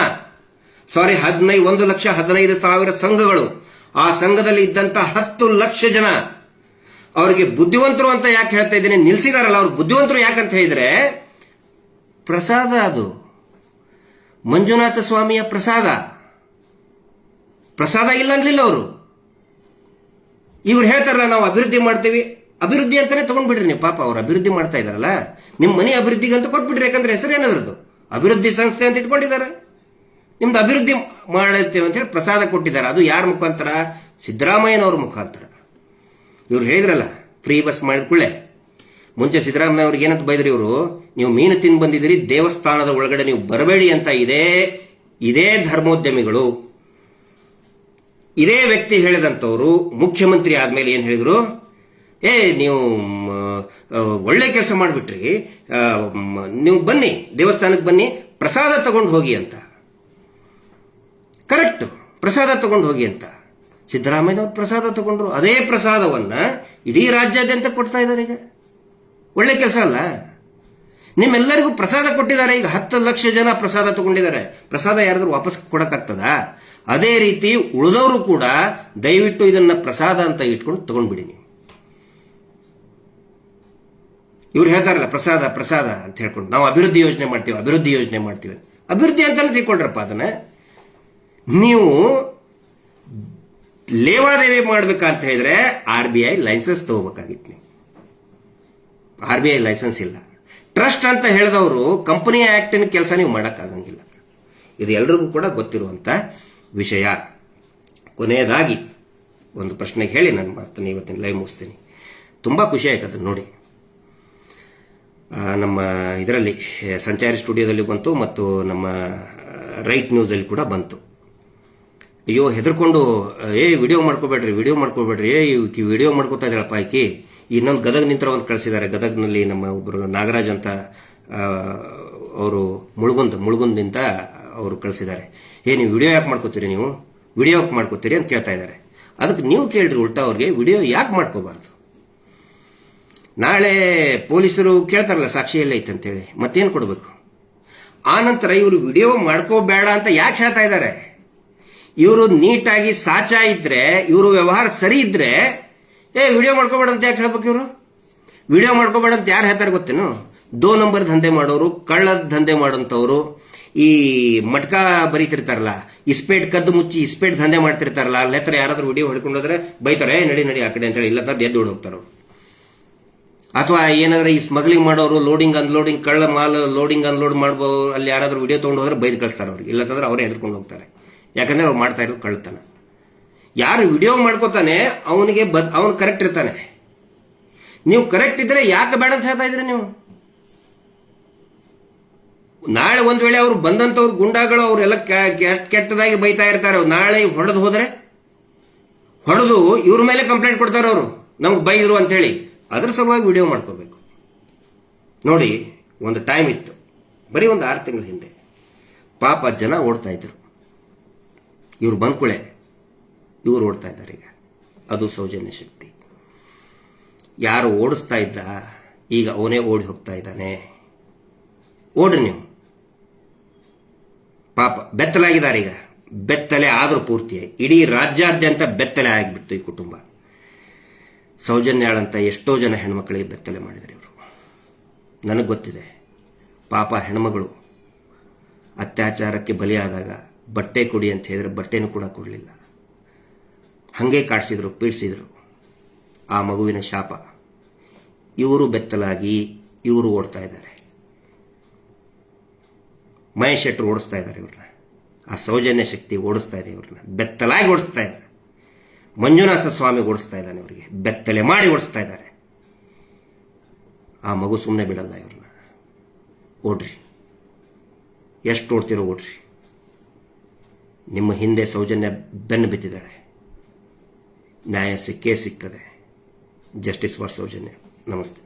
1,15,000 ಸಂಘಗಳು, ಆ ಸಂಘದಲ್ಲಿ ಇದ್ದಂತ 10 ಲಕ್ಷ ಜನ ಅವರಿಗೆ ಬುದ್ಧಿವಂತರು ಅಂತ ಯಾಕೆ ಹೇಳ್ತಾ ಇದ್ದೀನಿ, ನಿಲ್ಸಿದಾರಲ್ಲ ಅವ್ರು ಬುದ್ಧಿವಂತರು ಯಾಕಂತ ಹೇಳಿದ್ರೆ, ಪ್ರಸಾದ ಅದು ಮಂಜುನಾಥ ಸ್ವಾಮಿಯ ಪ್ರಸಾದ ಇಲ್ಲ ಅನ್ಲಿಲ್ಲ ಅವರು. ಇವ್ರು ಹೇಳ್ತಾರಲ್ಲ ನಾವು ಅಭಿವೃದ್ಧಿ ಮಾಡ್ತೀವಿ, ಅಭಿವೃದ್ಧಿ ಅಂತಾನೆ ತಗೊಂಡ್ಬಿಡ್ರಿ ನೀವು. ಪಾಪ ಅವ್ರು ಅಭಿವೃದ್ಧಿ ಮಾಡ್ತಾ ಇದಾರಲ್ಲ, ನಿಮ್ಮ ಮನೆ ಅಭಿವೃದ್ಧಿಗೆ ಅಂತ ಕೊಟ್ಬಿಡ್ರಿ. ಯಾಕಂದ್ರೆ ಹೆಸರು ಏನಾದ್ರದ್ದು ಅಭಿವೃದ್ಧಿ ಸಂಸ್ಥೆ ಅಂತ ಇಟ್ಕೊಂಡಿದ್ದಾರೆ. ನಿಮ್ದು ಅಭಿವೃದ್ಧಿ ಮಾಡುತ್ತೇವೆ ಅಂತ ಹೇಳಿ ಪ್ರಸಾದ ಕೊಟ್ಟಿದ್ದಾರೆ. ಅದು ಯಾರ ಮುಖಾಂತರ? ಸಿದ್ದರಾಮಯ್ಯನವ್ರ ಮುಖಾಂತರ. ಇವ್ರು ಹೇಳಿದ್ರಲ್ಲ ಫ್ರೀ ಬಸ್ ಮಾಡಿದ ಕೂಡಲೇ, ಮುಂಚೆ ಸಿದ್ದರಾಮಯ್ಯ ಅವ್ರಿಗೆ ಏನಂತ ಬೈದ್ರಿ ಇವರು, ನೀವು ಮೀನು ತಿಂದು ಬಂದಿದ್ದೀರಿ, ದೇವಸ್ಥಾನದ ಒಳಗಡೆ ನೀವು ಬರಬೇಡಿ ಅಂತ ಇದೇ ಧರ್ಮೋದ್ಯಮಿಗಳು ಇದೇ ವ್ಯಕ್ತಿ ಹೇಳಿದಂಥವ್ರು ಮುಖ್ಯಮಂತ್ರಿ ಆದ್ಮೇಲೆ ಏನು ಹೇಳಿದ್ರು, ನೀವು ಒಳ್ಳೆ ಕೆಲಸ ಮಾಡಿಬಿಟ್ರಿ, ನೀವು ಬನ್ನಿ ದೇವಸ್ಥಾನಕ್ಕೆ ಬನ್ನಿ, ಪ್ರಸಾದ ತಗೊಂಡು ಹೋಗಿ ಅಂತ. ಕರೆಕ್ಟ್, ಪ್ರಸಾದ ತಗೊಂಡು ಹೋಗಿ ಅಂತ. ಸಿದ್ದರಾಮಯ್ಯನವ್ರು ಪ್ರಸಾದ ತಗೊಂಡ್ರು. ಅದೇ ಪ್ರಸಾದವನ್ನ ಇಡೀ ರಾಜ್ಯಾದ್ಯಂತ ಕೊಡ್ತಾ ಇದ್ದಾರೆ. ಈಗ ಒಳ್ಳೆ ಕೆಲಸ ಅಲ್ಲ? ನಿಮ್ಮೆಲ್ಲರಿಗೂ ಪ್ರಸಾದ ಕೊಟ್ಟಿದ್ದಾರೆ. ಈಗ 10 ಲಕ್ಷ ಜನ ಪ್ರಸಾದ ತಗೊಂಡಿದ್ದಾರೆ. ಪ್ರಸಾದ ಯಾರಾದ್ರೂ ವಾಪಸ್ ಕೊಡಕ್ಕಾಗ್ತದ? ಅದೇ ರೀತಿ ಉಳಿದವರು ಕೂಡ ದಯವಿಟ್ಟು ಇದನ್ನ ಪ್ರಸಾದ ಅಂತ ಇಟ್ಕೊಂಡು ತಗೊಂಡ್ಬಿಡಿ ನೀವು. ಇವ್ರು ಹೇಳ್ತಾರಲ್ಲ ಪ್ರಸಾದ ಪ್ರಸಾದ ಅಂತ ಹೇಳ್ಕೊಂಡು, ನಾವು ಅಭಿವೃದ್ಧಿ ಯೋಜನೆ ಮಾಡ್ತೀವಿ, ಅಭಿವೃದ್ಧಿ ಯೋಜನೆ ಮಾಡ್ತೀವಿ. ಅಭಿವೃದ್ಧಿ ಅಂತಾನೆ ತಿಳ್ಕೊಂಡ್ರಪ್ಪ ಅದನ್ನ. ನೀವು ಲೇವಾದೇವಿ ಮಾಡ್ಬೇಕಂತ ಹೇಳಿದ್ರೆ RBI ಲೈಸೆನ್ಸ್ ತಗೋಬೇಕಾಗಿತ್ತು. ನೀವು RBI ಲೈಸೆನ್ಸ್ ಇಲ್ಲ. ಟ್ರಸ್ಟ್ ಅಂತ ಹೇಳಿದವರು ಕಂಪನಿ ಆಕ್ಟಿನ ಕೆಲಸ ನೀವು ಮಾಡೋಕ್ಕಾಗಂಗಿಲ್ಲ. ಇದು ಎಲ್ರಿಗೂ ಕೂಡ ಗೊತ್ತಿರುವಂತ ವಿಷಯ. ಕೊನೆಯದಾಗಿ ಒಂದು ಪ್ರಶ್ನೆ ಹೇಳಿ ನಾನು ಮಾತನ್ನು ಇವತ್ತಿನ ಲೈವ್ ಮುಗಿಸ್ತೀನಿ. ತುಂಬಾ ಖುಷಿ ಆಯ್ತು ಅದನ್ನು ನೋಡಿ. ನಮ್ಮ ಇದರಲ್ಲಿ ಸಂಚಾರಿ ಸ್ಟುಡಿಯೋದಲ್ಲಿ ಬಂತು ಮತ್ತು ನಮ್ಮ ರೈಟ್ ನ್ಯೂಸಲ್ಲಿ ಕೂಡ ಬಂತು. ಅಯ್ಯೋ ಹೆದರ್ಕೊಂಡು ವಿಡಿಯೋ ಮಾಡ್ಕೋಬೇಡ್ರಿ, ವಿಡಿಯೋ ಮಾಡ್ಕೋಬೇಡ್ರಿ, ವಿಡಿಯೋ ಮಾಡ್ಕೋತಾ ಇದ್ದಾಳಪ್ಪ ಆಕಿ. ಇನ್ನೊಂದು ಗದಗ್ ನಿಂತರ ಒಂದು ಕಳಿಸಿದ್ದಾರೆ. ಗದಗ್ನಲ್ಲಿ ನಮ್ಮ ಒಬ್ಬರು ನಾಗರಾಜ್ ಅಂತ ಅವರು ಮುಳುಗುಂದಿಂದ ಅವರು ಕಳಿಸಿದ್ದಾರೆ. ನೀವು ವಿಡಿಯೋ ಯಾಕೆ ಮಾಡ್ಕೋತೀರಿ, ನೀವು ವಿಡಿಯೋ ಯಾಕೆ ಮಾಡ್ಕೋತೀರಿ ಅಂತ ಕೇಳ್ತಾ ಇದ್ದಾರೆ. ಅದಕ್ಕೆ ನೀವು ಕೇಳ್ರಿ ಉಲ್ಟಾ ಅವ್ರಿಗೆ, ವಿಡಿಯೋ ಯಾಕೆ ಮಾಡ್ಕೋಬಾರ್ದು? ನಾಳೆ ಪೊಲೀಸರು ಕೇಳ್ತಾರಲ್ಲ ಸಾಕ್ಷಿ ಎಲ್ಲ ಐತೆ ಅಂತೇಳಿ, ಮತ್ತೇನು ಕೊಡಬೇಕು? ಆ ನಂತರ ಇವರು ವಿಡಿಯೋ ಮಾಡ್ಕೋಬೇಡ ಅಂತ ಯಾಕೆ ಹೇಳ್ತಾ ಇದ್ದಾರೆ? ಇವರು ನೀಟಾಗಿ ಸಾಚಾ ಇದ್ರೆ, ಇವರು ವ್ಯವಹಾರ ಸರಿ ಇದ್ರೆ ವಿಡಿಯೋ ಮಾಡ್ಕೋಬೇಡ ಅಂತ ಯಾಕೆ ಹೇಳ್ಬೇಕು? ಇವರು ವಿಡಿಯೋ ಮಾಡ್ಕೋಬೇಡ ಅಂತ ಯಾರು ಹೇಳ್ತಾರೆ ಗೊತ್ತೇನು? 2 ನಂಬರ್ ದಂಧೆ ಮಾಡೋರು, ಕಳ್ಳದ ದಂಧೆ ಮಾಡೋಂಥವ್ರು, ಈ ಮಟ್ಕ ಬರೀತಿರ್ತಾರಲ್ಲ, ಇಸ್ಪೇಟ್ ಕದ್ದು ಮುಚ್ಚಿ ಇಸ್ಪೇಟ್ ದಂಧೆ ಮಾಡ್ತಿರ್ತಾರಲ್ಲ, ಅಲ್ಲೇ ಹತ್ರ ಯಾರಾದ್ರೂ ವಿಡಿಯೋ ಹೊಡ್ಕೊಂಡೋದ್ರೆ ಬೈತಾರೆ, ನಡಿ ನಡಿ ಆ ಕಡೆ ಅಂತೇಳಿ, ಇಲ್ಲ ತರ ಎದ್ದು ಹೋಗ್ತಾರ. ಅಥವಾ ಏನಾದ್ರೆ ಈ ಸ್ಮಗ್ಲಿಂಗ್ ಮಾಡೋರು, ಲೋಡಿಂಗ್ ಅನ್ಲೋಡಿಂಗ್, ಕಳ್ಳ ಮಾಲ್ ಲೋಡಿಂಗ್ ಅನ್ಲೋಡ್ ಮಾಡ್ಬೋದು, ಅಲ್ಲಿ ಯಾರಾದ್ರೂ ವಿಡಿಯೋ ತಗೊಂಡು ಹೋದ್ರೆ ಬೈದು ಕಳಿಸ್ತಾರೆ ಅವ್ರಿಗೆ. ಇಲ್ಲಂತಂದ್ರೆ ಅವರೇ ಹೆದರ್ಕೊಂಡು ಹೋಗ್ತಾರೆ. ಯಾಕಂದ್ರೆ ಅವ್ರು ಮಾಡ್ತಾ ಇರೋದು ಕಳ್ತನ. ಯಾರು ವಿಡಿಯೋ ಮಾಡ್ಕೋತಾನೆ ಅವನಿಗೆ ಅವನು ಕರೆಕ್ಟ್ ಇರ್ತಾನೆ. ನೀವು ಕರೆಕ್ಟ್ ಇದ್ರೆ ಯಾಕೆ ಬೇಡ ಅಂತ ಹೇಳ್ತಾ ಇದ್ರಿ ನೀವು? ನಾಳೆ ಒಂದ್ ವೇಳೆ ಅವ್ರು ಬಂದಂತವ್ರು ಗುಂಡಾಗಳು ಅವರೆಲ್ಲ ಕೆಟ್ಟದಾಗಿ ಬೈತಾ ಇರ್ತಾರೆ. ನಾಳೆ ಹೊಡೆದು ಹೋದ್ರೆ ಹೊಡೆದು ಇವ್ರ ಮೇಲೆ ಕಂಪ್ಲೇಂಟ್ ಕೊಡ್ತಾರೆ ಅವರು, ನಮ್ಗೆ ಬೈದ್ರು ಅಂತ ಹೇಳಿ. ಅದ್ರ ಸಲುವಾಗಿ ವಿಡಿಯೋ ಮಾಡ್ಕೋಬೇಕು. ನೋಡಿ, ಒಂದು ಟೈಮ್ ಇತ್ತು, ಬರೀ ಒಂದು 6 ತಿಂಗಳ ಹಿಂದೆ ಪಾಪ ಜನ ಓಡ್ತಾ ಇದ್ರು. ಇವ್ರು ಬಂದ್ಕುಳೆ ಇವ್ರು ಓಡ್ತಾ ಇದ್ದಾರೆ. ಈಗ ಅದು ಸೌಜನ್ಯ ಶಕ್ತಿ. ಯಾರು ಓಡಿಸ್ತಾ ಇದ್ದ, ಈಗ ಅವನೇ ಓಡಿ ಹೋಗ್ತಾ ಇದ್ದಾನೆ. ಓಡ್ರಿ ನೀವು. ಪಾಪ ಬೆತ್ತಲಾಗಿದ್ದಾರೆ. ಈಗ ಬೆತ್ತಲೆ ಆದ್ರೂ ಪೂರ್ತಿಯಾಗಿ ಇಡೀ ರಾಜ್ಯಾದ್ಯಂತ ಬೆತ್ತಲೆ ಆಗಿಬಿಡ್ತು ಈ ಕುಟುಂಬ. ಸೌಜನ್ಯಾಳಂತ ಎಷ್ಟೋ ಜನ ಹೆಣ್ಮಕ್ಳಿಗೆ ಬೆತ್ತಲೆ ಮಾಡಿದ್ದಾರೆ ಇವರು. ನನಗೆ ಗೊತ್ತಿದೆ. ಪಾಪ ಹೆಣ್ಮಗಳು ಅತ್ಯಾಚಾರಕ್ಕೆ ಬಲಿಯಾದಾಗ ಬಟ್ಟೆ ಕೊಡಿ ಅಂತ ಹೇಳಿದ್ರೆ ಬಟ್ಟೆನೂ ಕೂಡ ಕೊಡಲಿಲ್ಲ. ಹಂಗೆ ಕಾಡಿಸಿದ್ರು, ಪೀಡಿಸಿದ್ರು. ಆ ಮಗುವಿನ ಶಾಪ. ಇವರು ಬೆತ್ತಲಾಗಿ ಇವರು ಓಡ್ತಾ ಇದ್ದಾರೆ. ಮಹೇಶ್ ಶೆಟ್ಟರು ಓಡಿಸ್ತಾ ಇದ್ದಾರೆ ಇವ್ರನ್ನ. ಆ ಸೌಜನ್ಯ ಶಕ್ತಿ ಓಡಿಸ್ತಾ ಇದೆ ಇವ್ರನ್ನ, ಬೆತ್ತಲಾಗಿ ಓಡಿಸ್ತಾ ಇದ್ದಾರೆ. ಮಂಜುನಾಥ ಸ್ವಾಮಿ ಓಡಿಸ್ತಾ ಇದ್ದಾನೆ ಅವರಿಗೆ, ಬೆತ್ತಲೆ ಮಾಡಿ ಓಡಿಸ್ತಾ ಇದ್ದಾರೆ. ಆ ಮಗು ಸುಮ್ಮನೆ ಬಿಡಲ್ಲ ಇವ್ರನ್ನ. ಓಡ್ರಿ, ಎಷ್ಟು ಓಡ್ತಿರೋ ಓಡ್ರಿ. ನಿಮ್ಮ ಹಿಂದೆ ಸೌಜನ್ಯ ಬೆನ್ನು ಬಿದ್ದಿದ್ದಾಳೆ. ನ್ಯಾಯ ಸಿಕ್ಕೇ ಸಿಗ್ತದೆ. Justice for Soujanya. ನಮಸ್ತೆ.